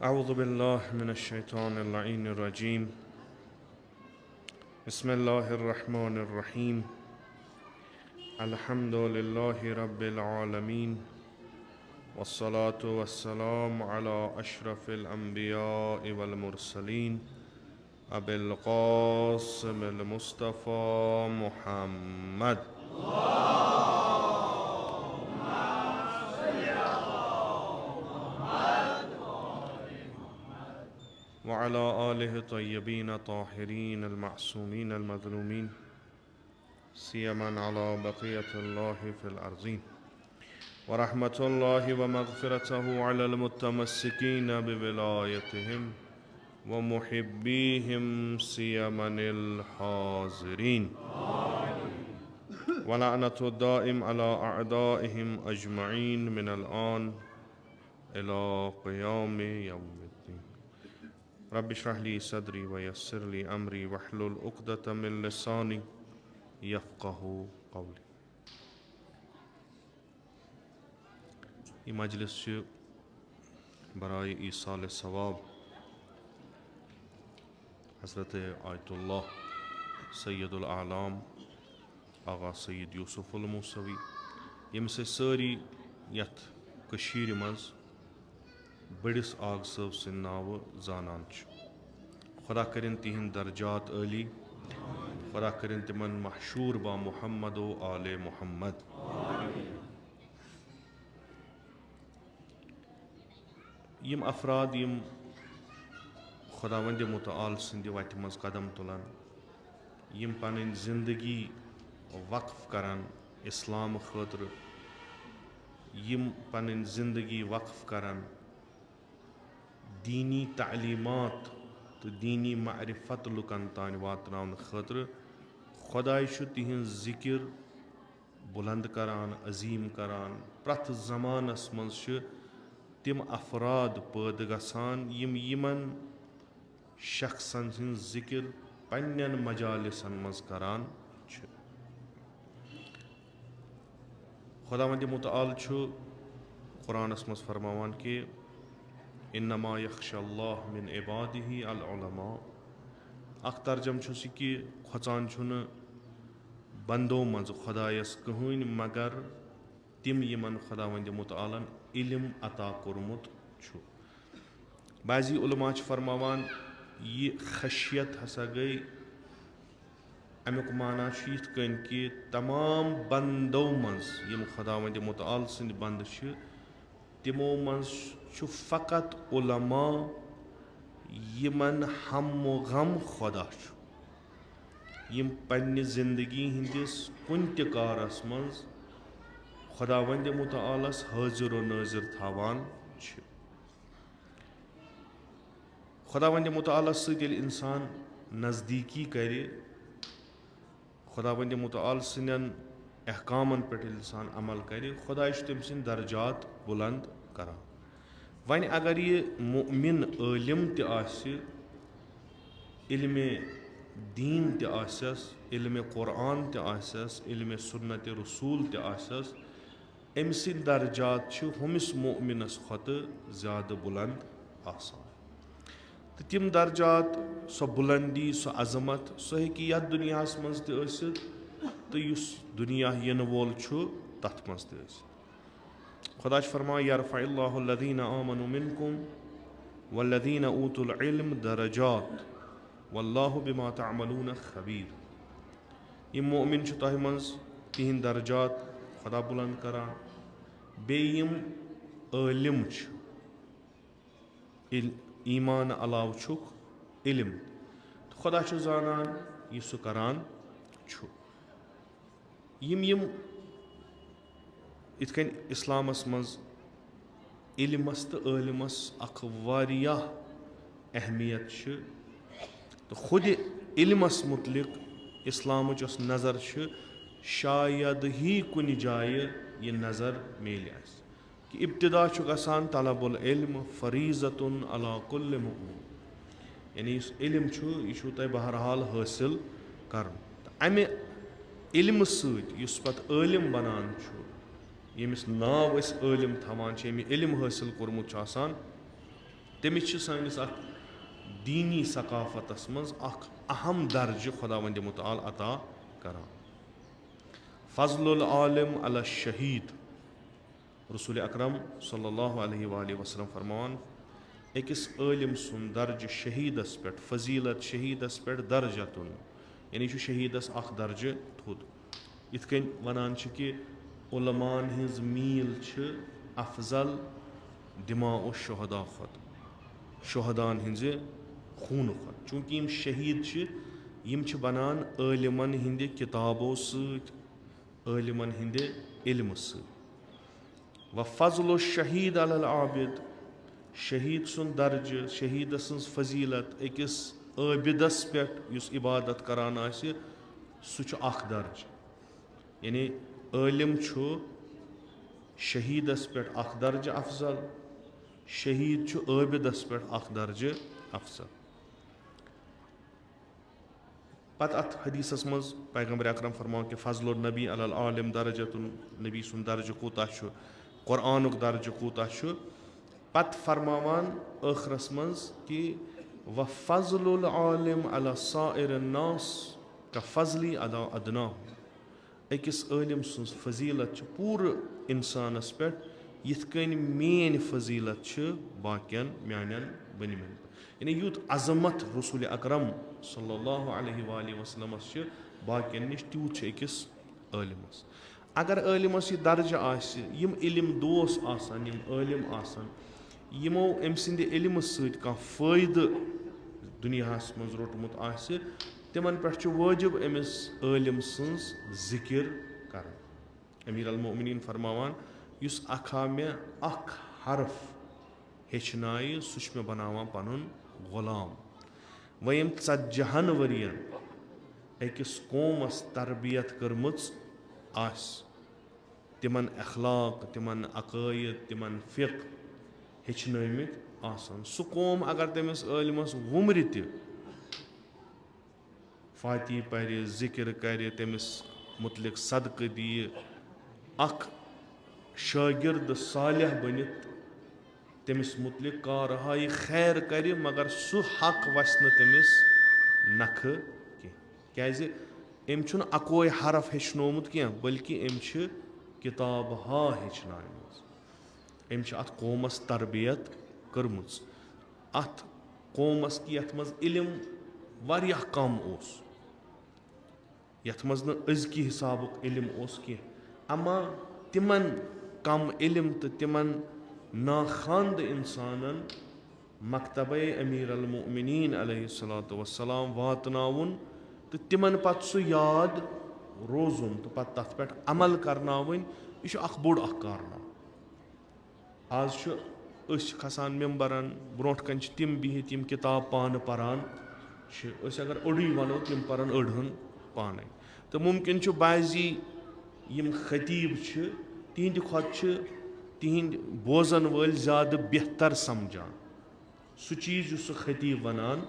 أعوذ بالله من الشيطان اللعين الرجيم بسم الله الرحمن الرحيم الحمد لله رب العالمين والصلاة والسلام على أشرف الأنبياء والمرسلين أبي القاسم المصطفى محمد وعلى آله الطيبين الطاهرين المعصومين المظلومين سيما على بقية الله في الأرضين ورحمة الله ومغفرته على المتمسكين بولايتهم ومحبيهم سيما الحاضرين ولعنة الدائم على أعدائهم أجمعين من الآن إلى قيام يوم الدين رب اشرح لي صدري ويسر لي أمري واحلل عقدة من لساني يفقه قولي. ये मजलिस बराए ईसाल सवाब हज़रत आयतुल्लाह सैयदुल आलाम आगा सैयद यूसुफुल मूसवी यम्स सारी यथ कशीर मज बड़िस आग सब सिंद नाव जानान खुदा करिन तिहिंद दर्जात अली खुदा करिन तिमन महशूर बा मुहम्मद व आले मुहम्मद. यम अफराद यम खुदावंद मुतआल सिंद वत मज कदम तुलान यम पन जिंदगी वक्फ करान इस्लाम खतर यम पन जिंदगी वक्फ करान दीनी तालीमात तो दीनी मारिफत लुकन तान वातनावन खतर खुदाय तिहिंद जिक्र बुलंद करान अजीम करान प्रथ जमानस मज तिम अफराद पैद गसान यम यमन शख्सन हिंद जिक्र पन्नन मजालिसन मज करान छ. खुदावंद मुतआल कुरानस मज फरमावान कि इन्नमा यख्शल्लाह मिन इबादिही अल उलमा. अख तर्जम छुस कि खोचान छुन बंदो मज खुदायस कहून मगर तिम यमन खुदावंद मुतआलन इल्म अता कोरमुत छु. बाजी उलमा फरमावान ये खशियत हसा गई अमुक माना यथ कन कि तमाम बंदो मज यम खुदावंद मुतआल सिंद बंद तिमो मज फ़कत उलमा यमन हम गम खुदा यम पन्ने जिंदगी हिंदिस कुन त कारस मज खुदावंद मुतआलस हाजिर व नाजिर थावान छ. खुदावंद मुतआलस सत इंसान नज़दीकी कर खुदावंद मुतआल सिंदन अहकामन पे इंसान अमल कर खुदा तम सिंद दर्जात बुलंद करान. वन अगर ये मुमिन आलिम इल्म दीन तस इल्म कुरान तस इल्म सुन्नत रसूल तस अम सिंद दर्जात हमिस मुमिनस खत ज़्यादा बुलंद आसान. तो तिम दर्जात सो बुलंदी सो अजमत सो हेकि यथ दुनियास मज तसित तो युस दुनिया यन वोल तथ मज तसित. खुदा फरमा यरफ़इल्लाहुल्लज़ीना आमनु मिनकुम वल्लज़ीना ऊतुल इल्म दरजात واللہ بما تعملون خبیر. یِم مؤمن چھِ تۄہہِ منٛز تِہنٛدۍ درجات خۄدا بُلنٛد کران. بیٚیہِ یِم عٲلِم چھِ, ایٖمان علاوٕ چھُکھ علم, تہٕ خۄدا چھُ زانان یہِ سُہ کران چھُ. یِم یِتھ کٔنۍ اِسلامس منٛز علمس تہٕ عٲلمس اکھ واریاہ اہمیت چھِ, تہٕ خُدِ علمس مُتعلق اِسلامٕچ یۄس نظر چھِ شاید ہی کُنہِ جایہِ یہِ نظر میلہِ اَسہِ کہِ ابتدا چھُ گژھان طلب العلم فریٖضتُن علی کُلہِ مؤمِن, یعنی یُس علم چھُ یہِ چھُو تۄہہِ بہرحال حٲصِل کرُن. تہٕ اَمہِ علمہٕ سۭتۍ یُس پتہٕ عٲلِم بنان چھُ, ییٚمِس ناو أسۍ عٲلِم تھاوان چھِ, ییٚمہِ علم حٲصِل کوٚرمُت چھُ آسان, تٔمِس چھِ سٲنِس اَتھ دیٖنی ثقافتس منٛز اکھ اہم درجہٕ خۄداوندِ مُتعال عطا کران. فضل العالم علی الشہیٖد, رسول اکرم صلی اللہ علیہ وآلہ وسلم فرماوان أکِس عٲلِم سُنٛد درجہٕ شہیٖدس پٮ۪ٹھ, فضیٖلت شہیٖدس پٮ۪ٹھ درجتُن, یعنی چھُ شہیٖدس اکھ درجہٕ تھوٚد. یِتھ کٔنۍ ونان چھِ کہِ عُلماہن ہِنٛز میٖل چھِ افضل دِماء الشُہدا کھۄتہٕ, شُہداہن ہِنٛزِ خوٗنہٕ کھۄتہٕ. چوٗنٛکہِ یِم شہیٖد چھِ یِم چھِ بنان عٲلِمن ہِنٛدِ کِتابو سۭتۍ, عٲلِمن ہِنٛدِ علمہٕ سۭتۍ. وفضل الشہیٖد علی العابد, شہیٖد سُنٛد درجہٕ, شہیٖد سٕنٛز فضیٖلت أکِس عٲبِدس پٮ۪ٹھ یُس عبادت کران آسہِ سُہ چھُ اکھ درجہٕ. یعنی عٲلِم چھُ شہیٖدس پٮ۪ٹھ اکھ درجہٕ افضل, شہیٖد چھُ عٲبِدس پٮ۪ٹھ اکھ درجہٕ افضل. پتہٕ اتھ حدیٖثس منٛز پیغمبر اکرم فرماوان کہِ فضل النبی علی العالم درجتُن, نبی سُنٛد درجہٕ کوٗتاہ چھُ, قرآنُک درجہٕ کوٗتاہ چھُ. پتہٕ فرماوان ٲخرس منٛز کہِ وفضل العالم علی سائر الناس کفضلی علی ادناہم, أکِس عٲلِم سٕنٛز فضیٖلت چھِ پوٗرٕ انسانس پٮ۪ٹھ یِتھ کٔنۍ میٲنۍ فضیٖلت چھِ باقین میانٮ۪ن بٔنۍمٮ۪ن پٮ۪ٹھ. یعنی یُتھ عظمت رسول اکرم صلی اللہ علیہ وآلہ وسلمس چھِ باقین نِش, تیوٗت چھُ أکِس عٲلِمس. اگر عٲلِمس یہِ درجہٕ آسہِ, یِم علم دوس آسن, یِم عٲلِم آسن, یِمو أمۍ سٕنٛدِ علمہٕ سۭتۍ کانٛہہ فٲیدٕ دُنیاہس منٛز روٚٹمُت آسہِ, تِمن پٮ۪ٹھ چھُ وٲجِب أمِس عٲلِم سٕنٛز ذِکِر کرٕنۍ. امیٖر المومنیٖن فرماوان یُس اکھا مےٚ اکھ حرف ہیٚچھنایہِ سُہ چھُ مےٚ بناوان پنُن غلام. وۄنۍ یِم 40 ؤرین أکِس قومس تربیت کٔرمٕژ آسہِ, تِمن اخلاق, تِمن عقٲیِد, تِمن فِقہ ہیٚچھنٲومٕتۍ آسان, سُہ قوم اگر تٔمِس عٲلِمس وُمرِ تہِ فاتی پرِ, ذِکِر کرِ, تٔمِس مُتعلق صدقہٕ دِیہِ, اکھ شٲگِرد صالح بٔنِتھ تٔمِس مُتعلق کارہایہِ خیر کرِ, مگر سُہ حق وسہِ نہٕ تٔمِس نکھٕ کینٛہہ. کیازِ أمۍ چھُنہٕ اکوے حرف ہیٚچھنومُت کینٛہہ, بٔلکہِ أمۍ چھِ کِتابہٕ ہا ہیٚچھنایمٕژ, أمۍ چھِ اتھ قومس تربیت کٔرمٕژ, اتھ قومس کہِ یتھ منٛز علم واریاہ کم اوس, یتھ منٛز نہٕ أزکہِ حسابُک علم اوس کینٛہہ. اما تِمن کم علم تہٕ تِمن ناخاندٕ انسانن مکتبے امیٖر المومنیٖن علیہ الصلوۃ والسلام واتناوُن تہٕ تِمن پتہٕ سُہ یاد روزُن تہٕ پتہٕ تتھ پٮ۪ٹھ عمل کرناوٕنۍ, یہِ چھُ اکھ بوٚڑ اکھ کارنامہٕ. آز چھُ أسۍ کھسان ممبرن, برونٛٹھ کنہِ چھِ تِم بِہِتھ یِم کِتاب پانہٕ پران چھِ, أسۍ اگر اوٚڑُے ونو تِم پرن أڑ ہن پانے, تہٕ مُمکِن چھُ بعضی یِم خطیٖب چھِ تِہنٛدِ کھۄتہٕ چھِ تِہنٛدۍ بوزن وٲلۍ زیادٕ بہتر سمجھان سُہ چیٖز یُس سُہ خطیٖب ونان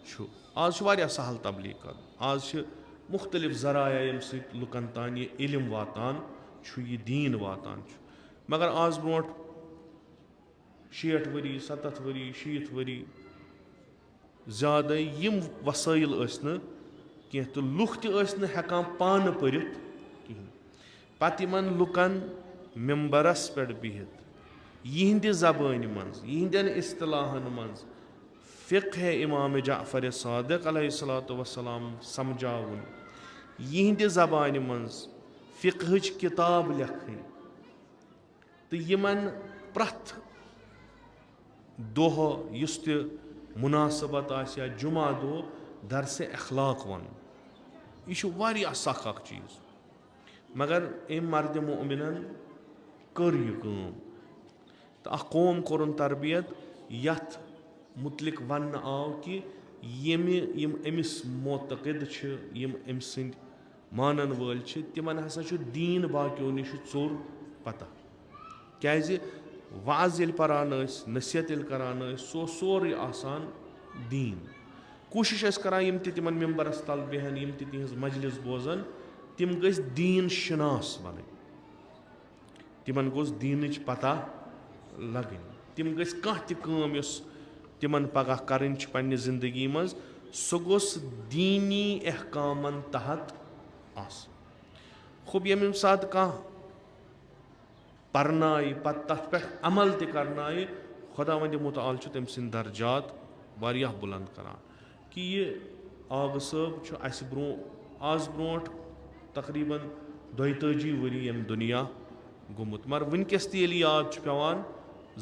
چھُ. آز چھُ واریاہ سہل تبلیٖغ کرُن, آز چھِ مُختٔلِف ذرایع ییٚمہِ سۭتۍ لُکن تانۍ یہِ علم واتان چھُ, یہِ دیٖن واتان چھُ. مگر آز برونٛٹھ 60 ؤری, 70 ؤری, 60 ؤری زیادے یِم وسٲیِل ٲسۍ نہٕ کینٛہہ, تہٕ لُکھ تہِ ٲسۍ نہٕ ہٮ۪کان پانہٕ پٔرِتھ کِہینۍ. پتہٕ یِمن لُکن ممبرس پٮ۪ٹھ بِہِتھ یِہنٛدِ زبٲنۍ منٛز, یِہنٛدٮ۪ن اصطلاحن منٛز فِقہ اِمامِ جعفر صادق علیہ الصلوۃ وسلام سمجھاوُن یِہنٛدِ زبانہِ منٛز فِقہٕچ کِتاب لیکھٕنۍ تہٕ یِمن پرٛٮ۪تھ دۄہ یُس تہِ مُناسبت آسہِ یا جُمعہ دۄہ درسِ اخلاق وَنُن یہِ چھُ واریاہ سخ اکھ چیٖز مگر أمۍ مردِ مُؤمِنن کٔر یہِ کٲم تہٕ اکھ قوم کوٚرُن تربیت یتھ مُتعلق وننہٕ آو کہِ یِم أمِس معتقد چھِ یِم أمۍ سٕنٛدۍ مانن وٲلۍ چھِ تِمن ہسا چھُ دیٖن باقیو نِش ژوٚر پتہ کیازِ وعظ ییٚلہِ پران ٲسۍ نصیحت ییٚلہِ کران ٲسۍ سُہ اوس سورُے آسان دیٖن کوٗشِش ٲسۍ کران یِم تہِ تِمن ممبرس تل بیٚہن یِم تہِ تِہنٛز مجلس بوزن تِم گٔژھۍ دیٖن شِناس بنٕنۍ تِمن گوٚژھ دیٖنٕچ پتہ لگٕنۍ تِم گٔژھۍ کانٛہہ تہِ کٲم یۄس تِمن پگاہ کرٕنۍ چھِ پننہِ زندگی منٛز سُہ گوٚژھ دیٖنی احکامن تحت آسُن خوب ییٚمہِ ساتہٕ کانٛہہ پرنایہِ پتہٕ تتھ پٮ۪ٹھ عمل تہِ کرنایہِ خۄدا وندِ مُتعال چھُ تٔمۍ سٕنٛدۍ درجات واریاہ بُلنٛد کران کہِ یہِ آغا صٲب چھُ اسہِ آز برونٛٹھ تقریٖبن 32 ؤری ییٚمہِ دُنیا گوٚمُت مگر وُنکیٚس تہِ ییٚلہِ یاد چھُ پیٚوان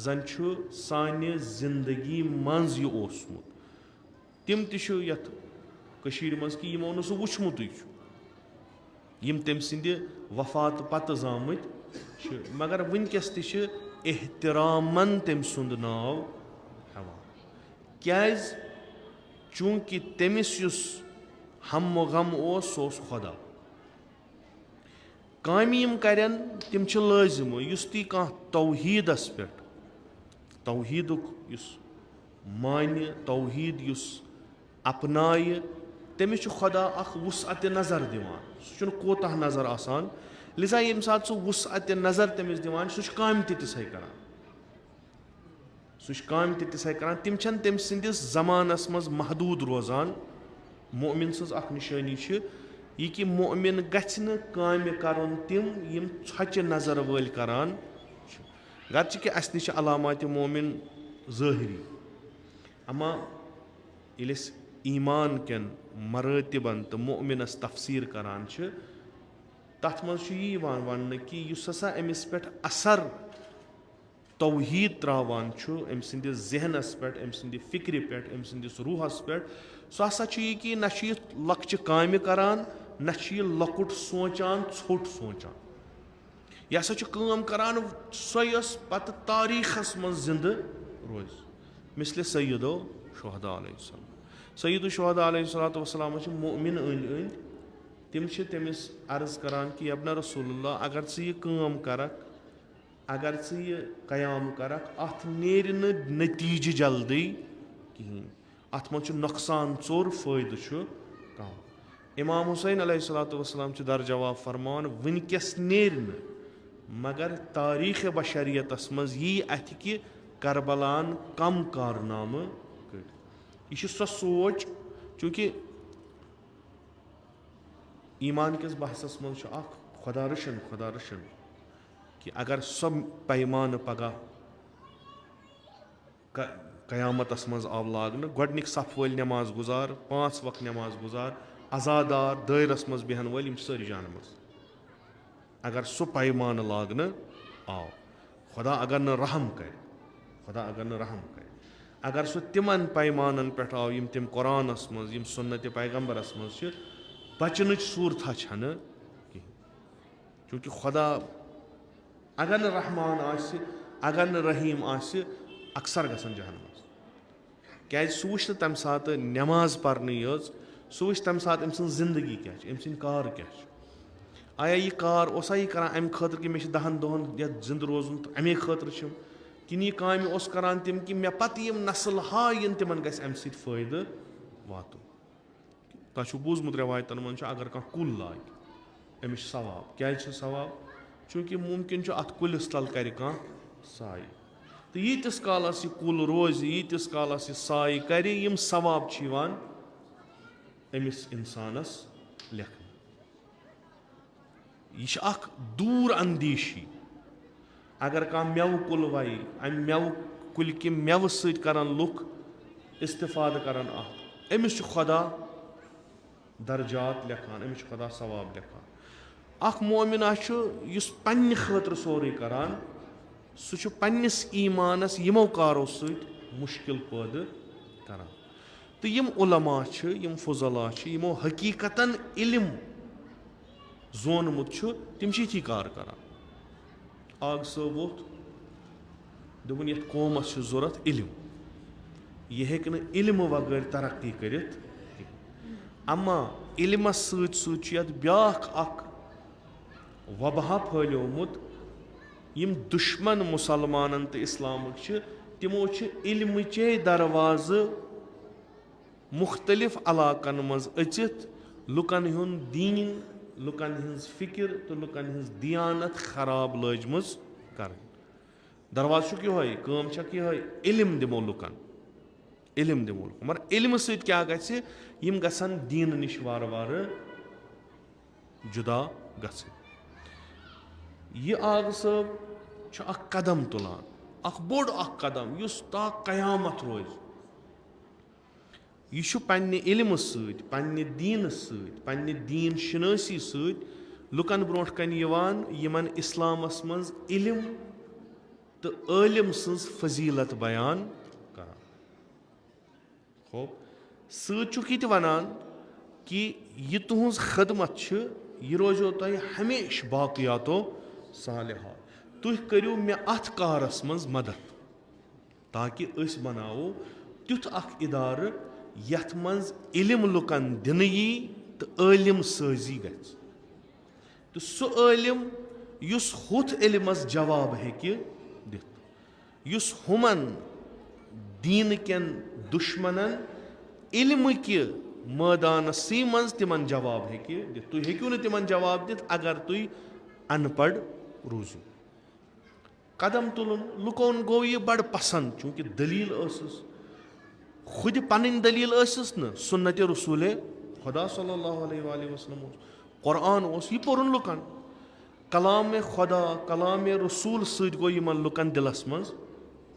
زن چھُ سانہِ زندگی منٛز یہِ اوسمُت تِم تہِ چھُ یتھ کٔشیٖرِ منٛز کہِ یِمو نہٕ سُہ وُچھمُتٕے چھُ یِم تٔمۍ سٕنٛدِ وفاتہٕ پتہٕ زامٕتۍ چھِ مگر وُنکیٚس تہِ چھِ احترامن تٔمۍ سُنٛد ناو ہیٚوان کیازِ چوٗنٛکہِ تٔمِس یُس ہم و غم اوس سُہ اوس خۄدا کامہِ یِم کرن تِم چھِ لٲزِمٕے یُس تہِ کانٛہہ توحیٖدس پٮ۪ٹھ توحیٖدُک یُس مانہِ توحیٖد یُس اپنایہِ تٔمِس چھُ خۄدا اکھ وُسعتِ نظر دِوان سُہ چھُنہٕ کوتاہ نظر آسان لِذا ییٚمہِ ساتہٕ سُہ وُسعتِ نظر تٔمِس دِوان سُہ چھُ کامہِ تہِ تِژھے کران تِم چھنہٕ تٔمۍ سٕنٛدِس زمانس منٛز محدوٗد روزان مُؤمِن سٕنٛز اکھ نِشٲنی چھِ یہِ کہِ مُؤمِن گژھِ نہٕ کامہِ کرُن تِم یِم ژھۄچہِ نظر وٲلۍ کران چھِ گرچہِ کہِ اسہِ نِش چھِ علاماتِ مُؤمِن ظٲہری اما ییٚلہِ أسۍ ایٖمان کٮ۪ن مرٲتِبن تہٕ مُؤمِنس تفسیٖر کران چھِ تتھ منٛز چھُ یہِ یِوان وننہٕ کہِ یُس ہسا أمِس پٮ۪ٹھ اثر توحیٖد تراوان چھُ أمۍ سٕنٛدِس ذہنس پٮ۪ٹھ أمۍ سٕنٛدِ فِکرِ پٮ۪ٹھ أمۍ سٕنٛدِس روٗحس پٮ۪ٹھ سُہ ہسا چھُ یہِ کہِ نہ چھُ یہِ لۄکچہِ کامہِ کران نہ چھُ یہِ لۄکُٹ سونٛچان ژھوٚٹ سونٛچان یہِ ہسا چھُ کٲم کران سۄ یۄس پتہٕ تاریٖخس منٛز زِندٕ روزِ مِثلہِ سیدو شہدا علیہ السلام سیدو شہدا علیہ الصلوۃ وسلامس چھِ مُؤمِن أنٛدۍ أنٛدۍ تِم چھِ تٔمِس عرض کران کہِ یبنہ رسول اللہ اگر ژٕ یہِ کٲم کرکھ اگر ژٕ یہِ قیام کرکھ اتھ نیرِ نہٕ نٔتیٖجہِ جلدی کہیٖنۍ اتھ منٛز چھُ نۄقصان ژوٚر فٲیدٕ چھُ کم امام حُسین علیہ الصلوۃ وسلام چھُ در جواب فرماوان وُنکیٚس نیرِ نہٕ مگر تاریٖخِ بشریتس منٛز یی اتھِ کہِ کربلاہن کم کارنامہٕ کٔرۍ یہِ چھِ سۄ سونٛچ چوٗنٛکہِ ایٖمان کِس بحثس منٛز چھُ اکھ خۄدا رٔچھِن کہِ اگر سۄ پیمانہٕ پگاہ قیامتس منٛز آو لاگنہٕ گۄڈٕنِکۍ صف وٲلۍ نٮ۪ماز گُزار 5 وقت نٮ۪ماز گُزار عزادار دٲیرس منٛز بیٚہن وٲلۍ یِم چھِ سٲری جانمٕژ اگر سُہ پیمانہٕ لاگنہٕ آو خۄدا اگر نہٕ رحم کرِ اگر سُہ تِمن پیمانن پٮ۪ٹھ آو یِم تِم قۄرانس منٛز یِم سُنتِ پیغمبرس منٛز چھِ بچنٕچ صوٗرتھا چھنہٕ کہیٖنۍ چوٗنٛکہِ خۄدا اگر نہٕ رحمان آسہِ اگر نہٕ رحیٖم آسہِ اکثر گژھن جہنمس کیازِ سُہ وٕچھِ نہٕ تمہِ ساتہٕ نٮ۪ماز پرنٕے یٲژ سُہ وٕچھِ تمہِ ساتہٕ أمۍ سٕنٛز زندگی کیاہ چھِ أمۍ سٕنٛدۍ کار کیاہ چھِ آیا یہِ کار اوسا یہِ کران امہِ خٲطرٕ کہِ مےٚ چھِ 10 دۄہن یتھ زِندٕ روزُن تہٕ امے خٲطرٕ چھُم کِنہٕ یہِ کامہِ اوس کران تِم کہِ مےٚ پتہٕ یِم نسل یِن تِمن گژھِ امہِ سۭتۍ فٲیدٕ واتُن تۄہہِ چھُو بوٗزمُت رٮ۪وایتن منٛز چھُ اگر کانٛہہ کُل لاگہِ أمِس چھُ ثواب کیازِ چھُ ثواب چوٗنٛکہِ مُمکِن چھُ اتھ کُلِس تل کرِ کانٛہہ سایہِ تہٕ ییٖتِس کالس یہِ کُل روزِ ییٖتِس کالس یہِ سایہِ کرِ یِم ثواب چھِ یِوان أمِس اِنسانس لیکھنہٕ یہِ چھِ اکھ دوٗر اندیشی اگر کانٛہہ مٮ۪وٕ کُل وایہِ امہِ مٮ۪وٕ کُلہِ کہِ مٮ۪وٕ سۭتۍ کرن لُکھ استفادٕ کران اکھ أمِس چھُ خۄدا درجات لیکھان أمِس چھُ خۄدا ثواب لیکھان. اکھ مومِنا چھُ یُس پننہِ خٲطرٕ سورُے کران سُہ چھُ پننِس ایٖمانس یِمو کارو سۭتۍ مُشکِل پٲدٕ کران. تہٕ یِم عُلما چھِ یِم فضلا چھِ یِمو حقیٖقتن علم زونمُت چھُ تِم چھِ یِتھی کار کران. آغا صٲب ووٚتھ دوٚپُن یتھ قومس چھُ ضوٚرتھ علم یہِ ہیٚکہِ نہٕ علمہٕ وغٲر ترقی کٔرِتھ کینٛہہ. اما علمس سۭتۍ سۭتۍ چھُ یتھ بیاکھ اکھ وبہا پھٲلیومُت یِم دُشمن مُسلمانن تہٕ اِسلامٕکۍ چھِ تِمو چھِ علمٕچے دروازٕ مُختٔلِف علاقن منٛز أژِتھ لُکن ہُنٛد دیٖن لُکن ہٕنٛز فِکر تہٕ لُکن ہٕنٛز دیانت خراب لٲجمٕژ کرٕنۍ. دروازٕ چھُکھ یِہوے کٲم چھکھ یِہوے علم دِمو لُکن علم دِمو لُکن مگر علمہٕ سۭتۍ کیاہ گژھِ یِم گژھن دیٖنہٕ نِش وارٕ وارٕ جُدا گژھٕنۍ. یہِ آغا صٲب چھُ اکھ قدم تُلان اکھ بوٚڑ اکھ قدم یُس تا قیامت روزِ. یہِ چھُ پننہِ علمہٕ سۭتۍ پننہِ دیٖنہٕ سۭتۍ پننہِ دیٖن شِنٲسی سۭتۍ لُکن برونٛٹھ کنہِ یِوان یِمن اِسلامس منٛز علم تہٕ عٲلِم سٕنٛز فضیٖلت بیان کران. ہوپ سۭتۍ چھُکھ یہِ تہِ ونان کہِ یہِ تُہنٛز خدمت چھِ یہِ روزیو تۄہہِ ہمیشہِ باقٕیاتو صالِحات. تُہۍ کٔرِو مےٚ اتھ کارس منٛز مدد تاکہِ أسۍ بناوو تیُتھ اکھ اِدارٕ یتھ منٛز علم لُکن دِنہٕ یی تہٕ عٲلِم سٲزی گژھِ. تہٕ سُہ عٲلِم یُس ہُتھ علمس جواب ہیٚکہِ دِتھ یُس ہُمن دیٖنہٕ کٮ۪ن دُشمنن علمہٕ کہِ مٲدانسٕے منٛز تِمن جواب ہیٚکہِ دِتھ. تُہۍ ہیٚکِو نہٕ تِمن جواب دِتھ اگر تُہۍ ان پڑ روٗزِو. قدم تُلُن لُکن گوٚو یہِ بڑٕ پسنٛد چوٗنٛکہِ دٔلیٖل ٲسٕس خُدِ پنٕنۍ دٔلیٖل ٲسٕس نہٕ سُنتِ رسوٗلے خۄدا صلی اللہ علیہ وسلم اوس قرآن اوس یہِ پوٚرُن لُکن. کلامِ خۄدا کلامِ رسوٗل سۭتۍ گوٚو یِمن لُکن دِلس منٛز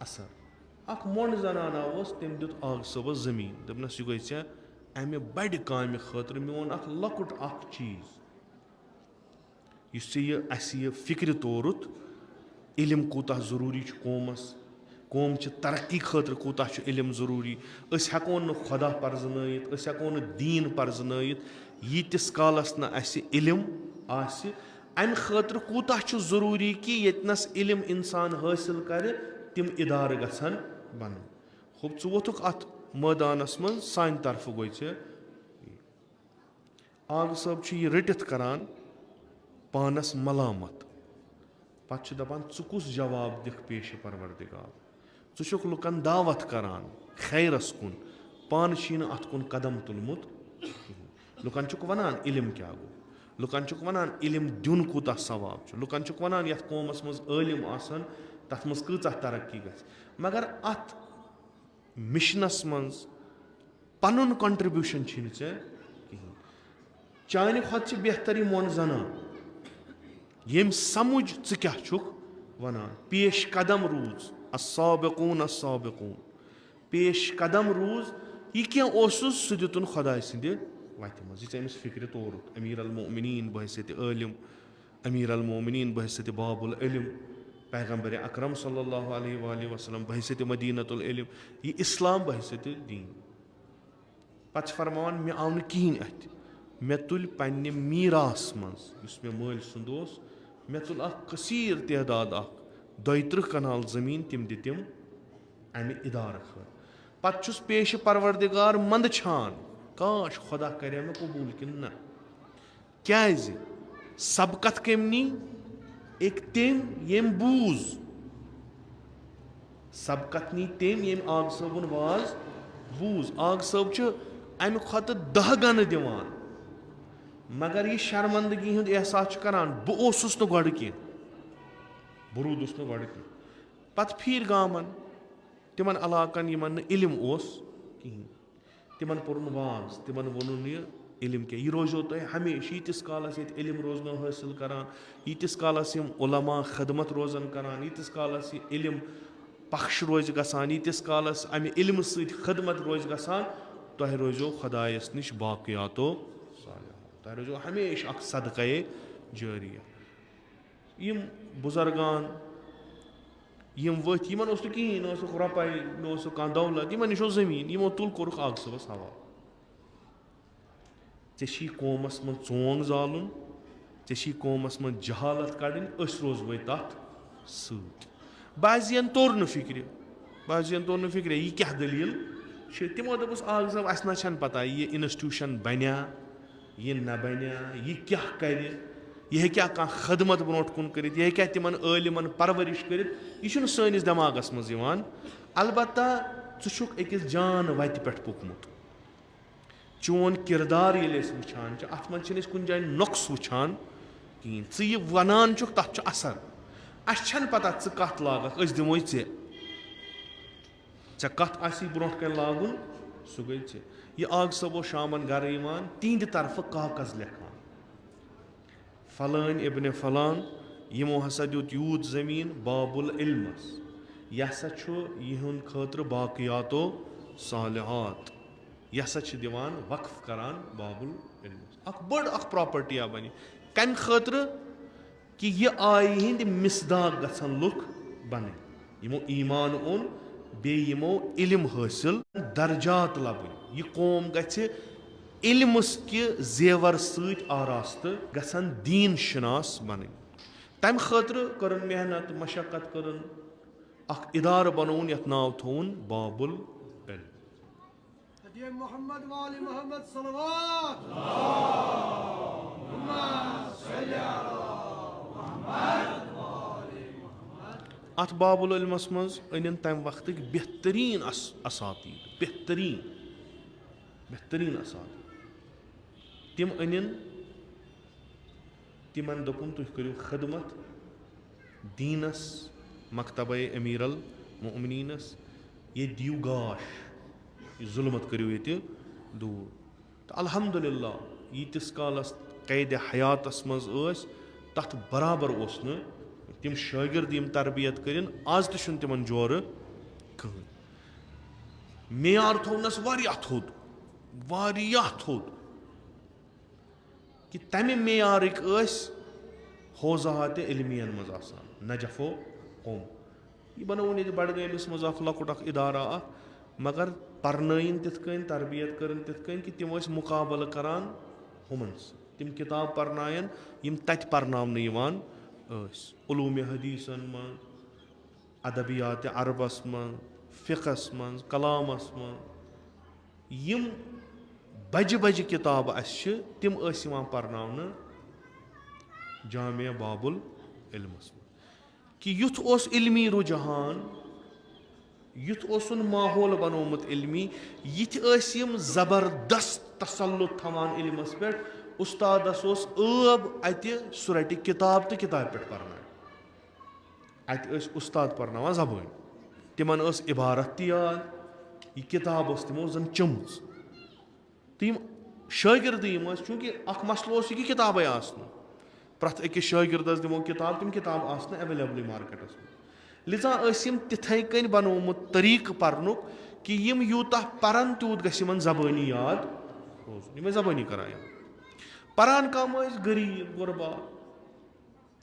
اثر. اکھ مۄنڈ زنانا اوس تٔمۍ دیُت آغا صٲبس زٔمیٖن دوٚپنس یہِ گٔے ژےٚ امہِ بڑِ کامہِ خٲطرٕ میون اکھ لۄکُٹ اکھ چیٖز یُس ژےٚ یہِ اسہِ یہِ فِکرِ تورُتھ علم کوٗتاہ ضروٗری چھُ قومس قومچہِ ترقی خٲطرٕ کوٗتاہ چھُ علم ضروٗری. أسۍ ہٮ۪کو نہٕ خۄدا پرزنٲیِتھ أسۍ ہٮ۪کو نہٕ دیٖن پرزنٲیِتھ ییٖتِس کالس نہٕ اسہِ علم آسہِ. امہِ خٲطرٕ کوٗتاہ چھُ ضروٗری کہِ ییٚتنس علم انسان حٲصِل کرِ تِم اِدارٕ گژھن بنٕنۍ. ہوٚپ ژٕ ووٚتھُکھ اتھ مٲدانس منٛز سانہِ طرفہٕ گوٚے ژےٚ. آغا صٲب چھُ یہِ رٔٹِتھ کران پانس ملامت پتہٕ چھُ دپان ژٕ کُس جواب دِکھ پیشہِ پروردِگار. ژٕ چھُکھ لُکن دعوت کران خیرس کُن پانہٕ چھُے نہٕ اتھ کُن قدم تُلمُت کِہینۍ. لُکن چھُکھ ونان علم کیاہ گوٚو لُکن چھُکھ ونان علم دیُن کوٗتاہ ثواب چھُ لُکن چھُکھ ونان یتھ قومس منٛز عٲلِم آسن تتھ منٛز کۭژاہ ترقی گژھِ. مگر اتھ مِشنس منٛز پنُن کنٹربیوٗشن چھُے نہٕ ژےٚ کِہینۍ. چانہِ کھۄتہٕ چھِ بہتر یہِ مۄنڈ زنان ییٚمۍ سمجھ ژٕ کیاہ چھُکھ ونان. پیش قدم روٗز السابقوٗن السابقوٗن پیش قدم روٗز یہِ کینٛہہ اوسُس سُہ دِتُن خۄداے سٕنٛدِ وتہِ منٛز یہِ ژےٚ أمِس فِکرِ تورُتھ. امیٖر المومنیٖن بحیثیتِ عٲلِم امیٖر المومنیٖن بحیثیتِ باب العلم پیغمبرِ اکرم صلی اللہ علیہ وسلم بحیثیتِ مدیٖنۃ العلم یہِ اِسلام بحیثیتِ دیٖن. پتہٕ چھِ فرماوان مےٚ آو نہٕ کِہینۍ اتھِ مےٚ تُلۍ پننہِ میٖراث منٛز یُس مےٚ مٲلۍ سُنٛد اوس مےٚ تُل اکھ کثیٖر تعداد اکھ 32 کنال زٔمیٖن تِم دِتِم امہِ اِدارٕ خٲطرٕ. پتہٕ چھُس پیشہِ پروردِگار منٛدچھان کاش خۄدا کرِ مےٚ قبوٗل کِنہٕ نہ. کیازِ سبقت کٔمۍ نی أکۍ تٔمۍ ییٚمۍ بوٗز سبقت نی تٔمۍ ییٚمۍ آغا صٲبُن واز بوٗز. آغا صٲب چھُ امہِ کھۄتہٕ 10 گنہٕ دِوان مگر یہِ شرمندگی ہُنٛد احساس چھُ کران بہٕ اوسُس نہٕ گۄڈٕ کینٛہہ بہٕ روٗدُس نہٕ گۄڈٕ کینٛہہ. پتہٕ پھیٖرۍ گامن تِمن علاقن یِمن نہٕ علم اوس کِہینۍ تِمن پوٚرُن واز تِمن ووٚنُن یہِ علم کیٛاہ یہِ روزیو تۄہہِ ہمیشہِ ییٖتِس کالس ییٚتہِ علم روزنو حٲصِل کران ییٖتِس کالس یِم عُلما خدمت روزن کران ییٖتِس کالس یہِ علم پخش روزِ گژھان ییٖتِس کالَس اَمہِ علمہٕ سۭتۍ خدمت روزِ گژھان تۄہہِ روزیو خۄدایَس نِش باقیاتو صالحات تۄہہِ روزیو ہمیشہِ اکھ صدقے جٲریہ. یِم بُزرگان یِم ؤتھۍ یِمن اوس نہٕ کِہینۍ نہ اوسُکھ رۄپے نہ اوسُکھ کانٛہہ دولت یِمن نِش اوس زٔمیٖن یِمو تُل کوٚرُکھ آگہٕ صٲبَس حوالہٕ. ژےٚ چھی قومَس منٛز ژونٛگ زالُن ژےٚ چھی قومَس منٛز جہالت کَڑٕنۍ أسۍ روزوے تَتھ سۭتۍ. بعضِین توٚر نہٕ فِکرِ یہِ کیٛاہ دٔلیٖل چھِ تِمو دوٚپُس آگہٕ صٲب اَسہِ نہ چھَنہٕ پَتہ یہِ اِنسٹیوٗشَن بَنیٛا یہِ نہ بَنیٛا یہِ کیٛاہ کَرِ یہِ ہیٚکیٛاہ کانٛہہ خدمت برونٛٹھ کُن کٔرِتھ یہِ ہیٚکیٛاہ تِمن عٲلِمن پرؤرِش کٔرِتھ یہِ چھُنہٕ سٲنِس دٮ۪ماغس منٛز یِوان. البتہ ژٕ چھُکھ أکِس جان وَتہِ پٮ۪ٹھ پوٚکمُت چون کِردار ییٚلہِ أسۍ وٕچھان چھِ اَتھ منٛز چھِنہٕ أسۍ کُنہِ جایہِ نۄقص وٕچھان کِہیٖنۍ. ژٕ یہِ وَنان چھُکھ تَتھ چھُ اَثر اَسہِ چھَنہٕ پَتہ ژٕ کَتھ لاگکھ أسۍ دِموے ژےٚ کَتھ آسی برونٛٹھ کَنۍ لاگُن سُہ گٔے ژےٚ. یہِ آگہٕ صٲب اوس شامَن گرٕ یِوان تِہنٛدِ طرفہٕ کاغذ لیکھان فلٲنۍ ابنِ فلان یِمو ہسا دیُت یوٗت زٔمیٖن باب العلمس یہِ ہسا چھُ یِہُنٛد خٲطرٕ باقیاتو صالحات یہِ ہسا چھِ دِوان وقف کران باب العلمس اکھ بٔڑ اکھ پراپرٹی بَنہِ کَمہِ خٲطرٕ کہِ یہِ آیہِ ہِنٛدۍ مِصداق گژھن لُکھ بَنٕنۍ یِمو ایٖمان اوٚن بیٚیہِ یِمو علم حٲصِل درجات لَبٕنۍ یہِ قوم گژھِ علمس کہِ زیور سۭتۍ آراستہٕ گژھن دیٖن شِناس بَنٕنۍ. تَمہِ خٲطرٕ کٔرٕن محنت مشقت کٔرٕن اکھ اِدارٕ بَنووُن یَتھ ناو تھووُن باب العلم. اَتھ باب العلمس منٛز أنِن تَمہِ وقتٕکۍ بہتریٖن اساتیٖد بہتریٖن اساتیٖد تِم أنِن تِمن دوٚپُن تُہۍ کٔرِو خدمت دیٖنس مکتبے امیٖر المومنیٖنس ییٚتہِ دِیِو گاش یہِ ظُلمت کٔرِو ییٚتہِ دوٗر. تہٕ الحمدُاللہ ییٖتِس کالس قیدِ حیاتس منٛز ٲسۍ تتھ برابر اوس نہٕ تِم شٲگِرد یِم تربیت کٔرِنۍ آز تہِ چھُنہٕ تِمن جورٕ کٕہٕنۍ. معیار تھوونس واریاہ تھوٚد کہِ تَمہِ معیارٕکۍ ٲسۍ حوزہاتِ علمین منٛز آسان نجف و قوم. یہِ بنووُن ییٚتہِ بڈگٲمِس منٛز اکھ لۄکُٹ اکھ اِدارا اکھ مگر پرنٲیِن تِتھ کٔنۍ تربیت کٔرٕن تِتھ کٔنۍ کہِ تِم ٲسۍ مُقابلہٕ کران ہُمن سۭتۍ تِم کِتاب پرناین یِم تتہِ پرناونہٕ یِوان ٲسۍ علوٗمِ حدیٖثن منٛز ادبیاتِ عربس منٛز فِقس منٛز کلامس منٛز یِم بجہِ کِتابہٕ اَسہِ چھِ تِم ٲسۍ یِوان پرناونہٕ جامعہ باب العلمس منٛز کہِ یُتھ اوس علمی رُجحان یُتھ اوسُن ماحول بنومُت علمی یِتھۍ ٲسۍ یِم زبردست تسلُط تھاوان علمس پٮ۪ٹھ اُستادس اوس ٲب اتہِ سُہ رٹہِ کِتاب تہٕ کِتابہِ پٮ۪ٹھ پرناوِ. اتہِ ٲسۍ اُستاد پرناوان زبٲنۍ تِمن ٲس عبارت تہِ یاد یہِ کِتاب ٲس تِمو زن چٔمٕژ تہٕ یِم شٲگِردٕ یِم ٲسۍ چوٗنٛکہِ اکھ مسلہٕ اوس یہِ کہِ کِتابے آسہٕ نہٕ پرٛٮ۪تھ أکِس شٲگِردس دِمو کِتاب تِم کِتاب آسہٕ نہٕ ایویلیبلٕے مارکیٹس منٛز لِذا ٲسۍ یِم تِتھٕے کٔنۍ بنومُت طٔریٖقہٕ پرنُک کہِ یِم یوٗتاہ پرن تیوٗت گژھِ یِمن زبٲنی یاد روزُن یِم ٲسۍ زبٲنی کران یاد. پران کم ٲسۍ غریٖب غُربا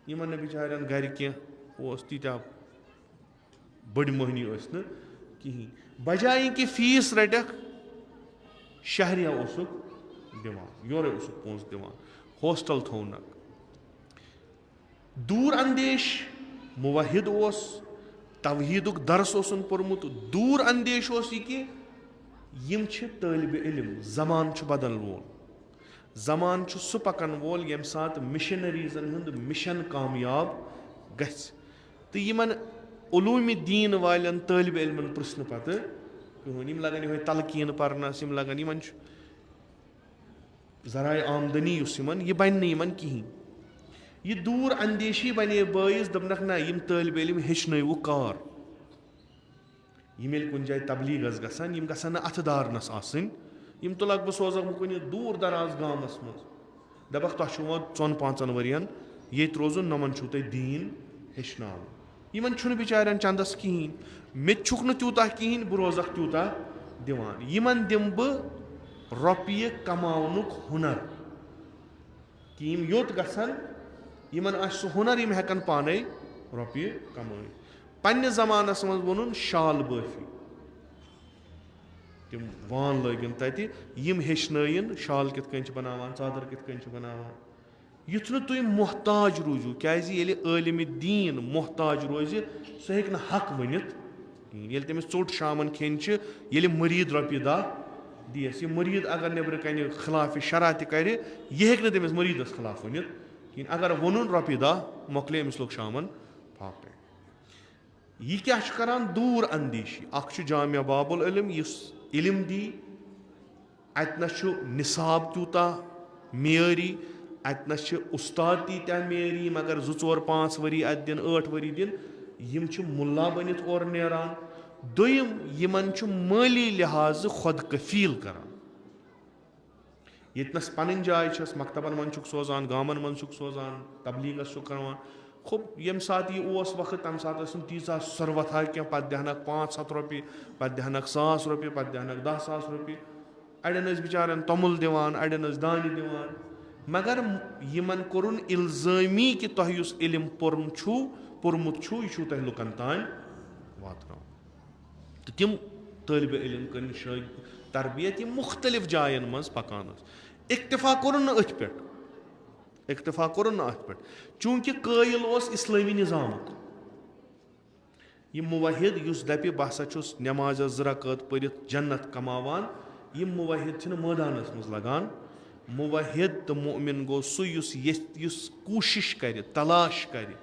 یِمن نہٕ بِچارٮ۪ن گرِ کینٛہہ اوس تیٖتیٛاہ بٔڑۍ مٔہنی ٲسۍ نہٕ کِہینۍ بجایہِ کہِ فیٖس رٹٮ۪کھ شہریا اوسُکھ دِوان یورے اوسُکھ پونٛسہٕ دِوان ہوسٹل تھوونکھ. دوٗر اندیش مُوحد اوس توحیٖدُک درس اوسُن پوٚرمُت دوٗر اندیش اوس یہِ کہِ یِم چھِ طٲلبہِ علم زمانہٕ چھُ بدل وول زمانہٕ چھُ سُہ پکان وول ییٚمہِ ساتہٕ مِشنٔریٖزن ہُنٛد مِشن کامیاب گژھِ تہٕ یِمن علوٗمہِ دیٖن والٮ۪ن طٲلبہِ علمن پرژھنہٕ پتہٕ کٕہٕنۍ یِم لگان یِہوے تلقیٖن پرنس یِم لگان یِمن چھُ ذرایع آمدنی یُس یِمن یہِ بنہِ نہٕ یِمن کِہینۍ. یہِ دوٗر اندیشی بنے بٲیِس دوٚپنکھ نہ یِم طٲلبہِ علم ہیٚچھنٲیوُکھ کار یِم ییٚلہِ کُنہِ جایہِ تبلیٖغ ٲس گژھان یِم گژھن نہٕ اتھٕ دارنس آسٕنۍ یِم تُلکھ بہٕ سوزکھ بہٕ کُنہِ دوٗر دراز گامس منٛز دپکھ تۄہہِ چھُو وۄنۍ 4-5 ؤرین ییٚتہِ روزُن نۄمن چھُو تۄہہِ دیٖن ہیٚچھناوُن یِمن چھُنہٕ بِچارٮ۪ن چندس کِہیٖنۍ مےٚ تہِ چھُکھ نہٕ تیوٗتاہ کِہیٖنۍ بہٕ روزکھ تیوٗتاہ دِوان یِمن دِمہٕ بہٕ رۄپیہِ کماونُک ہُنر کہِ یِم یوٚت گژھن یِمن آسہِ سُہ ہُنر یِم ہٮ۪کن پانے رۄپیہِ کمٲیِتھ پننہِ زمانس منٛز ووٚنُن شال بٲفی تِم وان لٲگِن تتہِ یِم ہیٚچھنٲیِن شال کِتھ کٔنۍ چھِ بناوان ژادر کِتھ کٔنۍ چھِ بناوان یُتھ نہٕ تُہۍ محتاج روٗزِو کیازِ ییٚلہِ عٲلِمہِ دیٖن محتاج روزِ سُہ ہیٚکہِ نہٕ حق ؤنِتھ کِہیٖنۍ ییٚلہِ تٔمِس ژوٚٹ شامن کھیٚنۍ چھِ ییٚلہِ مٔریٖد رۄپیہِ دہ دِیَس یہِ مٔریٖد اگر نیٚبرٕ کنہِ خِلافِ شرح تہِ کرِ یہِ ہیٚکہِ نہٕ تٔمِس مٔریٖدس خٕلاف ؤنِتھ کِہیٖنۍ اگر ووٚنُن رۄپیہِ دہ مۄکلے أمِس لوٚگ شامن پھاکَے یہِ کیاہ چھُ کران دوٗر اندیشی اکھ چھُ جامعہ باب العلم یُس علم دی اتہِ نس چھُ نِصاب تیوٗتاہ معیٲری اتہِ نس چھِ اُستاد تیٖتیاہ معیٲری مگر 2-4-5 ؤری اتہِ دِنۍ 8 ؤری دِنۍ یِم چھِ مُلا بٔنِتھ اورٕ نیران دوٚیِم یِمن چھُ مٲلی لحاظہٕ خۄد کفیٖل کران ییٚتہِ نس پنٕنۍ جاے چھس مکتبن منٛز چھُکھ سوزان گامن منٛز چھُکھ سوزان تبلیٖغس چھُکھ کران خُب ییٚمہِ ساتہٕ یہِ اوس وقت تمہِ ساتہٕ ٲس نہٕ تیٖژاہ ثروتھا کینٛہہ پتہٕ دِہنکھ 500 رۄپیہِ پتہٕ دِہنکھ 1000 رۄپیہِ پتہٕ دِہنکھ 10,000 رۄپیہِ اڑٮ۪ن ٲسۍ بِچارٮ۪ن توٚمُل دِوان اڑٮ۪ن ٲسۍ دانہِ دِوان مگر یِمن کوٚرُن اِلزٲمی کہِ تۄہہِ یُس علم پوٚرمُت چھُ یہِ چھُو تۄہہِ لُکن تانۍ واتناوُن تہٕ تِم طٲلبہِ علم کٔرِنۍ تربیت یِم مُختٔلِف جاین منٛز پکان ٲسۍ اِکتِفا کوٚرُن نہٕ أتھۍ پٮ۪ٹھ چوٗنٛکہِ قٲیِل اوس اِسلٲمی نِظامُک یہِ مُوحد یُس دپہِ بہٕ ہسا چھُس نٮ۪مازس 2 رکات پٔرِتھ جنت کماوان یِم مُوحد چھِنہٕ مٲدانس منٛز لگان مُوحد تہٕ مُؤمِن گوٚو سُہ یُس کوٗشش کرِ تلاش کرِ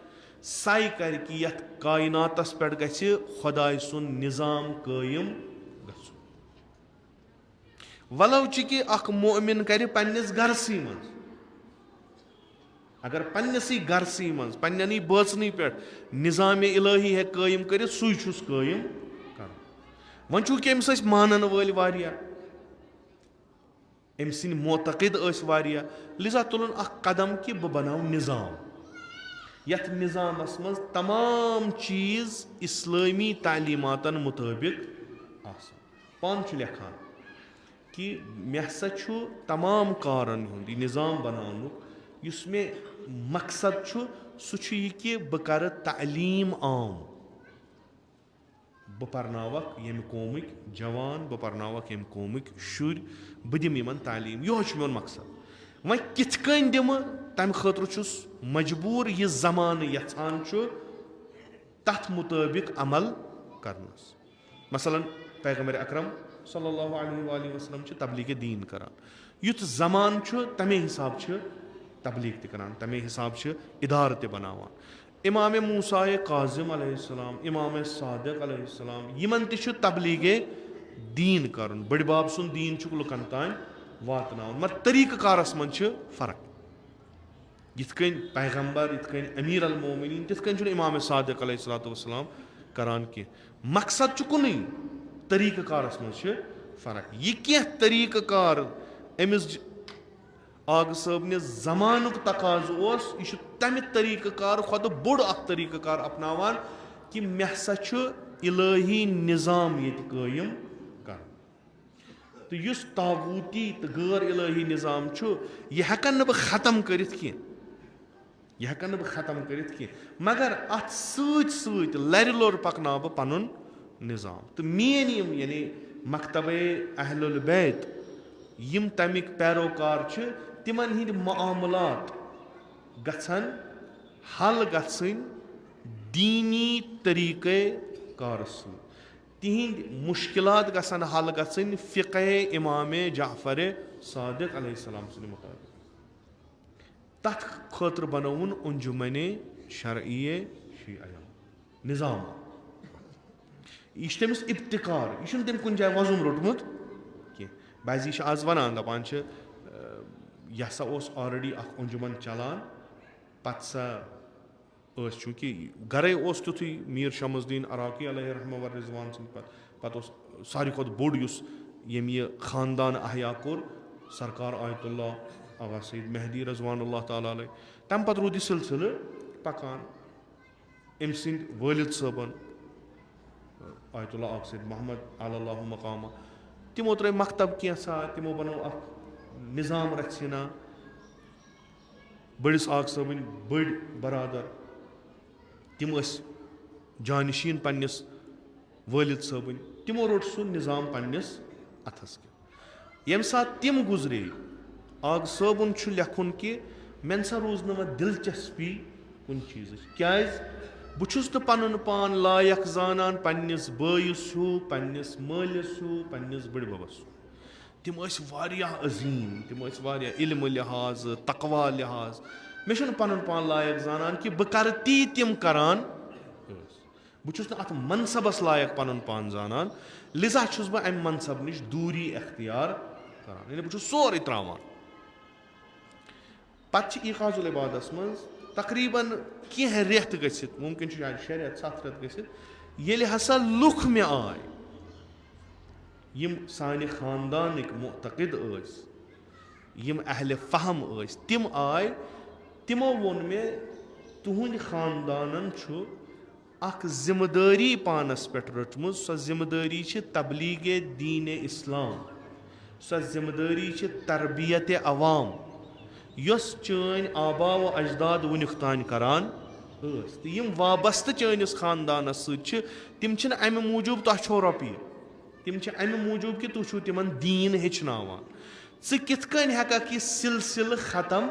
سعی کرِ کہِ یتھ کایناتس پٮ۪ٹھ گژھِ خۄداے سُنٛد نِظام قٲیِم گژھُن ولو چھِ کہِ اکھ مُؤمِن کرِ پننِس گرسٕے منٛز اگر پننسٕے گرسٕے منٛز پننٮ۪نٕے بٲژنٕے پٮ۪ٹھ نِظامِ الہی ہیٚکہِ قٲیِم کٔرِتھ سُے چھُس قٲیِم کران وۄنۍ چھُو کہِ أمِس ٲسۍ مانن وٲلۍ واریاہ أمۍ سٕنٛدۍ معتقد ٲسۍ واریاہ لِذا تُلُن اکھ قدم کہِ بہٕ بناو نِظام یتھ نِظامس منٛز تمام چیٖز اِسلٲمی تعلیٖماتن مُطٲبِق آسان پانہٕ چھُ لیکھان کہِ مےٚ ہسا چھُ تمام کارن ہُنٛد یہِ نِظام بناونُک یُس مےٚ مقصد چھُ سُہ چھُ یہِ کہِ بہٕ کرٕ تعلیٖم عام بہٕ پرناوکھ ییٚمہِ قومٕکۍ جوان بہٕ پرناوکھ ییٚمہِ قومٕکۍ شُرۍ بہٕ دِمہٕ یِمن تعلیٖم یِہوے چھُ میون مقصد وۄنۍ کِتھ کٔنۍ دِمہٕ تمہِ خٲطرٕ چھُس مجبوٗر یہِ زمانہٕ یژھان چھُ تتھ مُطٲبِق عمل کرنس مثلاً پیغمبر اکرم صلی اللہ علیہ وسلم چھِ تبلیٖغِ دیٖن کران یُتھ زمانہٕ چھُ تمے حساب چھِ تبلیٖغ تہِ کران تمے حساب چھِ اِدارٕ تہِ بناوان امامِ موسایہِ کاظم علیہ السلام امامِ صادق علیہ السلام یِمن تہِ چھُ تبلیٖغِ دیٖن کرُن بٔڈبب سُنٛد دیٖن چھُکھ لُکن تانۍ واتناوُن مگر طریٖقہٕ کارس منٛز چھِ فرق یِتھ کٔنۍ پیغمبر یِتھ کٔنۍ امیٖر المومنیٖن تِتھ کٔنۍ چھُنہٕ امامِ صادق علیہ الصلوۃ والسلام کران کینٛہہ مقصد چھُ کُنُے طریٖقہٕ کارس منٛز چھِ فرق یہِ کینٛہہ طریٖقہٕ کار أمِس آغا صٲبنِس زمانُک تقاضہٕ اوس یہِ چھُ تمہِ طریٖقہٕ کار کھۄتہٕ بوٚڑ اکھ طریٖقہٕ کار اپناوان کہِ مےٚ ہسا چھُ الہی نِظام ییٚتہِ قٲیِم کرُن تہٕ یُس طاغوٗتی تہٕ غٲر الہی نِظام چھُ یہِ ہٮ۪کن نہٕ بہٕ ختم کٔرِتھ کینٛہہ مگر اتھ سۭتۍ سۭتۍ لرِ لوٚر پکناو بہٕ پنُن نِظام تہٕ میٲنۍ یِم یعنی مکتبے اہل البیت یِم تمیِکۍ پیروکار چھِ تِمن ہٕنٛدۍ معاملات گژھن حل گژھٕنۍ دیٖنی طریٖقے کارٕ سۭتۍ تِہنٛدۍ مُشکِلات گژھن حل گژھٕنۍ فِقے امامے جعفرِ صادق علیہ السلام سٕنٛدِ مُطٲبِق تتھ خٲطرٕ بنووُن انجُمنے شرعیے شیعہ نِظام یہِ چھُ تٔمِس اِبتِکار یہِ چھُنہٕ تٔمۍ کُنہِ جایہِ وۄزُم روٚٹمُت کینٛہہ بعضی چھِ آز ونان دپان چھِ یہِ ہسا اوس آلریڈی اکھ انجُمن چلان پتہٕ سا ٲسۍ چوٗنٛکہِ گرے اوس تیُتھُے میٖر شمس الدیٖن عراقی علیہ رحمہ و رضوان سٕنٛدِ پتہٕ اوس ساروی کھۄتہٕ بوٚڑ یُس ییٚمۍ یہِ خاندان احیا کوٚر سرکار آیت اللہ آغا سید مہدی رضوان اللہ تعالیٰ علیہ تمہِ پتہٕ روٗد یہِ سلسلہٕ پکان أمۍ سٕنٛدۍ وٲلِد صٲبن آیت اللہ آق سید محمد اللہ مقامہ تِمو ترٛٲے مکتب کینٛژھا تِمو بنوو اکھ نظام رژھِ ہنا بٔڑِس آق صٲبٕنۍ بٔڑۍ برادر تِم ٲسۍ جانشیٖن پننِس وٲلِد صٲبٕنۍ تِمو روٚٹ سُہ نظام پننِس اتھس کٮ۪تھ ییٚمہِ ساتہٕ تِم گُزرے آق صٲبُن چھُ لیکھُن کہِ مےٚ نسا روٗز نہٕ وۄنۍ دِلچسپی کُنہِ چیٖزٕچ کیازِ بہٕ چھُس نہٕ پنُن پان لایق زانان پننِس بٲیِس ہیوٗ پننِس مٲلِس ہیوٗ پننِس بٕڈببس ہیوٗ تِم ٲسۍ واریاہ عظیٖم تِم ٲسۍ واریاہ علمہٕ لحاظہٕ تقوا لحاظ مےٚ چھُنہٕ پنُن پان لایق زانان کہِ بہٕ کرٕ تی تِم کران ٲسۍ بہٕ چھُس نہٕ اتھ منصبس لایق پنُن پان زانان لِذا چھُس بہٕ امہِ منصب نِش دوٗری اختیار کران یعنی بہٕ چھُس سورُے تراوان پتہٕ چھِ ایٖقاظ العبادس منٛز تقریٖبن کینٛہہ رٮ۪تھ گٔژھِتھ مُمکِن چھُ شاید 6 رٮ۪تھ 7 رٮ۪تھ گٔژھِتھ ییٚلہِ ہسا لُکھ مےٚ آے یِم سانہِ خاندانٕکۍ معتقد ٲسۍ یِم اہلِ فہم ٲسۍ تِم آے تِمو ووٚن مےٚ تُہنٛدِ خاندانن چھُ اکھ ذِمہٕ دٲری پانس پٮ۪ٹھ رٔٹمٕژ سۄ ذِمہٕ دٲری چھِ تبلیٖغے دیٖنِ اِسلام سۄ ذِمہٕ دٲری چھِ تربیتِ عوام یۄس چٲنۍ آبا و اجداد وُنیُک تانۍ کران ٲسۍ تہٕ یِم وابستہٕ چٲنِس خاندانس سۭتۍ چھِ تِم چھِنہٕ امہِ موٗجوٗب تۄہہِ چھو رۄپیہِ تِم چھِ امہِ موٗجوٗب کہِ تُہۍ چھِو تِمن دیٖن ہیٚچھناوان ژٕ کِتھ کٔنۍ ہٮ۪ککھ یہِ سلسلہٕ ختم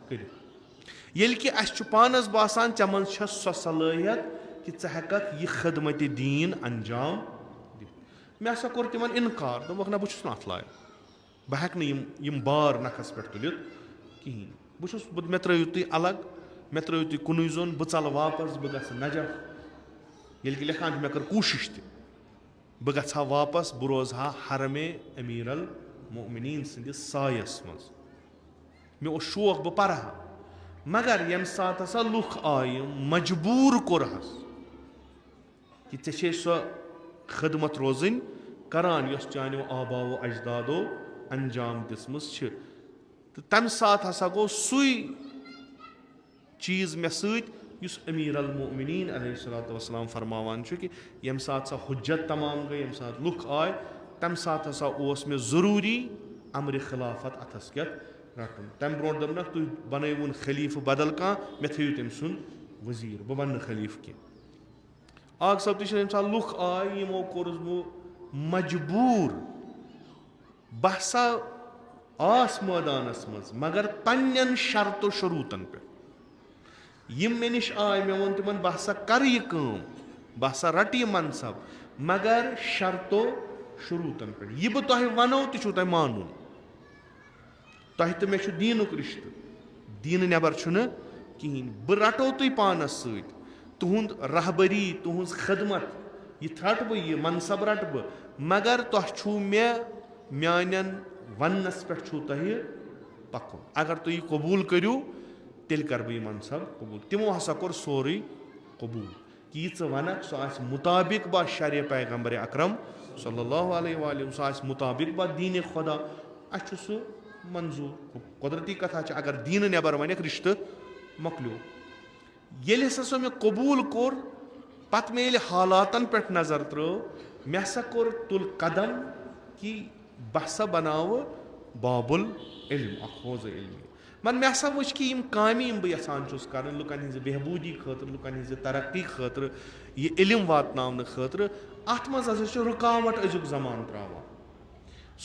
کٔرِتھ ییٚلہِ کہِ اسہِ چھُ پانس باسان ژےٚ منٛز چھےٚ سۄ صلٲحیت کہِ ژٕ ہٮ۪ککھ یہِ خدمتِ دیٖن انجام دِتھ مےٚ ہسا کوٚر تِمن انکار دوٚپکھ نہ بہٕ چھُس نہٕ اتھ لایق بہٕ ہٮ۪کہٕ نہٕ یِم بار نکھس پٮ۪ٹھ تُلِتھ کِہینۍ بہٕ چھُس مےٚ ترٲیِو تُہۍ الگ مےٚ ترٲیِو تُہۍ کُنُے زوٚن بہٕ ژلہٕ واپس بہٕ گژھٕ نجف ییٚلہِ کہِ لیکھان چھُ مےٚ کٔر کوٗشش تہِ بہٕ گژھٕ ہا واپس بہٕ روزٕ ہا حرمے امیٖر المومنیٖن سٕنٛدِس سایس منٛز مےٚ اوس شوق بہٕ پرٕ ہا مگر ییٚمہِ ساتہٕ ہسا لُکھ آیہِ مجبوٗر کوٚرہس کہِ ژےٚ چھے سۄ خدمت روزٕنۍ کران یۄس چانیو آبا و اجدادو انجام دِژمٕژ چھِ تہٕ تمہِ ساتہٕ ہسا گوٚو سُے چیٖز مےٚ سۭتۍ یُس امیٖر المومنیٖن علیہ الصلوۃ والسلام فرماوان چھُ کہِ ییٚمہِ ساتہٕ سۄ حُجت تمام گٔے ییٚمہِ ساتہٕ لُکھ آے تمہِ ساتہٕ ہسا اوس مےٚ ضروٗری امرِ خلافت اتھس کٮ۪تھ رٹُن تمہِ برونٛٹھ دوٚپنکھ تُہۍ بنٲیوُن خلیٖفہٕ بدل کانٛہہ مےٚ تھٲیِو تٔمۍ سُنٛد ؤزیٖر بہٕ بنہٕ نہٕ خلیٖفہٕ کینٛہہ آق صٲب تہِ چھِ ییٚمہِ ساتہٕ لُکھ آے یِمو کوٚرُس بہٕ مجبوٗر بہٕ ہسا آس مٲدانس منٛز مگر پننٮ۪ن شرطو شروٗطن پٮ۪ٹھ یِم مےٚ نِش آے مےٚ ووٚن تِمن بہٕ ہسا کرٕ یہِ کٲم بہٕ ہسا رٹہٕ یہِ منصب مگر شرطو شروٗطن پٮ۪ٹھ یہِ بہٕ تۄہہِ ونو تہِ چھُو تۄہہِ مانُن تۄہہِ تہٕ مےٚ چھُ دیٖنُک رِشتہٕ دیٖنہٕ نٮ۪بر چھُنہٕ کِہینۍ بہٕ رٹو تُہۍ پانس سۭتۍ تُہُنٛد رہبری تُہنٛز خدمت یہِ رٹہٕ بہٕ یہِ منصب رٹہٕ بہٕ مگر تۄہہِ چھُو مےٚ میانٮ۪ن وننس پٮ۪ٹھ چھُو تۄہہِ پکُن اگر تُہۍ یہِ قبوٗل کٔرِو تیٚلہِ کرٕ بہٕ یہِ منصب قبوٗل تِمو ہسا کوٚر سورُے قبوٗل کہِ یہِ ژٕ ونکھ سُہ آسہِ مُطابق با شرِ پیغمبرِ اکرم صلی اللہ علیہ وآلہ سُہ آسہِ مُطابق با دیٖنِ خۄدا اسہِ چھُ سُہ منظوٗر قۄدرتی کتھا چھِ اگر دیٖنہٕ نٮ۪بر ونکھ رِشتہٕ مۄکلیو ییٚلہِ ہسا سُہ مےٚ قبوٗل کوٚر پتہٕ مےٚ ییٚلہِ حالاتن پٮ۪ٹھ نظر ترٲو مےٚ ہسا کوٚر تُل قدم کہِ بہٕ ہسا بناوٕ بابُل علم اکھ حوضہٕ علمی مگر مےٚ ہسا وٕچھ کہِ یِم کامہِ یِم بہٕ یژھان چھُس کرٕنۍ لُکن ہِنٛزِ بہبوٗدی خٲطرٕ لُکن ہِنٛزِ ترقی خٲطرٕ یہِ علم واتناونہٕ خٲطرٕ اتھ منٛز ہسا چھُ رُکاوٹ أزیُک زمانہٕ تراوان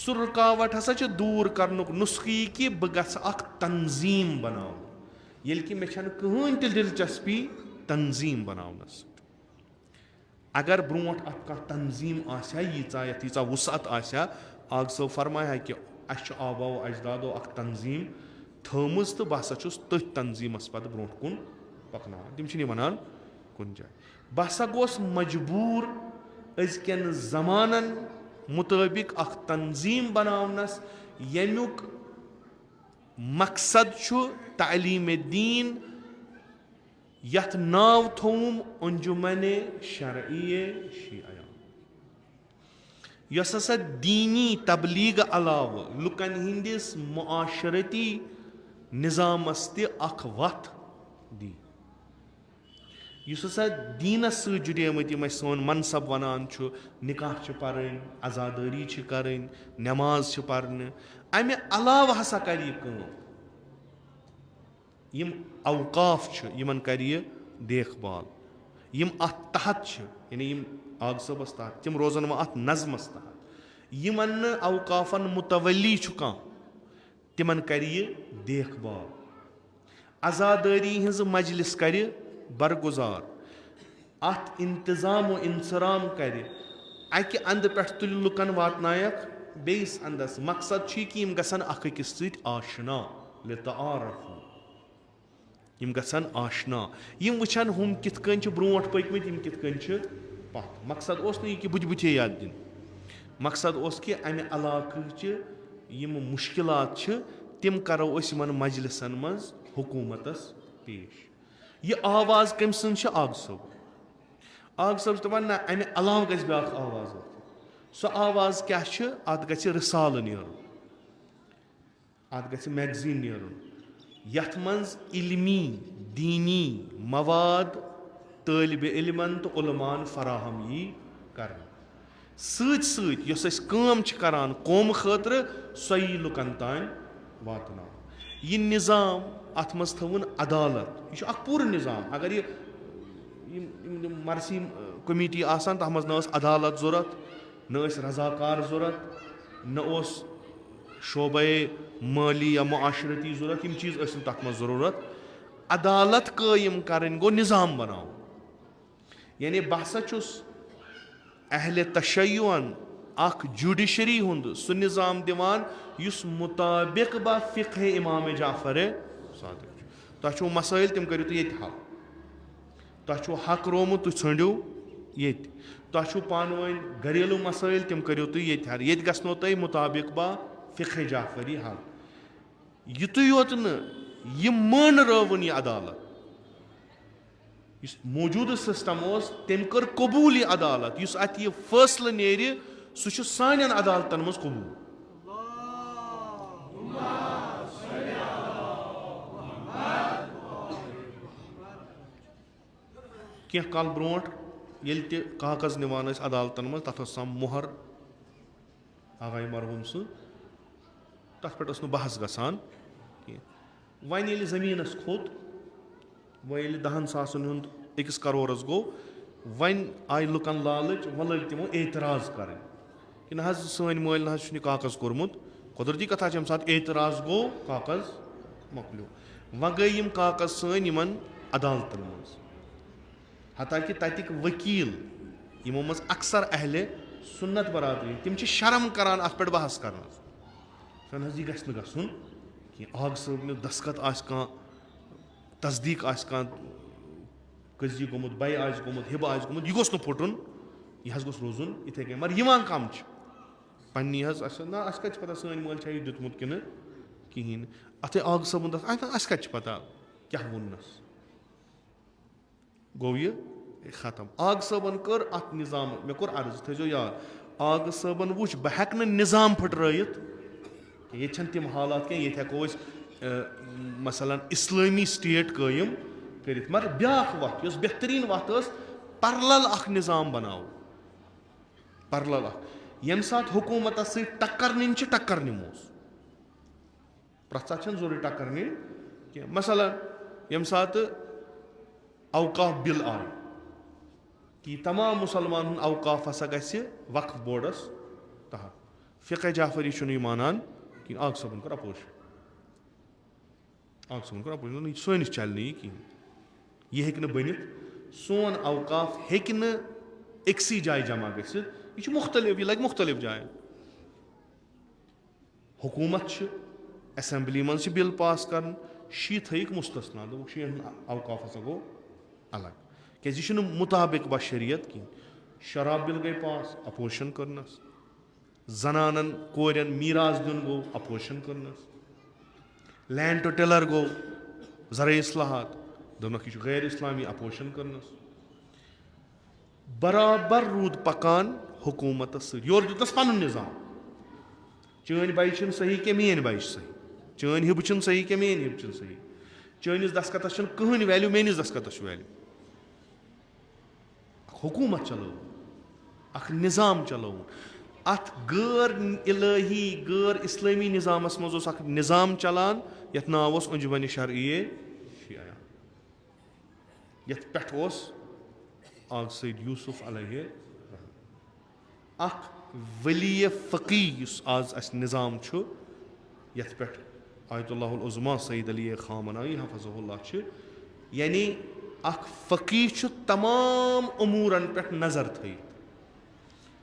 سُہ رُکاوٹ ہسا چھُ دوٗر کرنُک نُسخہٕ یہِ کہِ بہٕ گژھٕ اکھ تنظیٖم بناوُن ییٚلہِ کہِ مےٚ چھنہٕ کٕہٕنۍ تہِ دِلچسپی تنظیٖم بناونس سۭتۍ اگر برونٛٹھ اتھ کانٛہہ تنظیٖم آسہِ ہا ییٖژاہ وُسعت آسہِ ہا آق صٲب فرمایہِ ہا کہِ اسہِ چھُ آبا و اجدادو اکھ تنظیٖم تھٲومٕژ تہٕ بہٕ ہسا چھُس تٔتھۍ تنظیٖمس پتہٕ برونٛٹھ کُن پکناوان تِم چھِنہٕ یہِ ونان کُنہِ جایہِ بہٕ ہسا گوٚوس مجبوٗر أزکٮ۪ن زمانن مُطٲبق اکھ تنظیٖم بناونس ییٚمیُک مقصد چھُ تعلیٖمِ دیٖن یتھ ناو تھووُم انجمنِ شرعیہ شیعہ یۄس ہسا دیٖنی تبلیٖغ علاوٕ لُکن ہٕنٛدِس معاشرتی نظامس تہِ اکھ وتھ دی युस हसा दीनस सह जुड़ेमत यम सोन मनसब वनान छु निकाह पढ़न आज़ादारी करन नमाज पढ़ने अमे अलाव हसा कर यम अवकाफ यमन कर देखभाल यम अत तहत यानी यम आग सबस तहत तम रोजन वह अत नज़मस तहत यमन अवकाफन मुतवली कह तिमन कर देखभाल आज़ादारी हज मजलिस कर बरगुजार अत इंतजाम व इंसराम कर अकि अंद पे तुल लुकन वातनायक बेस अंदस मकसद कि यम गसन अकिस सत आशना लितारफू यम गसन आशना यम वुचान हम कित कन ब्रोट पकमित यम कित कन पत मकसद ओस न कि बुझे याद दिन मकसद ओस कि अमे इलाके यम मुश्किलात तिम करो यमन मजलिसन मज हुकूमतस पेश यह आवाज़ कम सन आग सब दपान ना अमे अलाव गस ब्या आवाज़ सो आवाज़ क्या अत गि रिसाल नीरुन अत गि मैगजीन नीरुन यथ मज इल्मी दीनी मवाद तालिब इल्मन तो उलमान फराहम यी कर सत करान कौम खतर सो लुकन तान वातना यह निज़ाम अत मज थवन अदालत यह पूर निज़ाम अगर यह मरसी कमेटी आसान तथ मज न अदालत ज़रूरत न रजाकार ज़रूरत न शोबे माली या मुआशरती ज़रूरत यम चीज़ तथ मज ज़रूरत अदालत कायम करन गो निज़ाम बनाओ यानी बहसा अहले तशय्युअन अख जुडिशरी हुंद सु निज़ाम दिवान युस मुताबिक बा फ़िक़्ह इमाम जाफ़र सादिक तुम मसाइल तम करो ये हल तुम हक रोमुत तुम षंडो ये तुम पान वन घरेलू मसाइल तम करो ये हल ये गो तुम मुताबिक बा फ़िक़्ह जाफ़री हल युत योत न मान रवन यह अदालत मौजूद सिस्टम तम कर कबूल यह अदालत अत यह फैसले नेर सह सान अदालतन मज कबूल कह कल ब्रोट ये कागज निवान अदालतन मज तथ मोहर आगाई मरहूम तथ पे बहस गसान वन ये ज़मीनस खोत वन 10 सासन हुंद 1 करोड़स गो वन आय लुकन लालच वन लग तमो एतराज़ कर कि ना सन माल ना कागज कोर्मुत कुदरती कथा अम सात एतराज़ गो कागज मकलो वन गई यम कागज सन यमन अदालतन मज हता कि ततिक वकील यमो मज अक्सर अहले सुन्नत बरादरी तम शर्म करान अत पे बहस कर यह गसन कि आग सब दस्खत तस्दीक कजी गोमुत बय गोमुत हिब गोमुत यह गोस फुटन यह गोस रोजुन इथे कन मगर यह कम पन्नी ना अस कत पता सन माल यह दुतमुत कि कहें अत आग सबन दस कत पता क्या वोनस गो यह खत्म आग सबन कर अत निज़ाम मे कोर अर्ज थो याद आग सबन वुच बह हेक निज़ाम फुटरत ये तम हालात कह ये हेको मसलन इस्लामी स्टेट कायम कर मगर ब्या वत बेहतरीन वत परलल अख निज़ाम बनाओ परलल यम सात हुकूमत सत टक्कर नीन टक्कर निमोस प्रथ सात जरूरी टक्कर नीन कह मसलन यम सात अवकाफ बिल आय कि तमाम मुसलमान अवकाफ हसा गि वक्फ बोर्डस तहत फ़िक़्ह जाफ़री मानान कि आग सबन कर अपोज सोनिस चल कहें यह बन सोन अवकाफ हेक्सी जाए जमा गि मुख्तलिफ यह लग मुख्तलिफ जाए हुकूमत असम्बली मज बिल पास कर शी थक मुस्तस्ना शी अवकाफ हसा गो अलग क्या मुताबिक बा शरीयत कहें शराब बिल गई पास अपोजिशन करनस जनानन कोरन मीराज दिन गो अपोजिशन करनस लैंड टू टिलर गो ज़र इस्लाहात दोनों यह गैर इस्लामी अपोजिशन करनस बराबर रूद पकान हुकूमत योर दुतस पन निज़ाम चन बच सही क्या मेन बच सही चन हिब सही क्या मेन हिब सही चनिस दस्खत कहन वैल्यू मेनिस दस्खत वैल्यू حکوٗمت چلٲوٕن, اکھ نِظام چلٲوُن. اَتھ غٲر الٲہی غٲر اِسلٲمی نِظامَس منٛز اوس اکھ نِظام چلان یَتھ ناو اوس انجمن شرعیہ شیعہ, یَتھ پٮ۪ٹھ اوس آغا سید یوٗسف علیہ اکھ ؤلی فقی یُس آز اَسہِ نِظام چھُ, یَتھ پٮ۪ٹھ آیت اللہ العظما سعید علی خامنائی حفظہ اللہ چھِ, یعنی اکھ فقی چھُ تمام اموٗرن پٮ۪ٹھ نظر تھٲیِتھ.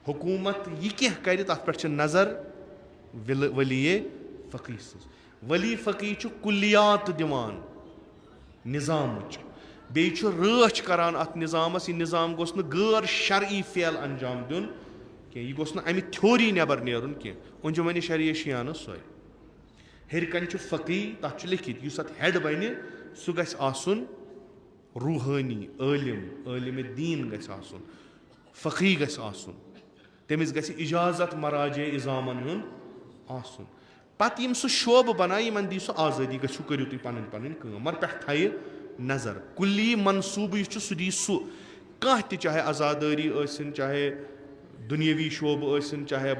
حکوٗمت یہِ کینٛہہ کرِ تَتھ پٮ۪ٹھ چھِ نظر ؤلی فقی سٕنٛز. ؤلی فقی چھُ کُلیات دِوان نِظامٕچ, بیٚیہِ چھُ رٲچھ کران اَتھ نِظامَس. یہِ نِظام گوٚژھ نہٕ غٲر شرعی فعل انجام دیُن کینٛہہ, یہِ گوٚژھ نہٕ اَمہِ تھیوری نٮ۪بر نیرُن کینٛہہ. انجمن شرعیہ شیعہ نہٕ سۄے. ہیٚرِ کَنۍ چھُ فقی, تَتھ چھُ لیکھِتھ یُس اَتھ ہیڈ بنہِ سُہ گژھِ آسُن روحٲنی عٲلِم, عٲلِمِ دیٖن گژھِ آسُن, فقی گژھِ آسُن, تٔمِس گژھِ اِجازت مراجے اِظامن ہُنٛد آسُن. پتہٕ یِم سُہ شوبہٕ بنایہِ یِمن دی سُہ آزٲدی, گٔژھِو کٔرِو تُہۍ پنٕنۍ پنٕنۍ کٲم, مگر پٮ۪ٹھ تھایہِ نظر. کُلی منصوٗبہٕ یُس چھُ سُہ دی سُہ کانٛہہ تہِ, چاہے عزادٲری ٲسِن, چاہے دُنیٲوی شوبہٕ ٲسِن, چاہے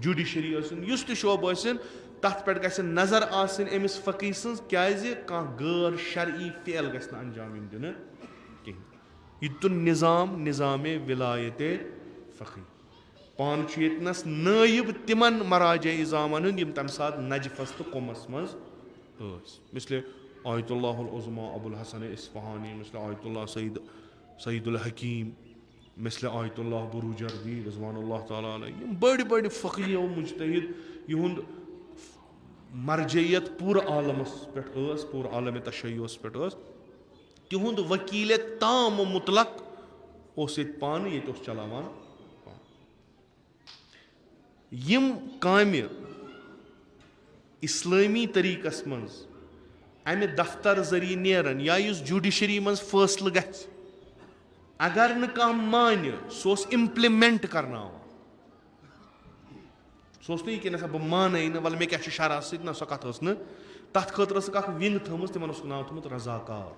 جُڈِشری ٲسِن, یُس تہِ شوبہٕ ٲسِن, تَتھ پٮ۪ٹھ گژھِ نظر آسٕنۍ أمِس فقی سٕنٛز, کیازِ کانٛہہ غٲر شرعی فعل گژھِ نہٕ انجام یُن دِنہٕ کِہینۍ. یہِ دیُن نِظام نِظامے وِلایتے فقی. پانہٕ چھُ ییٚتنس نٲیِب تِمن مراجے اِظامن ہُنٛد یِم تَمہِ ساتہٕ نجفس تہٕ قُمس منٛز ٲسۍ, مِثلے آیت اللہ العظما ابو الحسن اصفہانی, مِثلے آیت اللہ سعید الحکیٖم, مِثلے آیت اللہ بروجردی رضوان اللہ تعالیٰ علیہ. یِم بٔڑۍ بٔڑۍ فقی و مُجتہد, یِہُنٛد مرجعیت پوٗرٕ عالمس پٮ۪ٹھ ٲس, پوٗرٕ عالمِ تشیعُس پٮ۪ٹھ ٲس. تِہُنٛد ؤکیٖلے تام و مُطلق اوس ییٚتہِ پانہٕ, ییٚتہِ اوس چلاوان. یِم کامہِ اِسلٲمی طریٖقس منٛز اَمہِ دفتر ذٔریعہٕ نیرن, یا یُس جُڈِشری منٛز فٲصلہٕ گژھِ, اگر نہٕ کانٛہہ مانہِ سُہ اوس اِمپلِمینٹ کرناوان. سُہ اوس نہٕ یہِ کہِ نسا بہٕ مانے نہٕ, وَلہٕ مےٚ کیاہ چھُ شرح سۭتۍ, نہ سۄ کتھ ٲس نہٕ. تَتھ خٲطرٕ ٲسٕکھ اکھ وِنٛگ تھٲومٕژ, تِمن اوسُکھ ناو تھوٚمُت رضاکار.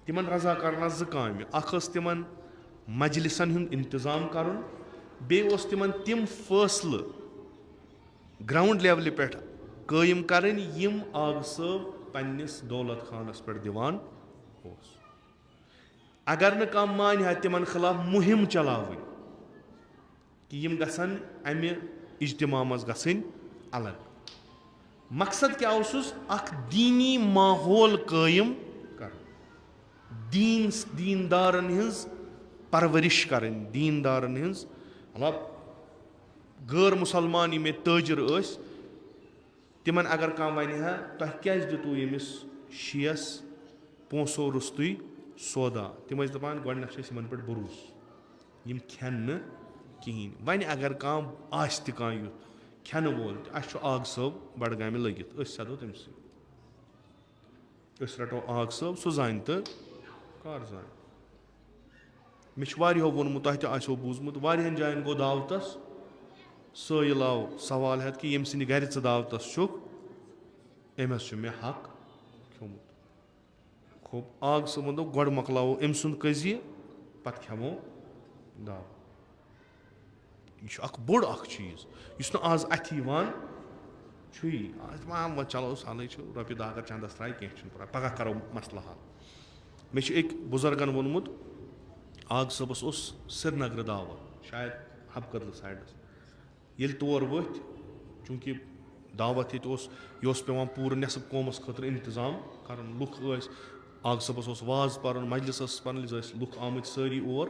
تِمن رضاکارن آسہٕ 2 کامہِ, اکھ ٲس تِمن مجلسن ہُنٛد انتظام کرُن, بیٚیہِ اوس تِمن تِم فٲصلہٕ گراوُنٛڈ لیولہِ پٮ۪ٹھ قٲیِم کرٕنۍ یِم آغا صٲب پننِس دولت خانس پٮ۪ٹھ دِوان اوس. اگر نہٕ کانٛہہ مانہِ ہا, تِمن خٕلاف مُہِم چلاوٕنۍ کہِ یِم گژھن امہِ اجتماع منٛز گژھٕنۍ الگ. مقصد کیاہ اوسُس, اکھ دیٖنی ماحول قٲیِم کرُن, دیٖندارن ہٕنٛز پرورِش کرٕنۍ, دیٖندارن ہٕنٛز, مطلب غٲر مُسلمان یِم ییٚتہِ تٲجِر ٲسۍ, تِمن اگر کانٛہہ وَنہِ ہا تۄہہِ کیازِ دِتوٗ ییٚمِس شِیَس پونٛسو روٚستُے سودا, تِم ٲسۍ دَپان گۄڈٕنیٚتھ چھُ اَسہِ یِمن پٮ۪ٹھ بروسہٕ, یِم کھٮ۪ن نہٕ کِہینۍ. وۄنۍ اگر کانٛہہ آسہِ تہِ کانٛہہ یُتھ کھٮ۪نہٕ وول تہِ, اَسہِ چھُ آغا صٲب بڈگامہِ لٔگِتھ, أسۍ سَدو تٔمسٕے, أسۍ رَٹو آغا صٲب, سُہ زانہِ تہٕ کر زانہِ. مےٚ چھُ واریاہو ووٚنمُت, تۄہہِ تہِ آسیو بوٗزمُت, واریاہن جاین گوٚو دعوتس, سٲیِل آو سوال ہٮ۪تھ کہِ ییٚمہِ سٕنٛدِ گرِ ژٕ دعوتس چھُکھ, أمِس چھُ مےٚ حق کھیوٚمُت. گوٚو آغا صٲبن دوٚپ گۄڈٕ مۄکلاوو أمۍ سُنٛد قضیہِ, پتہٕ کھٮ۪مو دعوت. یہِ چھُ اکھ بوٚڑ اکھ چیٖز یُس نہٕ آز اَتھِ یِوان چھُیی. آز وۄنۍ چلو سہلٕے چھُ, رۄپیہِ 10 اگر چندس ترٛایہِ کینٛہہ چھُنہٕ پرواے, پگاہ کرو مسلہٕ حل. مےٚ چھُ أکۍ بُزرگن ووٚنمُت, آغا صٲبس اوس سرینگرٕ دعوت, شاید حبہٕ کدلہٕ سایڈس. ییٚلہِ تور ؤتھۍ, چوٗنٛکہِ دعوت ییٚتہِ اوس, یہِ اوس پیٚوان پوٗرٕ نٮ۪صٕب قومس خٲطرٕ انتظام کرُن, لُکھ ٲسۍ, آغا صٲبس اوس واز پرُن, مجلس ٲسٕس پرٕنۍ, ٲسۍ لُکھ آمٕتۍ سٲری اور.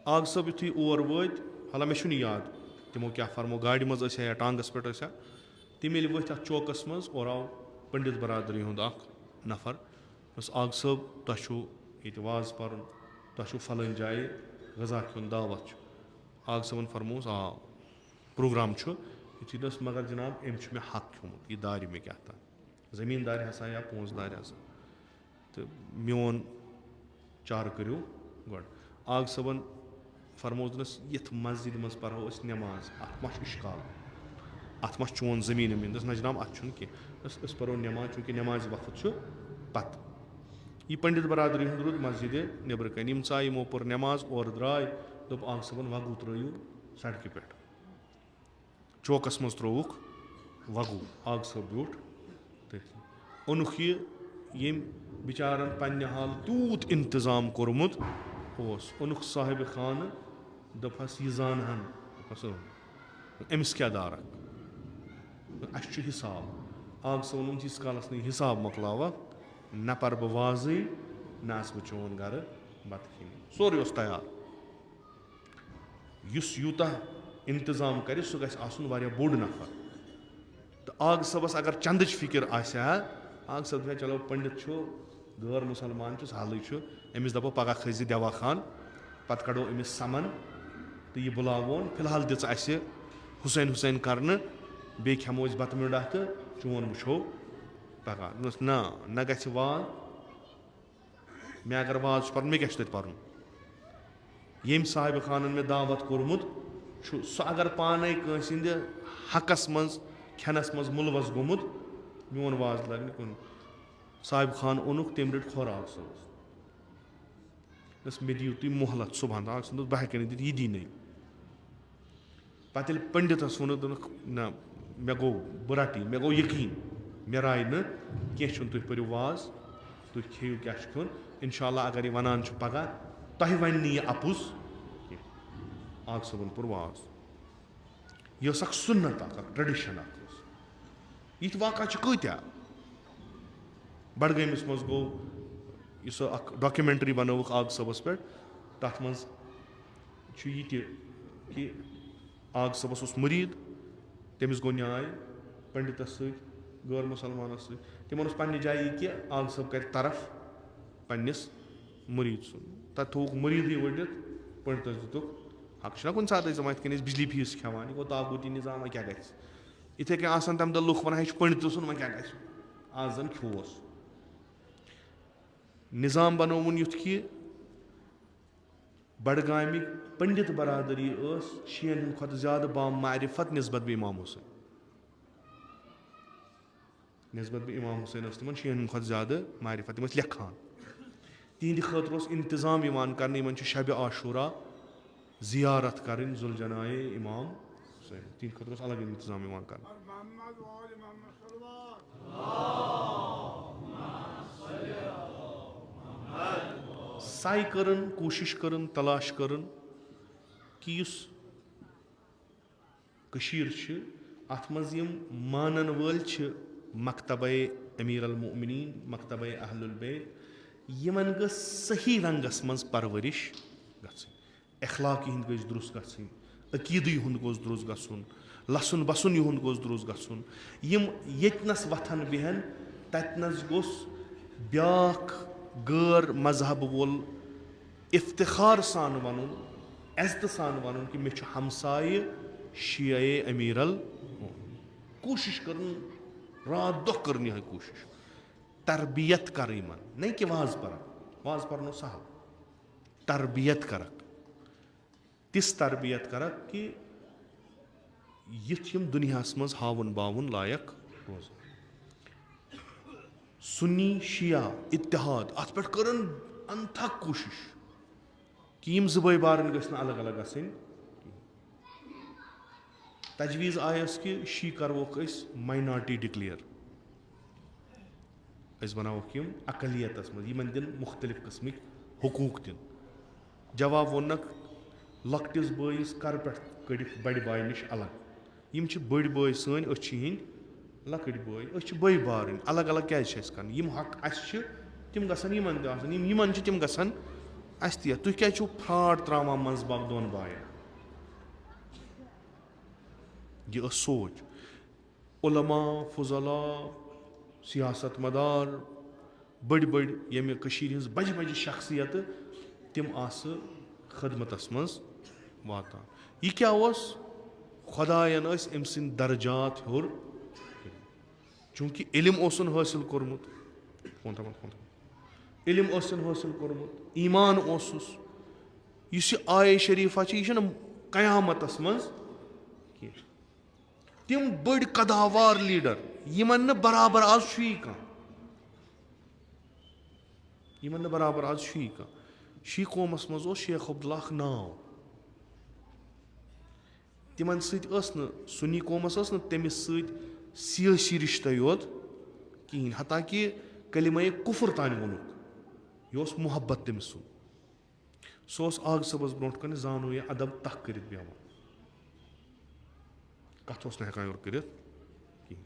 آغا صٲب یُتھُے اور وٲتۍ, حالانٛکہِ مےٚ چھُنہٕ یاد تِمو کیاہ فرمو, گاڑِ منٛز ٲسۍ یا ٹانگس پٮ۪ٹھ ٲسۍ, تِم ییٚلہِ ؤتھۍ اتھ چوکس منٛز, اور آو پنڈت برادری ہُنٛد اکھ نفر, دوٚپُس آغا صٲب تۄہہِ چھُو ییٚتہِ واز پرُن, تۄہہِ چھُو فلٲنۍ جایہِ غذا کھیوٚن, دعوت چھُ. آغا صٲبن فرمووُس آ پروگرام چھُ, یُتھُے دوٚپُس مگر جناب أمۍ چھُ مےٚ حق کھیوٚمُت, یہِ دارِ مےٚ کیٛاہ تام, زٔمیٖندارِ ہسا یا پونٛسہٕ دارِ ہسا, تہٕ میون چارٕ کٔرِو گۄڈٕ. آغا صٲبن فرمووُس دوٚپنس یِتھ مسجِدِ منٛز پرہو أسۍ نٮ۪ماز, اتھ ما چھُ اِشکال, اتھ ما چھُ چون زٔمیٖن ومیٖن. دوٚپُس نہ جناب اتھ چھُنہٕ کینٛہہ, أسۍ پرو نٮ۪ماز, چوٗنٛکہِ نٮ۪مازِ وقت چھُ پتہٕ. یہِ پنڈت برادری ہُنٛد روٗد مسجِدِ نیٚبرٕ کَنۍ یِم ژاے یِمو پوٚر نٮ۪ماز اورٕ درٛاے دوٚپ آغا صٲبن وَگُو ترٛٲیِو سڑکہِ پٮ۪ٹھ چوکَس منٛز ترٛووُکھ وَگُو آغا صٲب بیوٗٹھ تٔتھۍ اوٚنُکھ یہِ ییٚمۍ بِچارَن پنٛنہِ حالہٕ تیوٗت اِنتظام کوٚرمُت اوس اوٚنُکھ صاحبِ خانہٕ دوٚپہَس یہِ زانہَن دوٚپہَس أمِس کیٛاہ دارَکھ اَسہِ چھُ حِساب آغا صٲبن ووٚن ییٖتِس کالَس نہٕ یہِ حِساب مۄکلاوَکھ نہ پَرٕ بہٕ وازٕے نہ آسہٕ بہٕ چون گَرٕ بَتہٕ کھیٚنہِ سورُے اوس تیار یُس یوٗتاہ اِنتظام کَرِ سُہ گژھِ آسُن واریاہ بوٚڑ نفر تہٕ آغا صٲبَس اگر چنٛدٕچ فِکِر آسہِ ہا آغا صٲب دَپہِ چلو پٔنڈِت چھُ غٲر مُسلمان چھُ سہلٕے چھُ أمِس دَپو پگاہ کھٔسۍ زِ دیوا خان پَتہٕ کَڑو أمِس سَمَن تہٕ یہِ بُلاوون فِلحال دِژ اَسہِ حُسین کَرنہٕ بیٚیہِ کھٮ۪مو أسۍ بَتہٕ میوٚنٛڈا تہٕ چون وٕچھو پگاہ دوٚپنَس نہ گژھِ واز مےٚ اگر واز چھُ پَرُن مےٚ کیٛاہ چھُ تَتہِ پَرُن ییٚمۍ صاحبہِ خانَن مےٚ دعوت کوٚرمُت چھُ سُہ اگر پانَے کٲنٛسہِ ہِنٛدِ حقَس منٛز کھٮ۪نَس منٛز مُلوَس گوٚمُت میون واز لَگہِ نہٕ کُنہِ صاحبہِ خان اوٚنُکھ تٔمۍ رٔٹۍ کھۄر آغا صٲبَس دوٚپُس مےٚ دِیِو تُہۍ مۄہلت صُبحن آغا صٲبن دوٚپ بہٕ ہٮ۪کَے نہٕ دِتھ یہِ دی نٕے پَتہٕ ییٚلہِ پٔنڈِتَس ووٚنُکھ دوٚپُکھ نہ مےٚ گوٚو بہٕ رَٹٕے مےٚ گوٚو یقیٖن مےٚ راے نہٕ کینٛہہ چھُنہٕ تُہۍ پٔرِو واز تُہۍ کھیٚیِو کیٛاہ چھُ کھیوٚن اِنشاء اللہ اگر یہِ وَنان چھُ پگاہ تۄہہِ وَنہِ نہٕ یہِ اَپُز کینٛہہ آغا صٲبن پوٚر واز یہِ ٲس اکھ سُنت اکھ ٹریڈِشن اکھ ٲس یِتھۍ واقعہ چھِ کۭتیاہ بڈگٲمِس منٛز گوٚو یُس اکھ ڈاکیومینٹری بنٲوٕکھ آغا صٲبَس پٮ۪ٹھ تَتھ منٛز چھُ یہِ تہِ کہِ آغا صٲبَس اوس مُریٖد تٔمِس گوٚو نیاے پٔنڈِتَس سۭتۍ غٲر مُسلمانَس سۭتۍ تِمن اوس پنٛنہِ جایہِ یہِ کہِ آغا صٲب کَرِ طرف پنٛنِس مُریٖد سُنٛد تَتہِ تھووُکھ مُریٖدٕے ؤڑِتھ پٔنڈِتَس دِتُکھ حق چھُنہ کُنہِ ساتہٕ ٲسۍ دَپان یِتھ کٔنۍ أسۍ بِجلی فیٖس چھِ کھٮ۪وان یہِ گوٚو تاغوٗتی نِظام وۄنۍ کیٛاہ گژھِ یِتھَے کٔنۍ آسان تَمہِ دۄہ لُکھ وَنان یہِ چھُ پٔنڈِتہٕ سُنٛد وۄنۍ کیٛاہ گژھِ آز زَن کھیوٚوُس نِظام بَنووُن یُتھ کہِ بڈگامِکۍ پٔنڈِت برادٔری ٲس شِیَن ہِنٛدۍ کھۄتہٕ زیادٕ بامعرفت نِسبت بہٕ اِمام حُسین نِسبت بہٕ اِمام حُسین ٲس تِمن شِیَن ہِنٛدۍ کھۄتہٕ زیادٕ معرفت تِم ٲسۍ لیکھان تِہنٛدِ خٲطرٕ اوس اِنتظام یِوان کَرنہٕ یِمن چھُ شبِ عاشوٗرا زِیارت کَرٕنۍ ذوالجنایے اِمام حُسین تِہنٛدِ خٲطرٕ اوس الگ اِنتظام یِوان کَرنہٕ سَے کٔرٕن کوٗشِش کٔرٕن تلاش کٔرٕن کہِ یُس کٔشیٖر چھِ اَتھ منٛز یِم مانَن وٲلۍ چھِ مکتبے امیٖر المومنیٖن مکتبے اہل البیت یِمن گٔژھ صحیح رنٛگس منٛز پرؤرِش گژھٕنۍ اخلاقی ہِنٛدۍ گٔژھۍ دُرُست گژھٕنۍ عقیٖدٕ یِہُنٛد گوٚژھ دُرُست گژھُن لَسُن بَسُن یِہُنٛد گوٚژھ دُرُست گژھُن یِم ییٚتنَس وۄتھن بیٚہن تَتِنَس گوٚژھ بیٛاکھ غٲر مذہب وول افتِخار سان وَنُن عزتہٕ سان وَنُن کہِ مےٚ چھُ ہمسایہِ شِیعے امیٖر کوٗشِش کٔرٕن راتھ دۄہ کٔرٕن یِہے کوٗشِش تربیت کَرٕ یِمن نہ کہِ واز پَرکھ واز پَرنو سہل تربیت کَرکھ تِژھ تربیت کَرکھ کہِ یِتھ یِم دُنیاہَس منٛز ہاوُن باوُن لایق روزن سُنی شِیا اِتِحاد اَتھ پٮ۪ٹھ کٔرٕن انتھک کوٗشِش کہِ یِم زٕ بٲے بارٕنۍ گٔژھۍ نہٕ الگ الگ گژھٕنۍ تجویٖز آیَس کہِ شی کَرہوکھ أسۍ ماینارٹی ڈِکلیَر أسۍ بَناووکھ یِم اقلیتَس منٛز یِمن دِنۍ مُختٔلِف قٕسمٕکۍ حقوٗق دِنۍ جواب ووٚنکھ لۄکٹِس بٲیِس کَرٕ پٮ۪ٹھ کٔڑِتھ بَڑِ بایہِ نِش الگ یِم چھِ بٔڑۍ بٲے سٲنۍ أسۍ چھِ یِہِنٛدۍ لۄکٕٹۍ بٲے أسۍ چھِ بٲے بارٕنۍ الگ الگ کیٛازِ چھِ اَسہِ کَرٕنۍ یِم حق اَسہِ چھِ تِم گژھن یِمن تہِ آسٕنۍ یِم یِمن چھِ تِم گژھن اَسہِ تہِ تُہۍ کیٛازِ چھِو فرٛاڈ ترٛاوان منٛزٕ باگ دۄن بایَن یہِ ٲس سونٛچ عُلما فُضلا سِیاست مدار بٔڑۍ بٔڑۍ ییٚمہِ کٔشیٖرِ ہِنٛز بَجہِ بَجہِ شخصیتہٕ تِم آسہٕ خدمتَس منٛز واتان یہِ کیٛاہ اوس خۄدایَن ٲسۍ أمۍ سٕنٛدۍ درجات ہیوٚر چوٗنٛکہِ علم اوسُن حٲصِل کوٚرمُت علم ٲسِن حٲصِل کوٚرمُت ایٖمان اوسُس یُس یہِ آیے شریٖفہ چھِ یہِ چھِنہٕ قیامَتَس منٛز کینٛہہ تِم بٔڑۍ قداوار لیٖڈر یِمن نہٕ برابر آز چھُیی کانٛہہ یِمن نہٕ برابر آز چھُیی کانٛہہ شی قومَس منٛز اوس شیخ عبداللہ اکھ ناو تِمن سۭتۍ ٲس نہٕ سُنی قومَس ٲس نہٕ تٔمِس سۭتۍ سِیٲسی رِشتَے یوت کِہیٖنۍ حتاکہِ کلمے کُفُر تانۍ ووٚنُکھ یہِ اوس محبت تٔمِس سُنٛد سُہ اوس آغا صٲبَس برونٛٹھ کَنہِ زانو یہِ اَدب تَکھ کٔرِتھ بیٚہوان کَتھ اوس نہٕ ہٮ۪کان یورٕ کٔرِتھ کِہیٖنۍ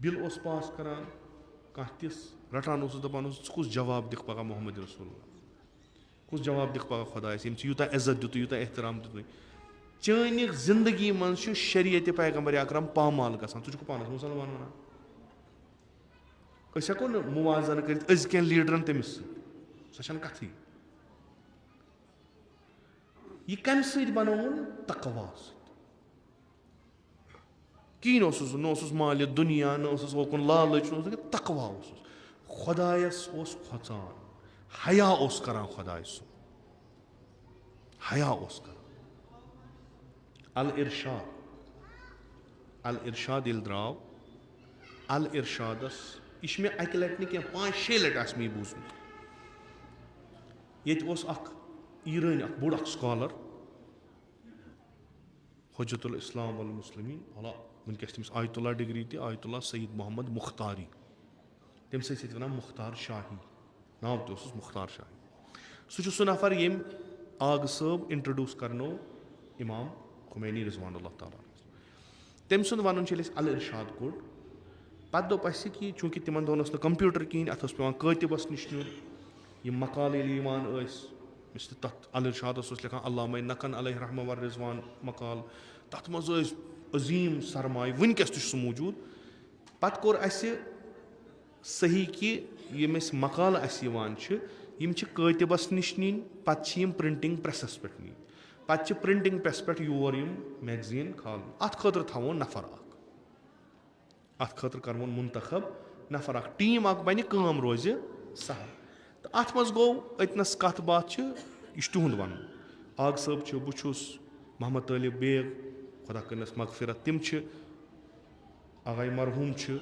بِل اوس پاس کَران کانٛہہ تِژھ رَٹان اوسُس دَپان اوس ژٕ کُس جواب دِکھ پَگاہ محمد رسول اللہ کُس جواب دِکھ پَگاہ خۄدایَس ییٚمۍ ژےٚ یوٗتاہ عزت دِتُے یوٗتاہ احترام دِتُے چٲنہِ زندگی منٛز چھُ شریعتِ پیغمبر اکرم پامال گژھان ژٕ چھُکھ پانَس مُسلمان وَنان أسۍ ہٮ۪کو نہٕ مُوازَن کٔرِتھ أزکٮ۪ن لیٖڈرَن تٔمِس سۭتۍ سۄ چھَنہٕ کَتھٕے یہِ کَمہِ سۭتۍ بَنووُن تقوا سۭتۍ کِہیٖنۍ اوسُس نہ اوسُس مالہِ دُنیا نہ اوسُس اوکُن لالٕچ نہ اوسُس تقوا اوسُس خۄدایَس اوس کھۄژان حیا اوس کران خۄداے سُنٛد حیا اوس کران الرشاد ییٚلہِ درٛاو الرشادَس یہِ چھُ مےٚ اَکہِ لَٹہِ نہٕ کینٛہہ 5-6 لَٹہِ آسہِ مےٚ یہِ بوٗزمُت ییٚتہِ اوس اکھ ایٖرٲنۍ اکھ بوٚڑ اکھ سکالر حجت الاسلام والمسلمیٖن وٕنکیٚس تٔمِس آیتُ اللہ ڈگری تہِ آیتُ اللہ سعید محمد مختاری تٔمِس ٲسۍ ییٚتہِ وَنان مختار شاہی ناو تہِ اوسُس مختار شاہی سُہ چھُ سُہ نفر ییٚمۍ آغا صٲب اِنٹرڈیوٗس کَرنو اِمام خُمینی رضوان اللہ تعالیٰ تٔمۍ سُنٛد وَنُن چھُ ییٚلہِ اَسہِ الرشاد کوٚڑ پَتہٕ دوٚپ اَسہِ کہِ چوٗنٛکہِ تِمن دۄہن اوس نہٕ کَمپیوٗٹر کِہیٖنۍ اَتھ اوس پیٚوان کٲتِبَس نِش نیُن یِم مقالہٕ ییٚلہِ یِوان ٲسۍ یُس تہِ تَتھ الرشادس اوس لیکھان علامہ نقن علیہ رحمہ ور رضوان مقال تَتھ منٛز ٲسۍ عظیٖم سرمایہِ وٕنکیٚس تہِ چھُ سُہ موٗجوٗد پَتہٕ کوٚر اَسہِ صحیح کہِ یِم أسۍ مقالہٕ اَسہِ یِوان چھِ یِم چھِ کٲتِبَس نِش نِنۍ پَتہٕ چھِ یِم پرنٹِنگ پریسَس پٮ۪ٹھ نِنۍ پَتہٕ چھِ پرنٹِنگ پریس پٮ۪ٹھ یور یِم میگزیٖن کھالٕنۍ اَتھ خٲطرٕ تھاوون نفر اکھ اَتھ خٲطرٕ کَرون مُنتخب نفر اکھ ٹیٖم اکھ بَنہِ کٲم روزِ سہل تہٕ اَتھ منٛز گوٚو أتنَس کَتھ باتھ چھِ یہِ چھُ تِہُنٛد وَنُن آغا صٲب چھُ بہٕ چھُس محمد طٲلب بیگ خۄدا کٔرنَس مغفرت تِم چھِ آغاے مرحوٗم چھِ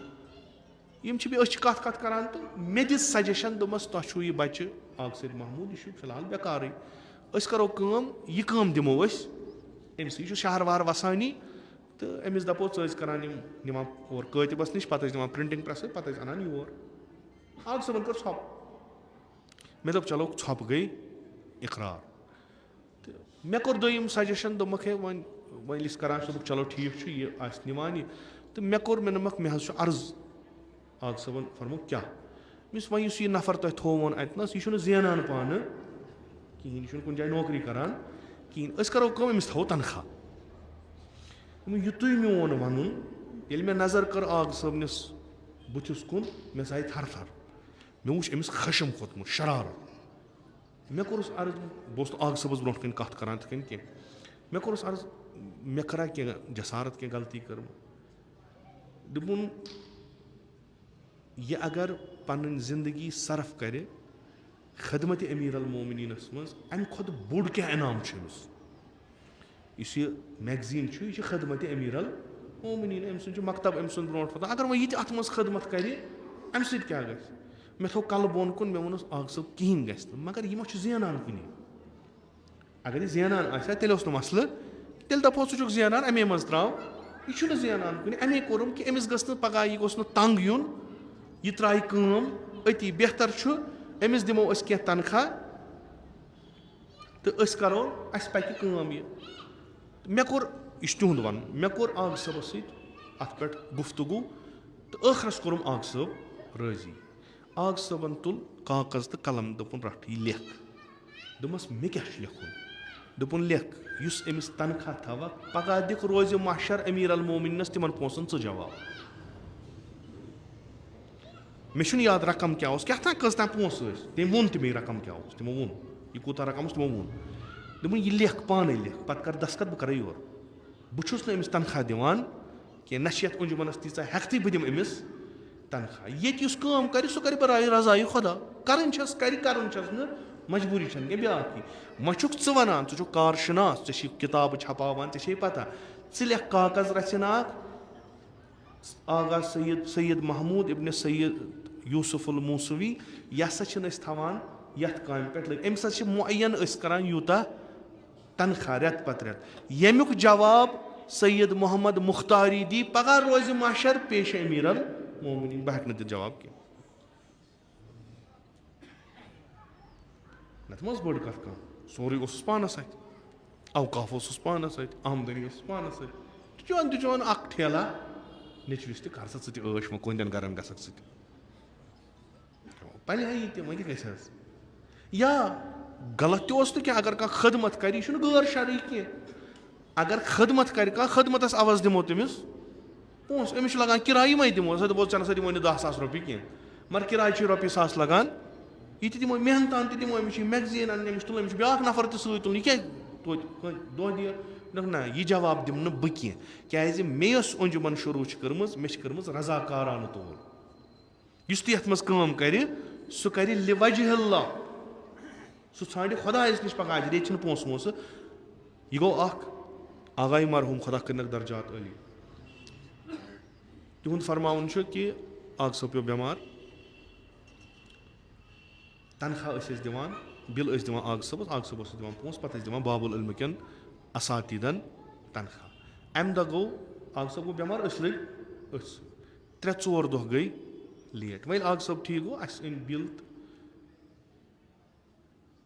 یِم چھِ بیٚیہِ أسۍ چھِ کَتھ کَران تہٕ مےٚ دِژ سَجَشَن دوٚپمَس تۄہہِ چھُو یہِ بَچہِ آغا صٲب محموٗد یہِ چھُ فِلحال بٮ۪کارٕے أسۍ کَرو کٲم یہِ کٲم دِمو أسۍ أمسٕے یہِ چھُ شہر وہر وَسانی تہٕ أمِس دَپو ژٕ ٲسۍ کَران یِم نِوان اورٕ کٲتِبَس نِش پَتہٕ ٲسۍ دِوان پرٛنٹِنٛگ پرٛٮ۪سَس پَتہٕ ٲسۍ اَنان یور آغا صٲبَن کٔر ژھۄپہٕ مےٚ دوٚپ چلو ژھۄپہٕ گٔے اِقرار تہٕ مےٚ کوٚر دوٚیِم سَجَشَن دوٚپمَکھ ہے وۄنۍ ییٚلہِ أسۍ کَران چھِ دوٚپُکھ چلو ٹھیٖک چھُ یہِ آسہِ نِوان یہِ تہٕ مےٚ کوٚر مےٚ دوٚپمَکھ مےٚ حظ چھُ عرض آغا صٲبَن فرمووُکھ کیٛاہ مےٚ وۄنۍ یُس یہِ نفر تۄہہِ تھووُن اَتنَس یہِ چھُنہٕ زینان پانہٕ کِہیٖنۍ یہِ چھُنہٕ کُنہِ جایہِ نوکری کَران کِہیٖنۍ أسۍ کَرو کٲم أمِس تھاوو تنخواہ یِتُے میون وَنُن ییٚلہِ مےٚ نظر کٔر آغا صٲبنِس بٕتھِس کُن مےٚ ژایہِ تھر تھر مےٚ وٕچھ أمِس خشم کھوٚتمُت شرارت مےٚ کوٚرُس عرض بہٕ اوسُس نہٕ آغا صٲبَس برونٛٹھ کَنۍ کَتھ کَران تِتھ کٔنۍ کینٛہہ مےٚ کوٚرُس عرض مےٚ کٔرا کینٛہہ جسارت کینٛہہ غلطی کٔرمٕژ دوٚپُن یہِ اگر پَنٕنۍ زندگی صرف کَرِ خدمتِ امیٖر المومنیٖنَس منٛز اَمہِ کھۄتہٕ بوٚڑ کیٛاہ انعام چھُ أمِس یُس یہِ میگزیٖن چھُ یہِ چھِ خدمتِ امیٖر المومنیٖن أمۍ سُنٛد چھُ مکتب أمۍ سُنٛد برونٛٹھ اگر وۄنۍ یہِ تہِ اَتھ منٛز خدمت کَرِ اَمہِ سۭتۍ کیٛاہ گژھِ مےٚ تھوٚو کَلہٕ بۄن کُن مےٚ ووٚنُس آغا صٲب کِہیٖنۍ گژھِ نہٕ مگر یہِ ما چھُ زینان کُنی اگر یہِ زینان آسہِ ہا تیٚلہِ اوس نہٕ مَسلہٕ تیٚلہِ دَپہو ژٕ چھُکھ زینان اَمے منٛز ترٛاو یہِ چھُنہٕ زینان کُنہِ اَمے کوٚرُم کہِ أمِس گٔژھ نہٕ پَگاہ یہِ گوٚژھ نہٕ تنٛگ یُن یہِ ترٛایہِ کٲم أتی بہتر چھُ أمِس دِمو أسۍ کینٛہہ تنخواہ تہٕ أسۍ کَرو اَسہِ پَکہِ کٲم یہِ مےٚ کوٚر یہِ چھُ تِہُنٛد وَنُن مےٚ کوٚر آغا صٲبَس سۭتۍ اَتھ پٮ۪ٹھ گُفتگوٗ تہٕ ٲخرَس کوٚرُم آغا صٲب رٲضی آغا صٲبَن تُل کاغذ تہٕ قلم دوٚپُن رَٹھ یہِ لیکھ دوٚپمَس مےٚ کیٛاہ چھُ لیکھُن دوٚپُن لیکھ یُس أمِس تنخواہ تھاوَکھ پَگاہ دِکھ روزِ محشر امیٖر المومنیٖنَس تِمن پونٛسَن ژٕ جواب مےٚ چھُنہٕ یاد رقم کیٛاہ اوس کیٛاہ تام کٔژ تام پونٛسہٕ ٲسۍ تٔمۍ ووٚن تہِ مےٚ رقم کیٛاہ اوس تِمو ووٚن یہِ کوٗتاہ رقم اوس تِمو ووٚن دوٚپُن یہِ لیکھ پانَے لیکھ پَتہٕ کَر دستخط بہٕ کَرَے یورٕ بہٕ چھُس نہٕ أمِس تنخواہ دِوان کینٛہہ نہ چھِ یَتھ انجُمنَس تیٖژاہ ہٮ۪کتھٕے بہٕ دِمہٕ أمِس تنخواہ ییٚتہِ یُس کٲم کَرِ سُہ کَرِ برایہِ رضایہِ خۄدا کَرٕنۍ چھَس کَرِ کَرُن چھَس نہٕ مجبوٗری چھَنہٕ کینٛہہ بیٛاکھ کینٛہہ وۄنۍ چھُکھ ژٕ وَنان ژٕ چھُکھ کارشِناس ژےٚ چھِ کِتابہٕ چھپاوان ژےٚ چھے پَتہ ژٕ لیکھ کاغذ رَژھِ ناگ آغا سید محموٗد ابنِ سید यूसुफुल मूसवी यह हसा थवान यथ काम पे लग अम्स मुअय्यन करान यूता तनख्वाह रेत पत रेत यमुक जवाब सैयद मोहम्मद मुख्तारी दी पगह रोज माशर पेश अमीर अल मोमिनीन बह हेक दित जवाब कह नत बड़ कथ कह सोरे पानस अवकाफ पानस आमदनी पानस चोन ठेला नचविस कर सा ऐश वो कुंदन गरन गस पल वो क्या या गलत तो क्या अगर कह खदमत कर गैर शरई कह अगर खदमत कर खदमत अवज दिमो तमिस पोस अमिस लगान किराय मे दिमो सो दपो सा दिमो 10,000 रुपये कह मगर किराय रॉपये 1,000 लगान ये दिमो मेहनतान दिमो अमिस मैगजीन अन तुल अमिस ब्या नफर तो तुल क्या दह दिय ना यह जवाब दिम न बह क्या मे अंजुमन शुरू कर्म रजाकारान तौर इस ये मज कर सह कर लिवजह सह ांड खुदायस नश पकह ये पोस वोस यह गो आगाई मरहूम खुदा करनक दर्जात अली तिहुंद फरमावन कि आग सब पे बेमार तनख्वाह दिवान बिल दिवान आग सबस दिवान पोस पत दिवान बाबुल इल्म कन असातिदन तनख्वाह अम दह गो आग सब गो बेमार लग 3-4 दह गई लेट वह आग सब ठीक गो अस अन बिल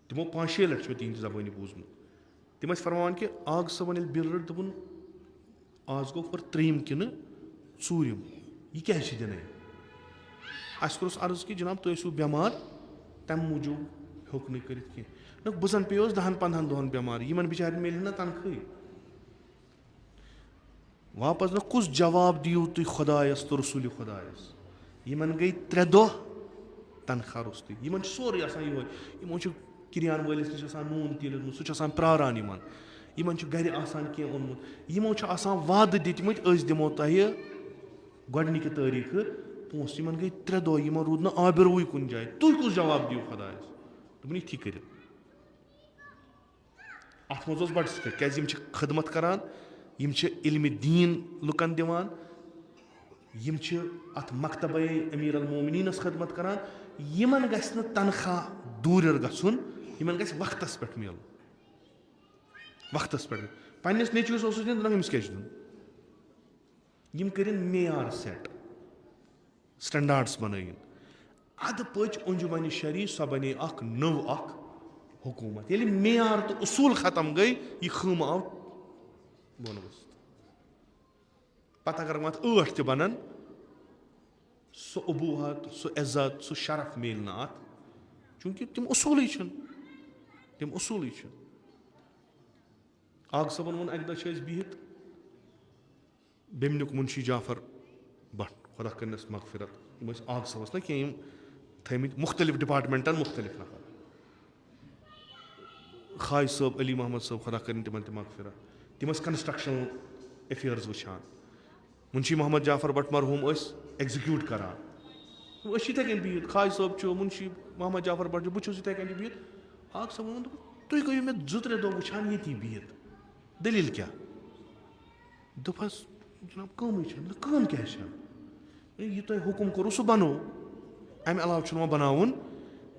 तमो 5-6 लट तीन जबानी बूजमुत तम फरमान कि आग सबन बिल रट दोपन आज गो पर 3 कि 4 यह क्या दिन अस कोस अर्ज कि जनाब तुम बेमार तम मूजूब होक न कर न बजन पे 10-15 दहन बेमार इन बिचार मिले ना तनख्वाह वापस न कुछ जवाब दियो तुम खुदायस तो रसूल खुदायस इन गई 3 दह तनख्वाह रुस्त इन सोरे यो किरियान वलिस नश नून तेल सह प्रारान इन गर कह ओनमुत यमो वाद दितमत दिमो तह गोडनिक तारीख पोस इन गई 3 दह इन रूद न आबिरवुई कुन जाए तुम कुछ जवाब दियो खुदायस दोपन यथी कर अत मज बड़ स्ट्रिक्ट क्या खदमत करान इल्म दीन लुकन दिवान अत मकतब अमीर अल मोमिनीनस खदमत करान इन गस तनख्वाह दूर गन इन गस वक्तस पे मिल वक्तस पे पन्नस नेचुवस दिन अमिस क्या दिन यम कर मेयार सेट स्टैंडर्ड्स बनाइन अद पच अंजुमन शरी सह बने नव हुकूमत ये मेयार तो उसूल खत्म गई यह खम आव बोन पत अगर मत 8 त बनन सो अबूहत सो इज्जत सो शरफ मिल ना अत चूंकि तम उसूल आग सबन वो अक दह बिहित बेमनुक मुंशी जाफर भट्ट खुदा करनस मगफिरत आग सबस ना कह थमित मुख्तलिफ डिपार्टमेंटन मुख्तलिफ नफर खाय साहब अली मोहम्मद साहब खुदा कर तिमन त मगफिरत तम कंस्ट्रक्शन अफेयर्स वुचान मुंशी मोहम्मद जाफर भट्ट मरहूम एग्जीक्यूट करान इथे कन बिहित खाय साहब मुंशी मोहम्मद जाफर भट्ट बहुत इथे कन बिहित आग सब वो तुम गो मे 2-3 दह वुचान ये बिहित दलील क्या दोपस जनाब कम क्या यह तुम हुकुम करो सह बनो अमे अलाव बनावन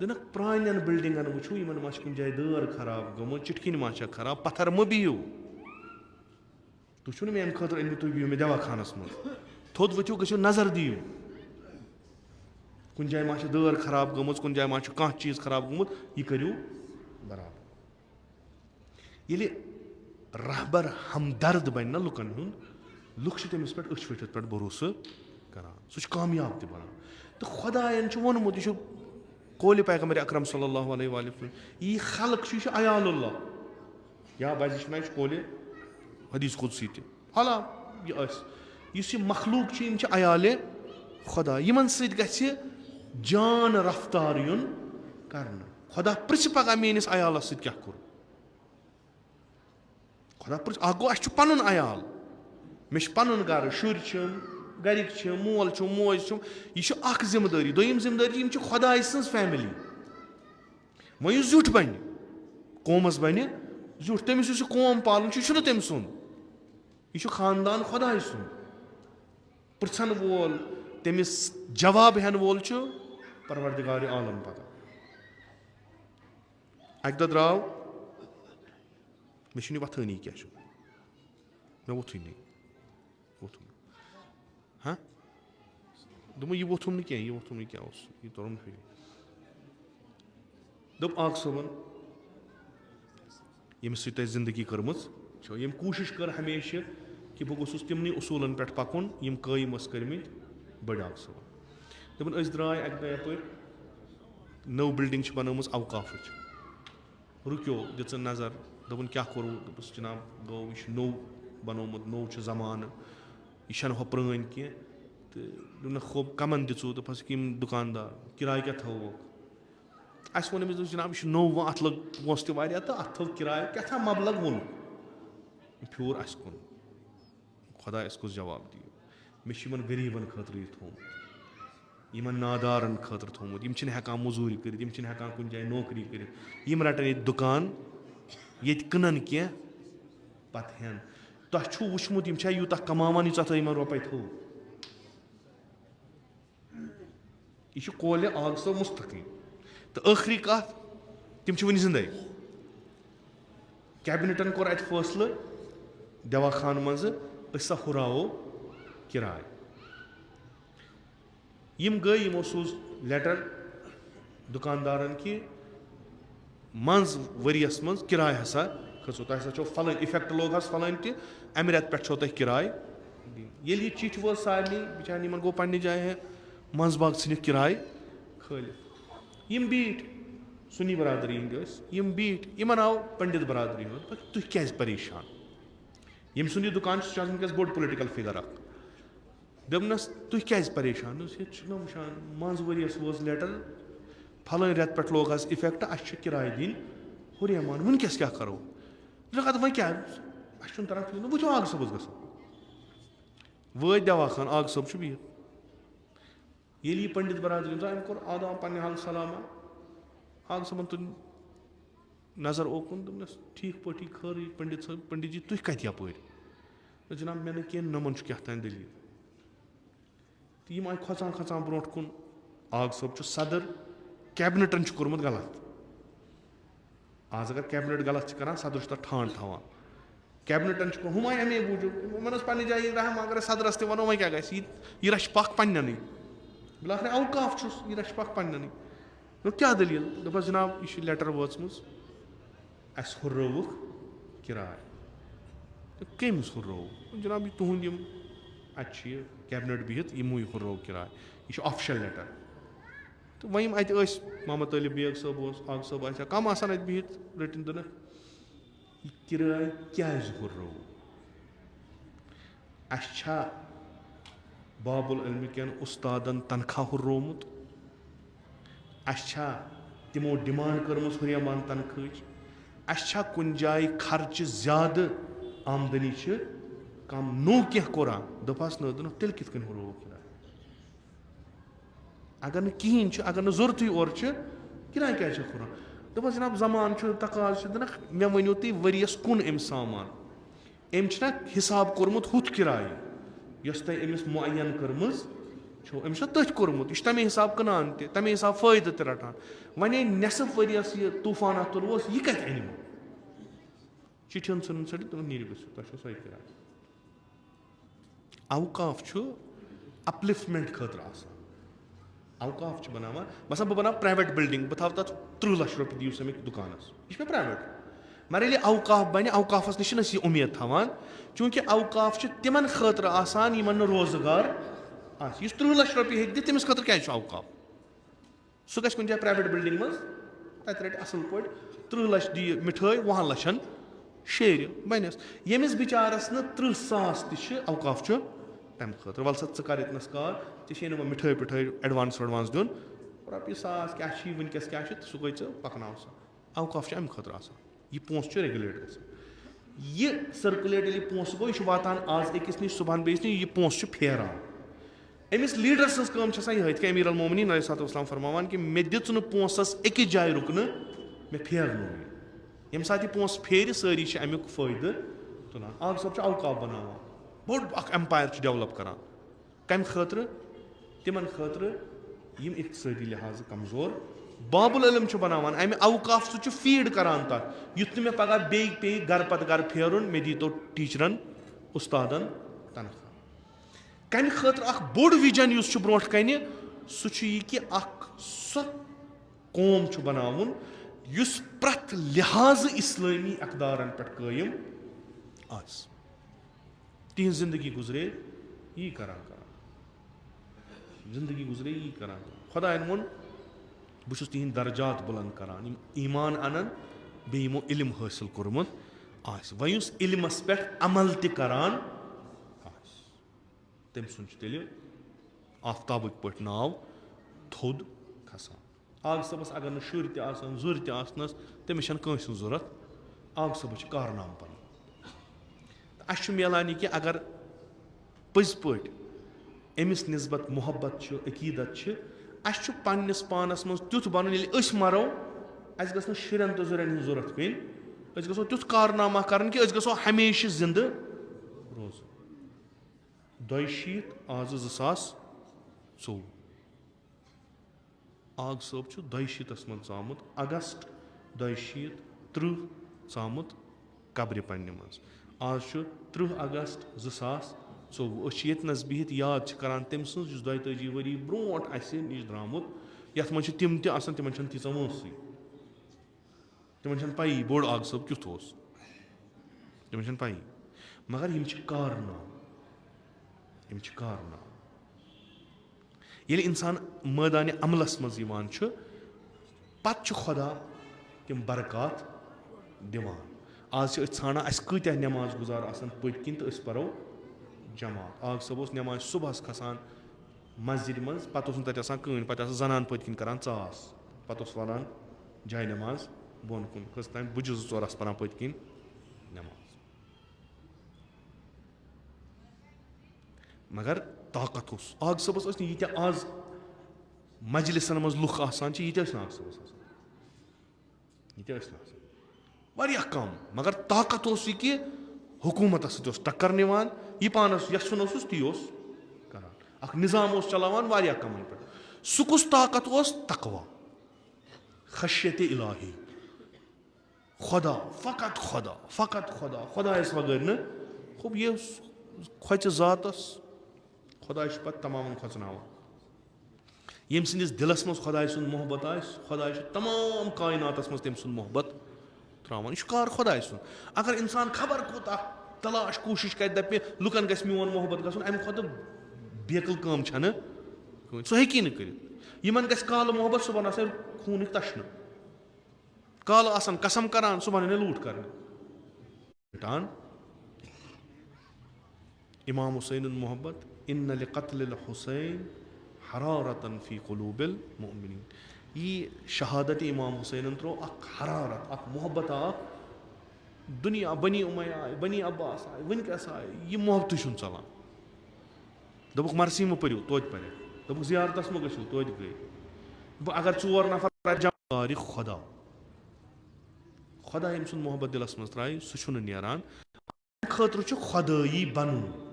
दिन प्रान बिल्डिंगन वो इन मा कुछ जाए दर खराब गमुत चिटकिन मा खराब पत्थर म बिहू तुम मे अमे खुद अन तुम बिहू मे दवा खानस मज थोद वो गो नजर दियो कुछ जाए मा दर खराब गमुत कुछ जाए मा कह चीज खराब गमुत यह करू बराबर ये रहबर हमदर्द बन ना लुकन हुंद लुक तमिस पे अच वटित पे भरोसा करान सह कामयाब त बनान तो खुदायन वोनमुत यह कौल पैगम्बर अकरम सल्लल्लाहु अलैहि वसल्लम यह खल्क अयालुल्लाह या बज कौल हदीस कुदसी त हाला यह मखलूक अयाल खुदा इन सह जान रफ्तार युन कर खुदा पृछ पगह मेनिस अयालस सह क्या कोर खुदा पृछ गो अस पन अयाल मे पन गर शुर गरिक मोल मोज यह जिम्मेदारी दोम जिम्मेदारी खुदाय सज फैमिली वो जुट बन कौमस बन जुट तमिस कौम पालन तम सुंद यह खानदान खुदाय सुंद पृछन वोल तमिस जवाब हेन वोल پروردگارِ عالم پتہ. اَکہِ دۄہ درٛاو مےٚ چھُنہٕ یہِ وۄتھٲنی کیٛاہ چھُ مےٚ ووٚتھُے ووٚتھُم ہاں دوٚپمو یہِ ووٚتھُم نہٕ کینٛہہ یہِ کیٛاہ اوس یہِ توٚرُم فِکرِ. دوٚپ آق صٲبن ییٚمِس سۭتۍ تۄہہِ زندگی کٔرمٕژ چھو ییٚمۍ کوٗشِش کٔر ہمیشہِ کہِ بہٕ گوٚژھُس تِمنٕے اصوٗلن پٮ۪ٹھ پکُن یِم قٲیِم ٲسۍ کٔرمٕتۍ بٔڑۍ آق صٲبن. دوٚپُن أسۍ درٛاے اَکہِ دۄہ یپٲرۍ نٔو بِلڈِنٛگ چھِ بنٲومٕژ اوقافٕچ رُکیو دِژٕن نظر دوٚپُن کیٛاہ کوٚروٕ دوٚپُس جِناب گوٚو یہِ چھُ نوٚو بنومُت نوٚو چھُ زمانہٕ یہِ چھَنہٕ ہۄ پرٛٲنۍ کینٛہہ تہٕ دوٚپنکھ خوب کَمن دِژوٕ دوٚپہَس یِم دُکاندار کِراے کیٛاہ تھٲوُکھ اَسہِ ووٚن أمِس دوٚپُس جِناب یہِ چھُ نوٚو وۄنۍ اَتھ لٔگ پونٛسہٕ تہِ واریاہ تہٕ اَتھ تھٲو کِراے کیٛاہ تھام مبلغ ووٚنُکھ یہِ پھیوٗر اَسہِ کُن خۄدایَس کُس جواب دِیِو مےٚ چھُ یِمن غریٖبن خٲطرٕ یہِ تھوٚومُت یِمن نادارن خٲطرٕ تھوٚومُت یِم چھِنہٕ ہٮ۪کان موٚزوٗرۍ کٔرِتھ یِم چھِنہٕ ہٮ۪کان کُنہِ جایہِ نوکری کٔرِتھ یِم رَٹن ییٚتہِ دُکان ییٚتہِ کٕنن کینٛہہ پتہٕ ہٮ۪ن تۄہہِ چھُو وٕچھمُت یِم چھا یوٗتاہ کماوان ییٖژاہ تۄہہِ یِمن رۄپے تھٲوٕ یہِ چھُ قولہِ آق صٲب مُستقیٖم تہٕ ٲخری کتھ تِم چھِ وُنہِ زِندے کیبنِٹن کوٚر اَتہِ فٲصلہٕ دوا خانہٕ منٛزٕ أسۍ سا ہُراوو کِراے یِم گٔے یِمو سوٗز لیٹر دُکاندارن کہِ منٛز ؤرِیس منٛز کِراے ہسا کھٔژو تۄہہِ ہسا چھو فلٲنۍ اِفیکٹ لوگ حظ فلٲنۍ تہِ اَمہِ رٮ۪تہٕ پٮ۪ٹھ چھو تۄہہِ کِراے دِنۍ ییٚلہِ یہِ چِٹھۍ وٲژ سارنٕے بِچارٮ۪ن یِمن گوٚو پننہِ جایہِ منٛز باغ ژھٕنِکھ کِراے کھٲلِتھ یِم بیٖٹھۍ سُنی برادٔری ہِنٛدۍ ٲسۍ یِم بیٖٹھۍ یِمن آو پنڈِت برادٔری ہُنٛد تُہۍ کیٛازِ پریشان ییٚمہِ سُنٛد یہِ دُکان چھُ سُہ چھُ آسان وٕنکیٚس بوٚڑ پُلٹِکل فِگر اکھ دوٚپنس تُہۍ کیٛازِ پریشان دوٚپُس ییٚتہِ چھُنہ وٕچھان منٛز ؤرِیس وٲژ لیٹر پھلٲنۍ رٮ۪تہٕ پٮ۪ٹھ لوگ حظ اِفیکٹ اَسہِ چھِ کِراے دِنۍ ہُریمان وٕنکیٚس کیٛاہ کرو دوٚپُکھ اَدٕ وۄنۍ کیٛاہ اَسہِ چھُنہٕ تران فِکرِ وٕچھو آق صٲبس گژھو وٲتۍ دوا خان آق صٲب چھُ بِہِتھ ییٚلہِ یہِ پنڈِت برادٔری ہُنٛد أمۍ کوٚر آداب پننہِ حالہٕ سلامہ آق صٲبن تُل نظر اوکُن دوٚپنس ٹھیٖک پٲٹھی خٲرٕے پنڈِت صٲب پنڈِت جی تُہۍ کتہِ یپٲرۍ دوٚپ جِناب مےٚ نہٕ کینٛہہ نۄمن چھُ کیٛاہ تانۍ دٔلیٖل تہٕ یِم آیہِ کھۄژان برونٛٹھ کُن آق صٲب چھُ صدر کیبنِٹن چھُ کوٚرمُت غلط آز اگر کیبنِٹ غلط چھِ کران صدر چھُ تتھ ٹھانٛڈ تھاوان کیبنِٹن چھُ ہُم آیہِ اَمے موٗجوٗب یِمن ٲس پننہِ جایہِ رحم اگر أسۍ صدرس تہِ وَنو وۄنۍ کیٛاہ گژھِ یہِ رَچھِ پکھ پننٮ۪نٕے بِلاخرِ اوقاف چھُس یہِ رَچھِ پکھ پننٮ۪نٕے دوٚپ کیٛاہ دٔلیٖل دوٚپُس جِناب یہِ چھِ لیٹر وٲژمٕژ اَسہِ ہُررٲوُکھ کِراے تہٕ کٔمِس ہُررٲوُکھ جِناب یہِ تُہُنٛد یِم اَتہِ چھِ یہِ کیبنِٹ بِہِتھ یِموٕے ہُررٲو کِراے یہِ چھُ آفِشل لیٹر تہٕ وۄنۍ یِم اَتہِ ٲسۍ محمد طٲلب بیگ صٲب اوس آق صٲب آسہِ ہا کَم آسان اَتہِ بِہِتھ رٔٹِنۍ دوٚپنکھ یہِ کِراے کیٛازِ ہُررٲو اَسہِ چھا باب العلمہِ کٮ۪ن اُستادن تنخواہ ہُررومُت اَسہِ چھا تِمو ڈِمانٛڈ کٔرمٕژ ہُریمان تنخواہٕچ اَسہِ چھا کُنہِ جایہِ خرچہِ زیادٕ آمدٔنی چھِ کم نوٚو کینٛہہ کوٚرا دوٚپہَس نہٕ دوٚپُکھ تیٚلہِ کِتھ کٔنۍ ہُرووُکھ کِراے اگر نہٕ کِہیٖنۍ چھُ اگر نہٕ ضوٚرتھٕے اورٕ چھِ کِراے کیٛازِ چھکھ ہُران دوٚپہَس جِناب زمانہٕ چھُ تقاضہٕ چھُ دوٚپنکھ مےٚ ؤنِو تُہۍ ؤرِیَس کُن أمۍ سامان أمۍ چھُنہ حِساب کوٚرمُت ہُتھ کِراے یۄس تۄہہِ أمِس مُعین کٔرمٕژ چھو أمِس چھُنہ تٔتھۍ کوٚرمُت یہِ چھُ تَمے حِساب کٕنان تہِ تَمے حِساب فٲیدٕ تہِ رَٹان وۄنۍ ییٚلہِ نٮ۪صٕف ؤرِیَس یہِ طوٗفانا تُلووس یہِ کَتہِ اَنِوٕ چِٹھِ ہُنٛد ژھٕنُن ژھٕٹِتھ دوٚپُن نیٖرِو گٔژھِو تۄہہِ چھو سۄے کِراے اوقاف چھُ اَپلِفمٮ۪نٛٹ خٲطرٕ آسان اوقاف چھِ بناوان باسان بہٕ بناو پرٛایویٹ بِلڈِنٛگ بہٕ تھاوٕ تَتھ 30 لَچھ رۄپیہِ دِیِو سا مےٚ دُکانَس یہِ چھُ مےٚ پرٛایویٹ مگر ییٚلہِ اوقاف بَنہِ اوقافَس نِش چھِنہٕ أسۍ یہِ اُمید تھاوان چوٗنٛکہِ اوقاف چھِ تِمن خٲطرٕ آسان یِمن نہٕ روزگار آسہِ یُس 30 لَچھ رۄپیہِ ہیٚکہِ دِتھ تٔمِس خٲطرٕ کیٛازِ چھُ اوقاف سُہ گژھِ کُنہِ جایہِ پرٛایویٹ بِلڈِنٛگ منٛز تَتہِ رَٹہِ اَصٕل پٲٹھۍ 30 لَچھ دِیہِ مِٹھٲے 20 لَچھَن شیرِ بَنٮ۪س ییٚمِس بِچارَس نہٕ 30 ساس تہِ چھِ اوقاف چھُ تَمہِ خٲطرٕ وَلہٕ سا ژٕ کَر ییٚتنَس کار ژےٚ چھے نہٕ وۄنۍ مِٹھٲے وِٹھٲے اٮ۪ڈوانٕس وٮ۪ڈوانٕس دیُن رۄپیہِ ساس کیٛاہ چھِ وٕنکٮ۪س کیٛاہ چھِ سُہ گٔے ژٕ پَکناو سا اوقاف چھُ اَمہِ خٲطرٕ آسان یہِ پونٛسہٕ چھُ ریگولیٹ گژھان یہِ سٔرکُلیٹ ییٚلہِ یہِ پونٛسہٕ گوٚو یہِ چھُ واتان آز أکِس نِش صُبحن بیٚیِس نِش یہِ پونٛسہٕ چھُ پھیران أمِس لیٖڈر سٕنٛز کٲم چھِ آسان یِہوٚے یِتھ کٔنۍ امیٖر المومنیٖن علیہ صلاتُ وسلام فرماوان کہِ مےٚ دِژ نہٕ پونٛسَس أکِس جایہِ رُکنہٕ مےٚ پھیرنوو یہِ ییٚمہِ ساتہٕ یہِ پونٛسہٕ پھیرِ سٲری چھِ اَمیُک فٲیدٕ تُلان آق صٲب چھُ اوقاف بناوان بوٚڑ اکھ اٮ۪مپایر چھُ ڈیولَپ کران کَمہِ خٲطرٕ تِمن خٲطرٕ یِم اقتصٲدی لحاظہٕ کمزور باب العلم چھُ بناوان امہِ اوقاف سُہ چھُ فیٖڈ کران تتھ یُتھ نہٕ مےٚ پگہہ بیٚیہِ پیٚیہِ گرٕ پتہٕ گرٕ پھیرُن مےٚ دیٖتو ٹیٖچرن اُستادن تنخواہ کمہِ خٲطرٕ اکھ بوٚڑ وِجن یُس چھُ برونٛٹھ کنہِ سُہ چھُ یہِ کہِ اکھ سۄ قوم چھُ بناوُن یُس پرٛٮ۪تھ لحاظہٕ اسلٲمی اقدارن پٮ۪ٹھ قٲیِم آسہِ تِہنٛز زندگی گُزرے یی کران زندگی گُزرے یی کران خۄدایَن ووٚن بہٕ چھُس تِہنٛدۍ درجات بُلنٛد کران یِم ایٖمان انن بیٚیہِ یِمو علم حٲصِل کوٚرمُت آسہِ وۄنۍ یُس علمس پٮ۪ٹھ عمل تہِ کران آسہِ تٔمۍ سُنٛد چھُ تیٚلہِ آفتابٕکۍ پٲٹھۍ ناو تھوٚد کھسان آگ صٲبس اگر نہٕ شُرۍ تہِ آسان زُرۍ تہِ آسنس تٔمِس چھنہٕ کٲنٛسہِ ہٕنٛز ضوٚرتھ آگ صٲبس چھُ کارنامہٕ پنُن تہٕ اَسہِ چھُ مِلان یہِ کہِ اگر پٔزۍ پٲٹھۍ أمِس نسبت محبت چھُ عقیٖدت چھِ اَسہِ چھُ پننِس پانس منٛز تیُتھ بنُن ییٚلہِ أسۍ مرو اَسہِ گٔژھ نہٕ شُرٮ۪ن تہٕ زُرٮ۪ن ہٕنٛز ضوٚرتھ پیٚنۍ أسۍ گژھو تیُتھ کارنامہ کرُن کہِ أسۍ گژھو ہمیشہِ زندٕ روزُن 22 آزٕ 2024 آگ صٲب چھُ 22 منٛز ژامُت اگست 22 30 ژامُت قبرِ پننہِ منٛز آز چھُ 30 اگست 2024 أسۍ چھِ ییٚتنس بِہِتھ یاد چھِ کران تٔمۍ سٕنٛز یُس 42 ؤری برونٛٹھ اَسہِ نِش درٛامُت یتھ منٛز چھِ تِم تہِ آسان تِمن چھنہٕ تیٖژاہ وٲنٛسٕے تِمن چھنہٕ پَیی بوٚڑ آگ صٲب کیُتھ اوس تِمن چھنہٕ پَیی مگر یِم چھِ کارنامہٕ ییٚلہِ اِنسان مٲدانہِ عملس منٛز یِوان چھُ پتہٕ چھُ خۄدا تِم برکات دِوان آز چھِ أسۍ ژھانڈان اَسہِ کۭتیاہ نٮ۪ماز گُزار آسان پٔتۍ کِنۍ تہٕ أسۍ پرو جماعت آگ صٲب اوس نٮ۪مازِ صُبحس کھسان مسجِدِ منٛز پتہٕ اوس نہٕ تتہِ آسان کٕہٕنۍ پتہٕ ٲسۍ زنان پٔتۍ کِنۍ کران ژاس پتہٕ اوس والان جاے نٮ۪ماز بۄن کُن کٔژ تام بُجہِ 2-4 آسہٕ پران پٔتۍ کِنۍ نٮ۪ماز مگر طاقت اوس آگ صٲبس ٲسۍ نہٕ ییٖتیاہ آز مجلسن منٛز لُکھ آسان چھِ ییٖتیاہ ٲسۍ نہٕ آگ صٲبس آسان واریاہ کم مگر طاقت اوس یہِ کہِ حکوٗمتس سۭتۍ اوس ٹکر نِوان یہِ پانس یژھُن اوسُس تی اوس کران اکھ نظام اوس چلاوان واریاہ کمن پٮ۪ٹھ سُہ کُس طاقت اوس تقوا خشیتِ الٰہی خۄدا فقط خۄدایس وغٲر نہٕ خوب یہِ کھۄژِ ذاتس خۄداے چھُ پتہٕ تمامن کھۄژناوان ییٚمہِ سٕنٛدِس دِلس منٛز خۄداے سُنٛد محبت آسہِ خۄداے چھُ تمام کایناتس منٛز تٔمۍ سُنٛد محبت تراوان یہِ چھُ کار خۄداے سُنٛد اگر انسان خبر کوٗتاہ تلاش کوٗشش کرِ دپہِ لُکن گژھِ میون محبت گژھُن امہِ کھۄتہٕ بیکٕل کٲم چھنہٕ کٕہٕنۍ سُہ ہیٚکی نہٕ کٔرِتھ یِمن گژھِ کالہٕ محبت صُبحن آسان خوٗنٕکۍ تشنہٕ کالہٕ آسان قسم کران صُبحن یِنہٕ لوٗٹھ کرنہِ امام حُسینُن محبت اِنَّ لِقَتلِ الحُسین حرارتن فی قلوٗبِ المؤمنیٖن یی شہادت امام حُسینن ترٛوو اکھ حرارت اکھ محبت اکھ دُنیا بنی اُمَیہ آیہِ بنی عباس آیہِ وٕنکیٚس آیہِ یہِ محبتٕے چھُنہٕ ژلان دوٚپُکھ مرثی مہٕ پٔرِو توتہِ پرٮ۪کھ دوٚپُکھ زیارتس مہٕ گٔژھِو توتہِ گٔے بہٕ اگر 4 نفر خۄدا ییٚمہِ سُنٛد محبت دِلس منٛز ترٛایہِ سُہ چھُنہٕ نیران اَمہِ خٲطرٕ چھُ خۄدٲیی بنُن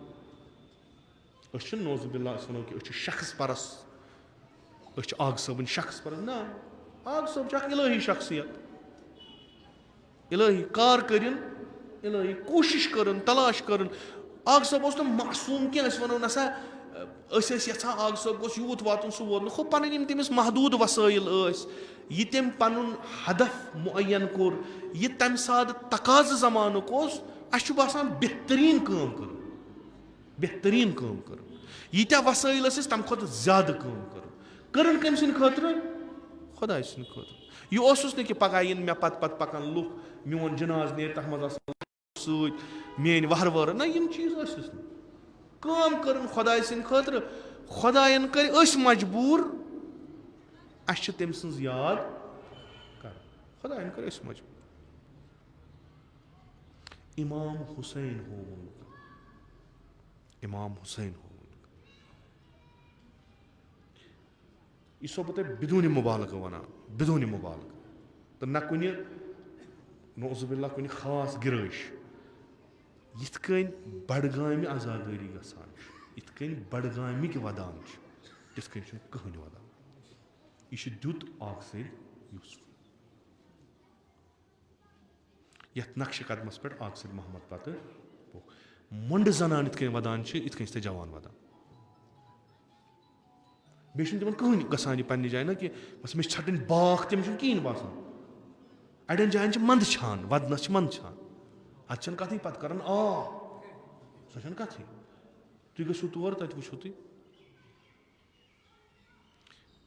أسۍ چھِنہٕ نوزُ باللہ أسۍ وَنو کہِ أسۍ چھِ شخص پرست أسۍ چھِ آگ صٲبٕنۍ شخص پرست نہ آگ صٲب چھُ اکھ الٲہی شخصیت الٲہی کار کٔرِنۍ الٲہی کوٗشش کٔرٕن تلاش کٔرٕن آگ صٲب اوس نہٕ معصوٗم کینٛہہ أسۍ وَنو نہ سا أسۍ ٲسۍ یژھان آگ صٲب گوٚژھ یوٗت واتُن سُہ ووت نہٕ ہُہ پنٕنۍ یِم تٔمِس محدوٗد وسٲیِل ٲسۍ یہِ تٔمۍ پنُن ہدف مُعین کوٚر یہِ تمہِ ساتہٕ تقاضہٕ زمانُک اوس اَسہِ چھُ باسان بہتریٖن کٲم کٔر ییٖتیاہ وسٲیِل ٲسۍ تمہِ کھۄتہٕ زیادٕ کٲم کٔرٕن کٔمۍ سٕنٛدِ خٲطرٕ خۄداے سٕنٛدِ خٲطرٕ یہِ اوسُس نہٕ کہِ پگہہ یِن مےٚ پتہٕ پکان لُکھ میون جناز نیرِ تتھ منٛز آسان سۭتۍ میٲنۍ وہرٕ وٲرٕ نہ یِم چیٖز ٲسِس نہٕ کٲم کٔرٕن خۄداے سٕنٛدِ خٲطرٕ خۄدایَن کٔرۍ أسۍ مجبوٗر اَسہِ چھِ تٔمۍ سٕنٛز یاد کرٕنۍ خۄدایَن کٔرۍ أسۍ مجبوٗر امام حُسین ہووُن یہِ چھُسو بہٕ تۄہہِ بدوٗنِ مُبالغہٕ وَنان تہٕ نہ کُنہِ نعوذ باللہ کُنہِ خاص گِرٲیش یِتھ کٔنۍ بڈگامہِ عزادٲری گژھان چھِ یِتھ کٔنۍ بڈگامِکۍ ودان چھِ تِتھ کٔنۍ چھُنہٕ کٕہٕنۍ ودان یہِ چھُ دیُت آگ سید یوٗسف یَتھ نقشہٕ قدمَس پٮ۪ٹھ آگ سید محمد پتہٕ مۄنٛڈٕ زنان یِتھ کٔنۍ وَدان چھِ یِتھ کٔنۍ چھِ تَتہِ جوان وَدان بیٚیہِ چھُنہٕ تِمن کٕہٕنۍ گژھان یہِ پننہِ جایہِ نہ کہِ بس مےٚ چھِ ژھٹٕنۍ باکھ تِم چھُنہٕ کِہیٖنۍ باسان اَڑٮ۪ن جاین چھِ منٛدٕ چھان وَدنَس چھِ منٛدٕ چھان اَتہِ چھَنہٕ کَتھٕے پَتہٕ کَران سۄ چھَنہٕ کَتھٕے تُہۍ گٔژھِو تور تَتہِ وٕچھِو تُہۍ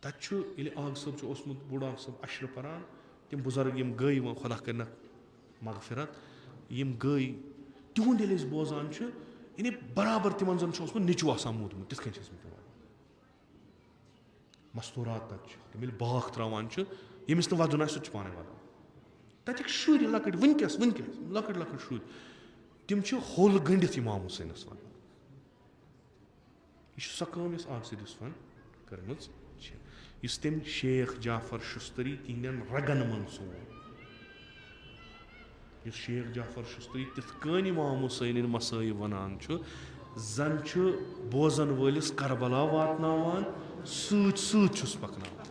تَتہِ چھُ ییٚلہِ آگ صٲب چھُ اوسمُت بوٚڑ آگ صٲب اَشرٕ پَران تِم بُزرگ یِم گٔے وۄنۍ خۄدا کٔرِنَکھ مغفرت یِم گٔے تِہُنٛد ییٚلہِ أسۍ بوزان چھِ یعنی برابر تِمن زَن چھُ اوسمُت نیٚچوٗ آسان موٗدمُت تِتھ کٔنۍ چھِ ٲسمٕتۍ تِم مستوٗرات تَتہِ چھِ تِم ییٚلہِ باکھ ترٛاوان چھِ ییٚمِس نہٕ وَدُن آسہِ سُہ تہِ چھُ پانَے وَدان تَتِکۍ شُرۍ لۄکٕٹۍ وٕنکٮ۪س لۄکٕٹۍ لۄکٕٹۍ شُرۍ تِم چھِ ہوٚل گٔنڈِتھ اِمام حُسینَس وَنان یہِ چھِ سۄ کٲم یۄس آگ سید یوٗسفن کٔرمٕژ چھِ یُس تٔمۍ شیخ جعفر شُستری تِہنٛدٮ۪ن رگن منٛز سون یُس شیخ جعفر شُستری تِتھ کٔنۍ اِمام حُسینٕنۍ مسٲیب وَنان چھُ زن چھُ بوزن وٲلِس کربلا واتناوان سۭتۍ سۭتۍ چھُس پکناوان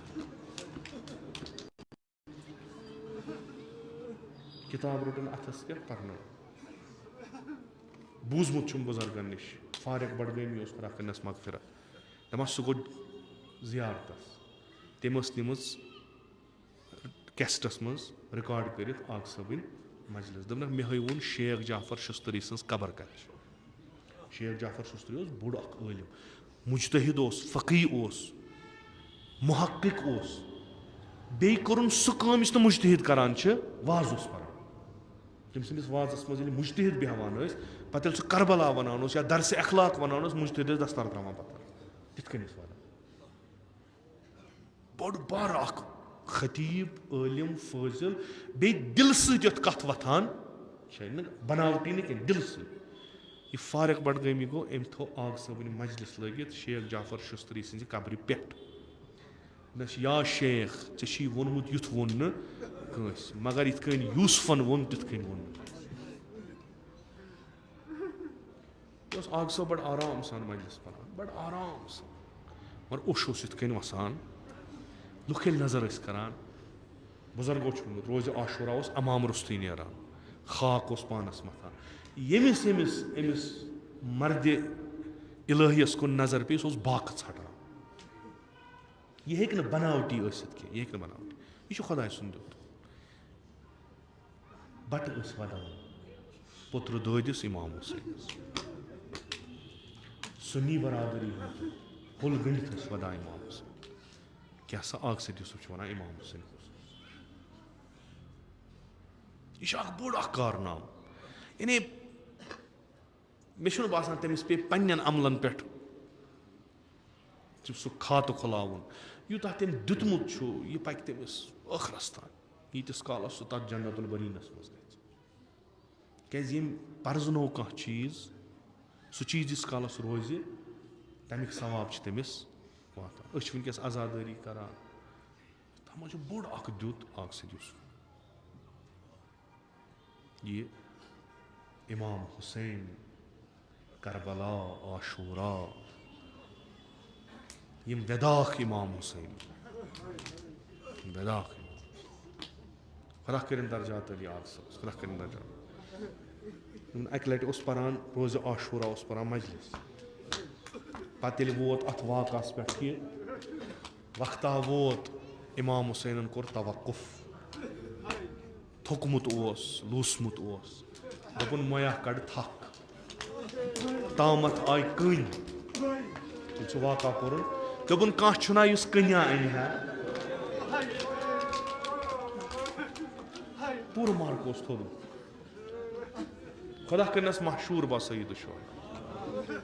کِتاب رٔٹٕن اَتھس کیٛاہ پرنٲو بوٗزمُت چھُم بُزرگن نِش فاریق بڈگٲمی اوس خۄدا کٔرِنَس مغفرت دَپان سُہ گوٚو زِیارتس تٔمۍ ٲس نِمٕژ کیسٹس منٛز رِکاڈ کٔرِتھ آگ صٲبٕنۍ مجلس دوٚپنکھ مےٚ ہٲوُن شیخ جعفر شُستری سٕنٛز قبر کتہِ چھِ شیخ جعفر شُستری اوس بوٚڑ اکھ عٲلِم مُجتہِد اوس فقی اوس محقق اوس بیٚیہِ کوٚرُن سُہ کٲم یُس نہٕ مُجتہِد کران چھِ وازٕ اوس پران تٔمۍ سٕنٛدِس وازس منٛز ییٚلہِ مُجتہِد بیٚہوان ٲسۍ پتہٕ ییٚلہِ سُہ کربلا وَنان اوس یا درسہِ اخلاق وَنان اوس مُجتہِد ٲسۍ دستار تراوان پتہٕ تِتھ کٔنۍ ٲسۍ وَنان بوٚڑ بارٕ اکھ خطیٖب عٲلِم فٲضِل بیٚیہِ دِلہٕ سۭتۍ یَتھ کتھ وۄتھان چھےٚ نہٕ بناوٹی نہٕ کینٛہہ دِلہٕ سۭتۍ یہِ فاریق بڈگٲمی گوٚو أمۍ تھوٚو آگ صٲبٕنۍ مجلس لٲگِتھ شیخ جعفر شُستری سٕنٛزِ قبرِ پٮ۪ٹھ دوٚپنس یا شیخ ژےٚ چھی ووٚنمُت یُتھ ووٚن نہٕ کٲنٛسہِ مگر یِتھ کٔنۍ یوٗسفن ووٚن تِتھ کٔنۍ ووٚن نہٕ یہِ اوس آگ صٲب بڑٕ آرام سان مجلس پران بڑٕ آرام سان مگر اوٚش اوس یِتھ کٔنۍ وسان لُکھ ییٚلہِ نظر ٲسۍ کران بُزرگو چھُ ووٚنمُت روزِ عاشورا اوس امام روٚستُے نیران خاک اوس پانس متھان ییٚمِس أمِس مردِ الہیس کُن نظر پیٚیہِ سُہ اوس باقٕے ژھٹان یہِ ہیٚکہِ نہٕ بناوٹی ٲسِتھ کینٛہہ یہِ ہیٚکہِ نہٕ بناوٹی یہِ چھُ خۄداے سُنٛد دیُت بٹہٕ ٲسۍ ودان پوٚترٕ دٲدِس اِمام حُسینس سُنی برادری ہُنٛد ہوٚل گٔنڈِتھ ٲسۍ ودان اِمام حُسین کیٛاہ سا آگ سید یوٗسف چھُ وَنان اِمام حُسین یہِ چھُ اکھ بوٚڑ اکھ کارنامہٕ یعنی مےٚ چھُنہٕ باسان تٔمِس پیٚیہِ پننٮ۪ن عملن پٮ۪ٹھ سُہ کھاتہٕ کھُلاوُن یوٗتاہ تٔمۍ دیُتمُت چھُ یہِ پَکہِ تٔمِس ٲخرس تام ییٖتِس کالس سُہ تتھ جنت البریٖنس منٛز گژھِ کیٛازِ ییٚمۍ پرزنوو کانٛہہ چیٖز سُہ چیٖز ییٖتِس کالس روزِ تمیُک ثواب چھُ تٔمِس واتان أسۍ چھِ وٕنکیٚس عزادٲری کران تتھ منٛز چھُ بوٚڑ اکھ دیُت آگ سید یوٗسف یہِ اِمام حُسین کربلا عاشورا یِم وٮ۪داکھ اِمام حُسین وٮ۪داکھ خۄدا کٔرِنۍ درجات علی آگ صٲبس خۄدا کٔرِنۍ درجات اکہِ لٹہِ اوس پران روزِ عاشورا اوس پران مجلس پتہٕ ییٚلہِ ووت اتھ واقعس پٮ۪ٹھ کہِ وقتا ووت اِمام حُسینن کوٚر توقُف تھوٚکمُت اوس لوٗسمُت اوس دوٚپُن مویا کڑ تھکھ تامتھ آیہِ کٔنۍ ییٚلہِ سُہ واقعہ کوٚرُن دوٚپُن کانٛہہ چھُنا یُس کٔنیا اَنہِ ہا پوٗرٕ مارک اوس تھوٚمُت خۄدا کٔرِنَس مشہوٗر با سعید الشہدا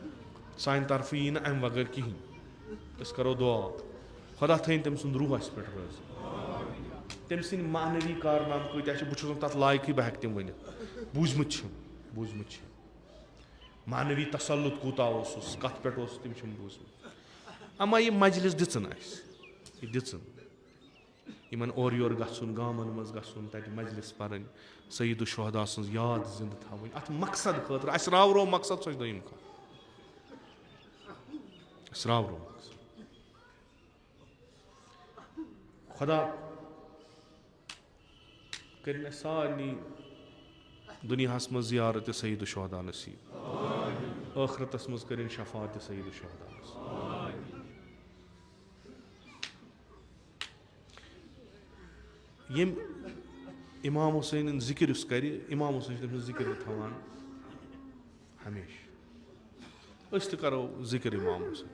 سانہِ طرفہٕ یی نہٕ اَمہِ بغٲر کِہینۍ أسۍ کرو دُعا خۄدا تھٲیِن تٔمۍ سُنٛد روٗح اَسہِ پٮ۪ٹھ رٲضۍ تٔمۍ سٕنٛدۍ معنوی کارنامہٕ کۭتیاہ چھِ بہٕ چھُس نہٕ تَتھ لایقٕے بہٕ ہٮ۪کہٕ تِم ؤنِتھ بوٗزمٕتۍ چھِم معنوی تسلُط کوٗتاہ اوسُس کتھ پٮ۪ٹھ اوس تِم چھِم بوٗزمٕتۍ اما یہِ مجلس دِژٕن اَسہِ یہِ دِژٕن یِمن اورٕ یورٕ گژھُن گامن منٛز گژھُن تتہِ مجلس پرٕنۍ سعید الشہدا سٕنٛز یاد زِندٕ تھاوٕنۍ اتھ مقصد خٲطرٕ اَسہِ راوروو مقصد سۄ چھِ دوٚیِم کتھ اَسہِ راوروو مقصد खुदा कर सारनी दुनिया मं ज़ियारत सईद शुहदा नसीब, आखरतस मं कर शफात सईद शुहदा नसीब। यम इमाम हुसैन जिक्र कर, इमाम हुसैन तम जिक्र थवान हमेशा। अस करो जिक्र इमाम हुसैन।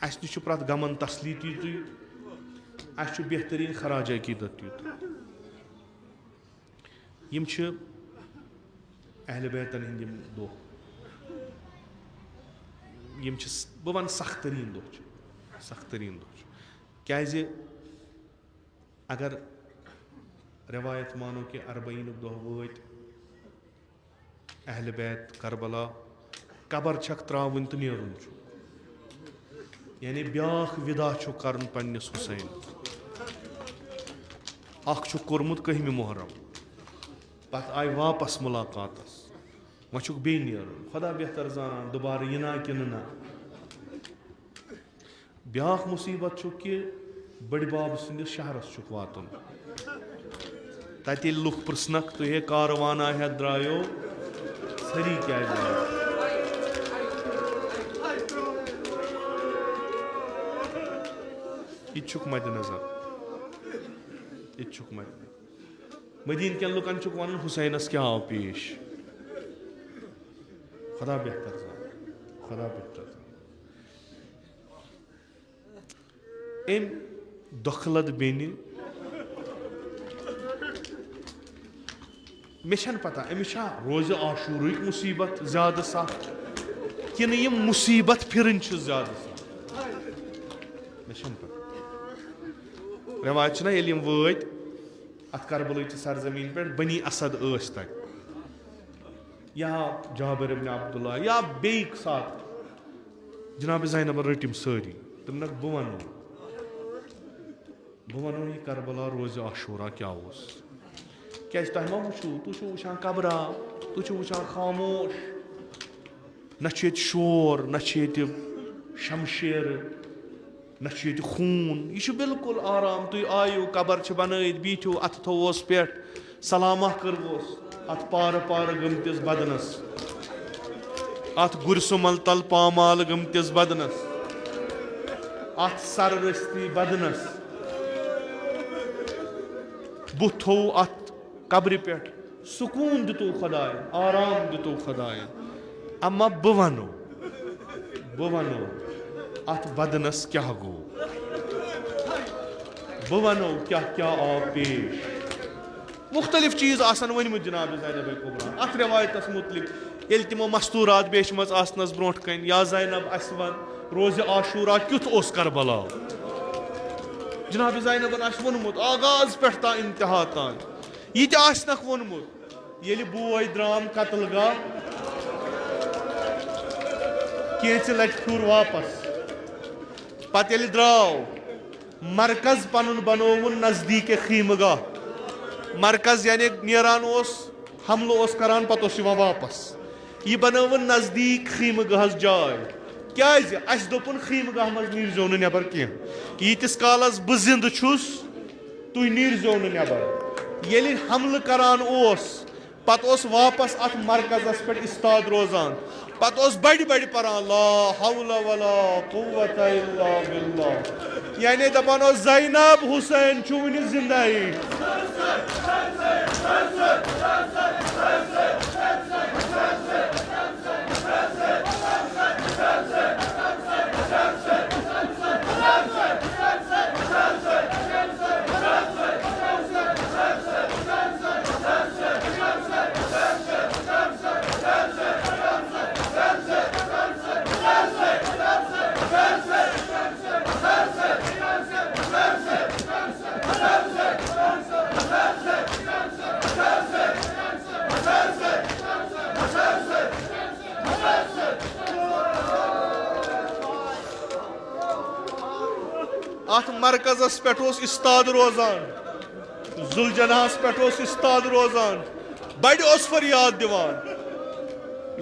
अस नश प्रत गमन तसली तीत, अस बेहतरीन खराज अकीदत तीत। यम अहल बैतन हंद दो, यम बह वन सख्त तरीन दो, सख्त तरीन दो। क्या अगर रवायत मानो कि 40 दह वत अहल बैत करबला, कबर छक त्रावन तो नेरुन, यानी ब्याख विदा कर पन्निस हुसैन। अख कोर्मुत 1 मुहर्रम, पत आय वापस मुलाकातस, वह बे नेरुन। खुदा बेहतर जाना दोबारा यना कि ना। ब्याख मुसीबत कि बड़ बाब सन्दस शहरस वातन, तत लुख पृसनक तुह हे कारवाना हे द्रायो सरी क्या यह मद्देनजर, यह मदीन कन लुकन वन हुसैनस क्या आव पेश। खुदा बेहतर जान, खुदा बेहतर जान। अम दखलत बेनि मे पता अमिस रोज आशूर मुसीबत ज्यादा सख कि यम मुसीबत फिरन ज्यादा सख, मे पता। रवायत ना ये वत अत करबल सरजमीन पे बनी असद तक, या जाबिर इब्न अब्दुल्ला या बेक साथ जनाब ज़ैनब रटिम सारी। तुम नक बह वनो यह करबला रोज आशूरा क्या क्या तह मा वो तुम वुचान कबरा, तुम वुचान खामोश, न शोर, न शमशेर, न खून। यह बिल्कुल आराम। तुम आयु कबर बन बीठो अत थोस पे सलामा करवोस अत पार पार गमतिस बदनस, अत गुरसुमल तल पामाल गमतिस बदनस, अत सररस्ती बदनस, बुह थो अत कब्र पे सुकून दितो खुदायन, आराम दितो खुदायन। अम्मा बह वनो अत बदनस क्या गो, बह वनो क्या क्या आव पेश। मुख्तलिफ चीज आसन वनमुत जनाब ज़ैनब कुबरा अत रवायतस मुतलिक ये तिमो मस्तूरात बेशमज आसनस ब्रोट कन, या ज़ैनब अस वन रोज आशूरा क्युथ ओस करबला। जनाब ज़ैनबन आस वोनमुत आगाज पे ता इंतहा तान, यह आसनक वोनमुत ये बोय द्राम कत्ल गाह कैंच लट फिर वापस, पत द्राव मरकज पन बनोवन नजदीक खीमगाह। मरकज यानी नेरान हमलो करान पत वापस, यह बनोवन नजदीक खीमगाह जाय। क्या अस दोपुन खीमगाह मज नीरजो नबर कह, यीतिस कालस बह जिंद छुस तुह नीरजो नबर। ये हमल करान पत वापस अत मरकजस पे इस्ताद रोजान, पत बड़ बड़ परान ला हौला वला कुव्वता इल्ला बिल्लाह, यानी दपान ज़ैनब हुसैन छु वुनि जिंदाई। अत मरकजस पे इस्ताद रोजान, जुलजनास पे इस्ताद रोजान, बड़ फरियाद दिवान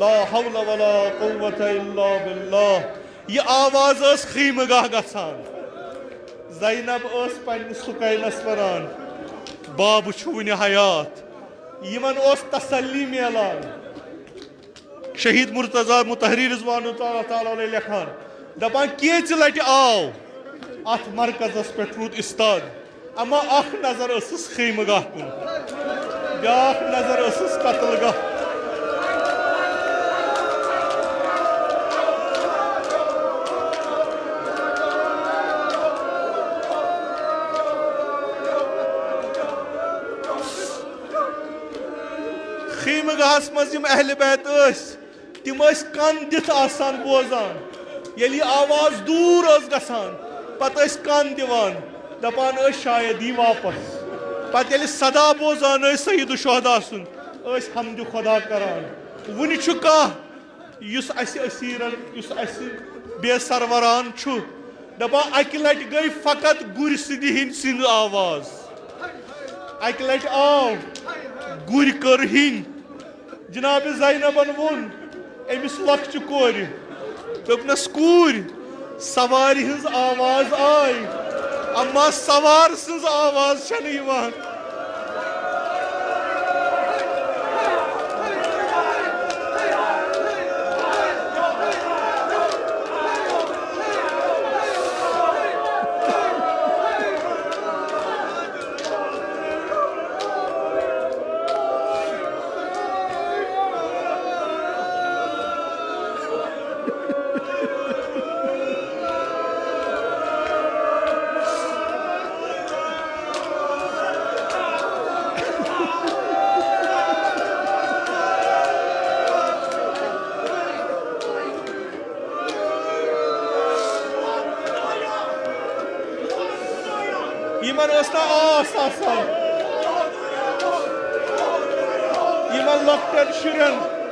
ला हौला वला कुव्वता इल्ला बिल्लाह। यह आवाज खीमगाह गसान, ज़ैनब ओस पन्निस सुकैनस वनान बाब छु वुनि हयात यमन ओस तसल्ली मिलान शहीद मुर्तजा मुतहरी रिजवानुल्लाह ताला अलैहि लिखान दपान केच लट आव अथ मरकजस पे रूद इस्ताद अमा अख नजर असस खैमगाह कुन ब्याख नजर असस कत्लगाह खैमगाहस मज यम अहले बैत तिम कन दिथ आसान बोजान यदि आवाज दूर गसान पत कन दिवान दपान शायद यी वापस पत यदि सदा बोजान सईद शुहदा सुन हमद खुदा करान वन कह असीरन बेसरवरान दपान अकि लट गई फकत गुर सिद सिंद आवाज अकि लट आव गुर कर हिंद जनाब ज़ैनबन वोन अमिस लक्च कोर दोपनस कूर सवार हज आवाज आई अम्मा सवार सज आवाज छन यिवान यमन आस आसान यमन लॉकटेन शुरन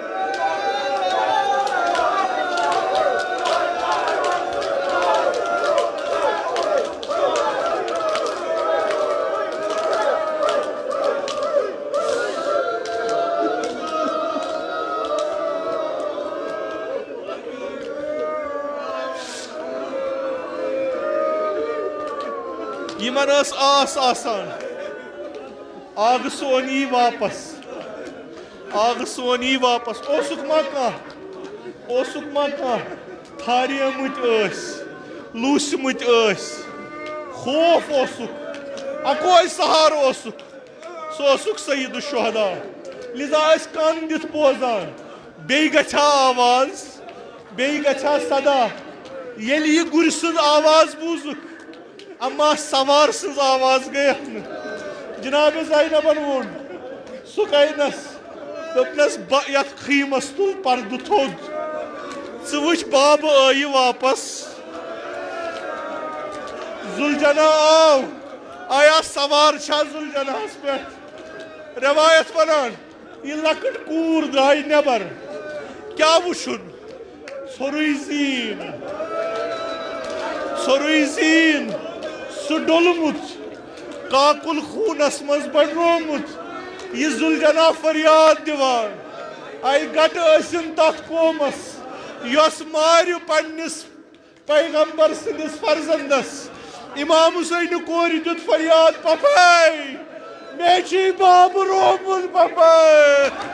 यमन आस आसान आग सोनी वापस ओसुक मा कह थारियमुत लूसमुत खौफ ओसुक अकोय सहार ओसुक सोसुक सईद शुहदा लिजा कान दिथ बोजान बे गछा आवाज बे गछा सदा यलि यह गुर सुंद आवाज बूजुक अम्मा सवार सज आवाज गई जनाब ज़ैनबन वोन सुकैनस दोपनस यथ खीमस तुल पर्द थोद वुच बाब आई वापस जुलजना आव आया सवार छा जुलजनास पे रवायत वनान यह लकट कूर द्राय नबर क्या वुचुन सोरुई जीन सु डोलमुत काकुल खूनस मज बड़ोमुत यह जुलजना फरियाद दिवान आई गट असिन तथ कौमस यस मारि पन्निस पैगंबर सिंदिस फर्जंदस इमाम हुसैन कोर दुत फरियाद पपाई मेची बाब रोमुल पपाई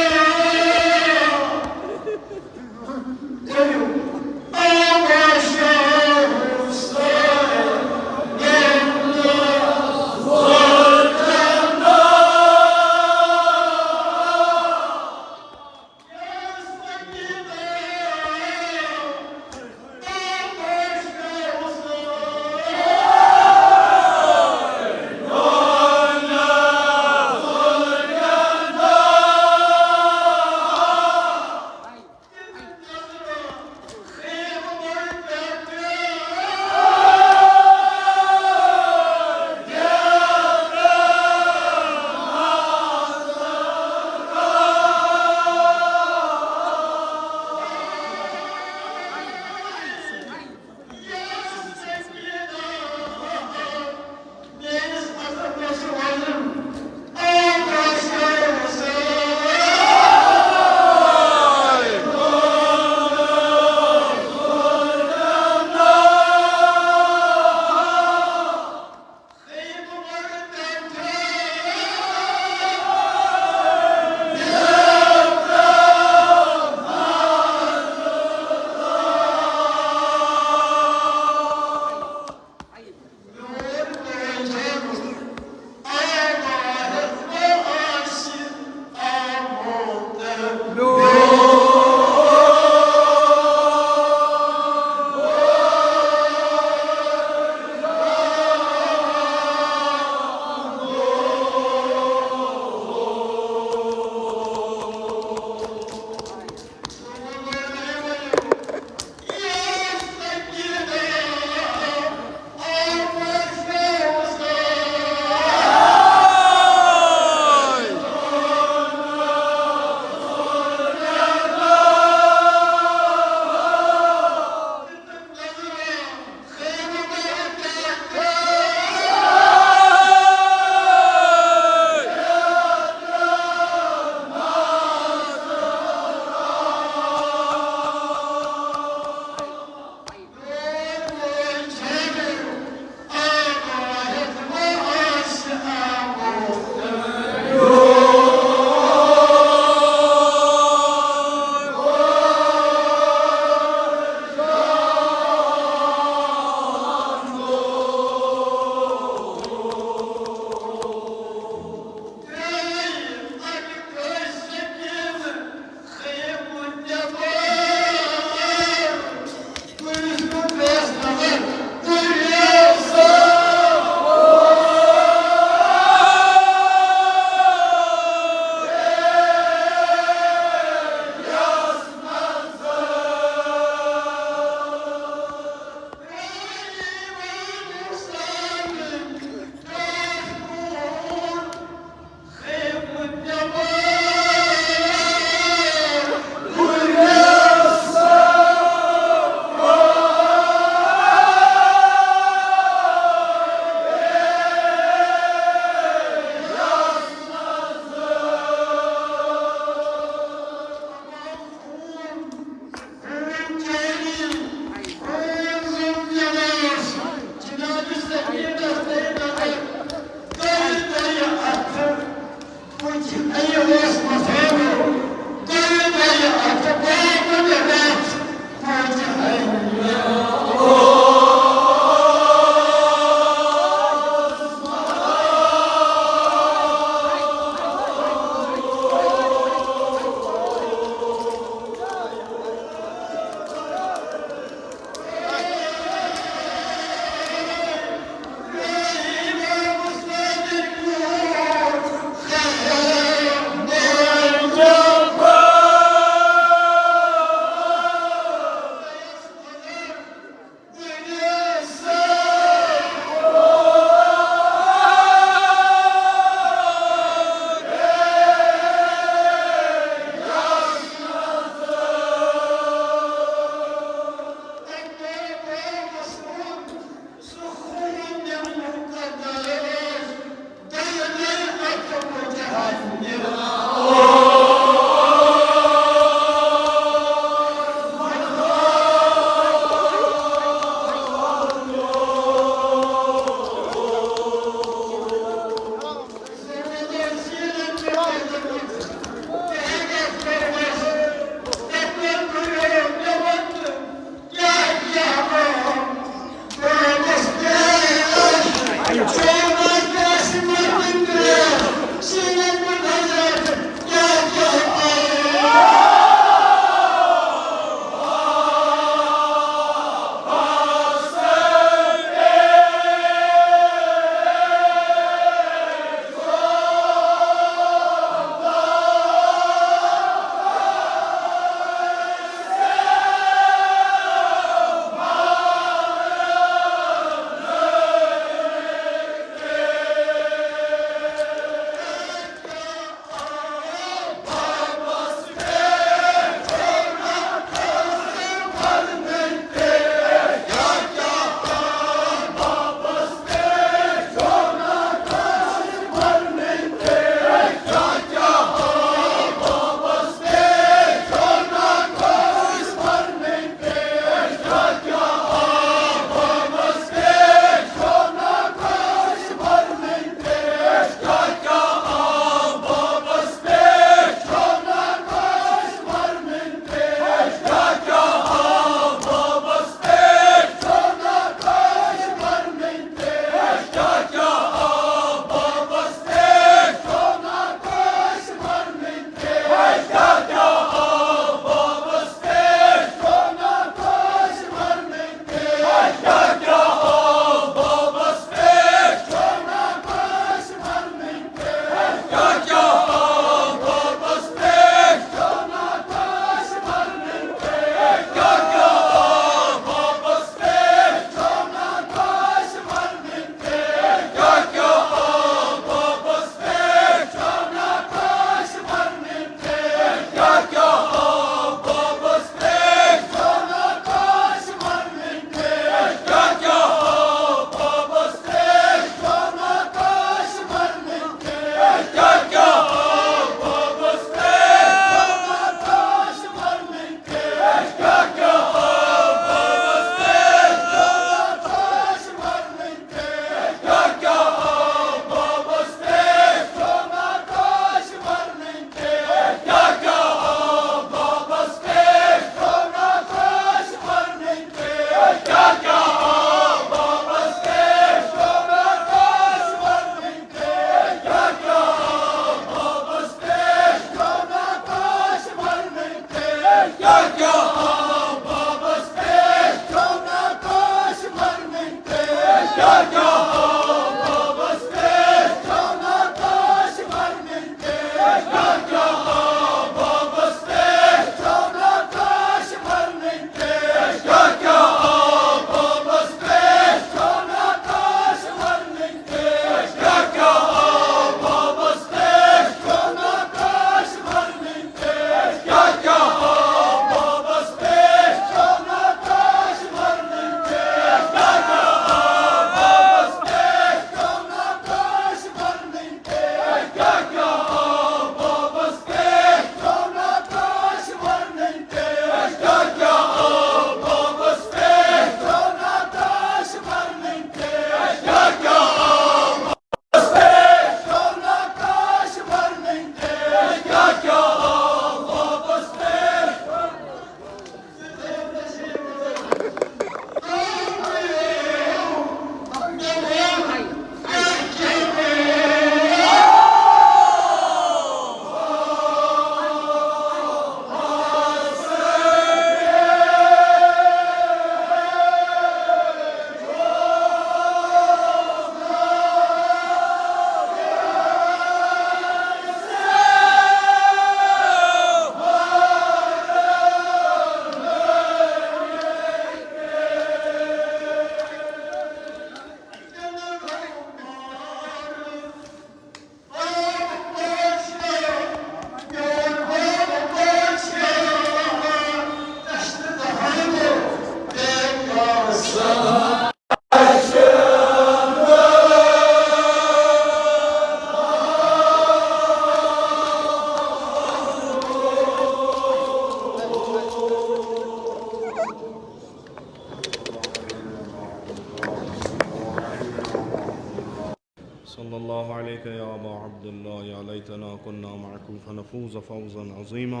सल्लल्लाहु अलैहि या अबा अब्दुल्लाह या लैतना कुन्ना मअकुम फनफूज़ फौज़न अज़ीमा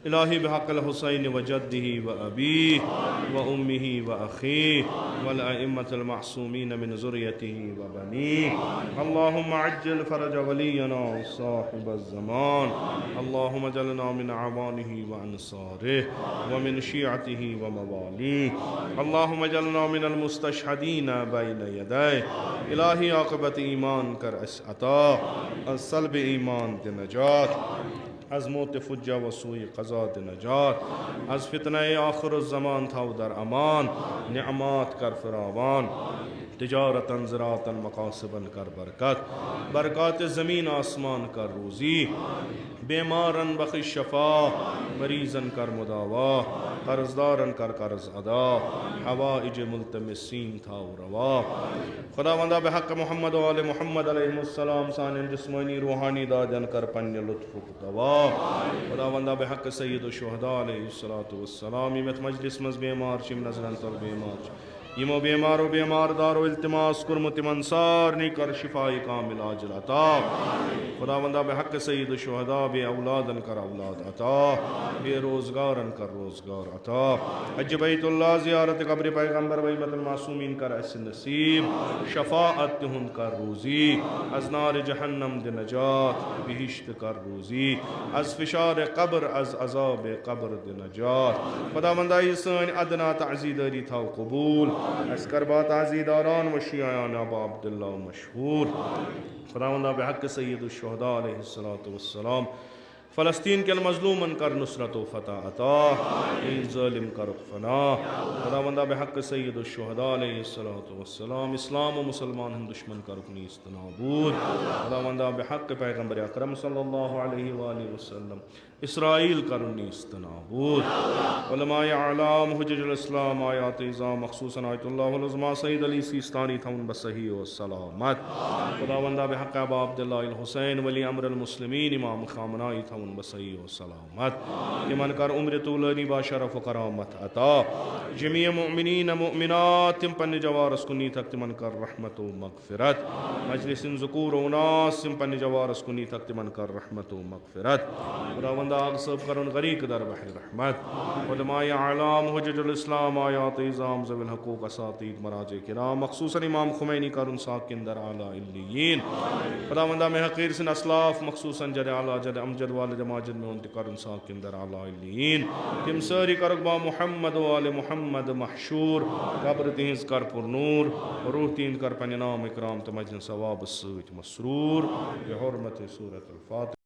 इलाही बिहक़्क़िल हुसैन व जद्दिही व अबीही व उम्मिही व अख़ीही वल अइम्मतिल मअसूमीन मिन ज़ुर्रियतिही व बनीही अल्लाहुम्मा अज्जिल फ़रज वलियना साहिबज़ ज़मान अल्लाहुम्मा जअलना मिन अवानिही व अंसारिही व मिन शियअतिही व मवालीही अल्लाहुम्मा जअलना मिनल मुस्तशहदीन बैन यदैहि इलाही आक़िबत ईमान कर अता असलब ईमान दे नजात अज़ मौत फुज्जा व सूई क़ज़ा दे नजात अज़ फितना आखिर ज़मान था उदर अमान निअमात कर फरावान तिजारतन ज़रातन मकासिबन कर बरकत बरक़ात ज़मीन आसमान कर रोज़ी बेमारन बख़िश शफ़ा मरीज़न कर मुदावा कर्ज़दारन कर कर्ज़ अदा हवाइज मुल्तमिसीन था रवा खुदावंदा बेहक़ मोहम्मद व आले मोहम्मद अलैहिस्सलाम सानिन जिस्मानी रूहानी दादन कर पन्ने लुत्फ़ दवा खुदावंदा बेहक़ सय्यिदुश शुहदा अलैहिस्सलातु वस्सलाम यमत मजलिस मज़ बेमार शिम नज़रन तल बेमार यमो बेमारो बेमारदारो इल्तिमास कुर्मत मंसार नी कर शिफाई कामिल आजिल अता खुदावंदा बेहक़ सय्यिदुश शुहदा बे औलादन कर औलाद अता बे रोज़गारन कर रोज़गार अता हज बैतुल्लाह ज़ियारत कब्र पैगम्बर व इम्मतुल मासूमीन कर ऐसे नसीब शफ़ाअत तिहुन कर रोज़ी अज़ नार जहन्नम दे नजात बिहिश्त कर रोज़ी अज़ फ़िशार क़ब्र अज़ अज़ाब क़ब्र दे नजात खुदावंदा ये सन अदना तअज़ीदारी था कबूल अस्करबा ताज़ीदारान व शियायान अबा अब्दुल्लाह मशहूर खुदावंदा बेहक़ सय्यिदुश शुहदा अलैहिस्सलातु वस्सलाम फ़लस्तीन के मज़लूमन कर नुसरत व फ़तह अता इन ज़ालिम कर फ़ना खुदावंदा बेहक़ सय्यिदुश शुहदा अलैहिस्सलातु वस्सलाम इस्लाम व मुसलमान हिंद दुश्मन कर नीस्त नाबूद खुदावंदा बेहक़ पैगम्बर अकरम सल्लल्लाहु अलैहि वसल्लम इसराइल कर नीस्त नाबूद उलमाए आलाम हुज्जतुल इस्लाम आयात इज़ाम मख़सूसन आयतुल्लाहुल उज़्मा सय्यद अली सिस्तानी था उन बसही व सलामत खुदावंदा बेहक़ अबा अब्दुल्लाह अल हुसैन वली अम्र अल मुस्लिमीन इमाम ख़ामनाई था उन बसही व सलामत तिमन कर उम्र तूलनी बा शरफ़ व करामत अता जमीअ मुमिनीन मुमिनात तिम पन्ने जवारस कुनी तक तिमन कर रहमत व मग़फ़िरत मजलिसिन ज़ुकूर व उनास तिम पन्ने जवारस कुनी तक तिमन कर रहमत व मग़फ़िरत खुदावंदा दाग सब करन गरीक दर बहर रहमत उलमाए आलाम हुज्जतुल इस्लाम आयात इज़ाम ज़विल हकूक असातीद मराजे किराम मखसूसन इमाम खुमैनी करन साकिन दर आला इल्लियीन खुदावंदा में हकीर सिन असलाफ मखसूसन जद आला जद अमजद वाले जमाजद में उनते करन साकिन दर आला इल्लियीन तिम सारी करकबा मुहम्मद वाले मुहम्मद महशूर कब्र तीज कर पुरनूर रूह तीन कर पन्ने नाम इकराम तमजन सवाब सूत मसरूर बिहुर्मत सूरत अल फातिहा।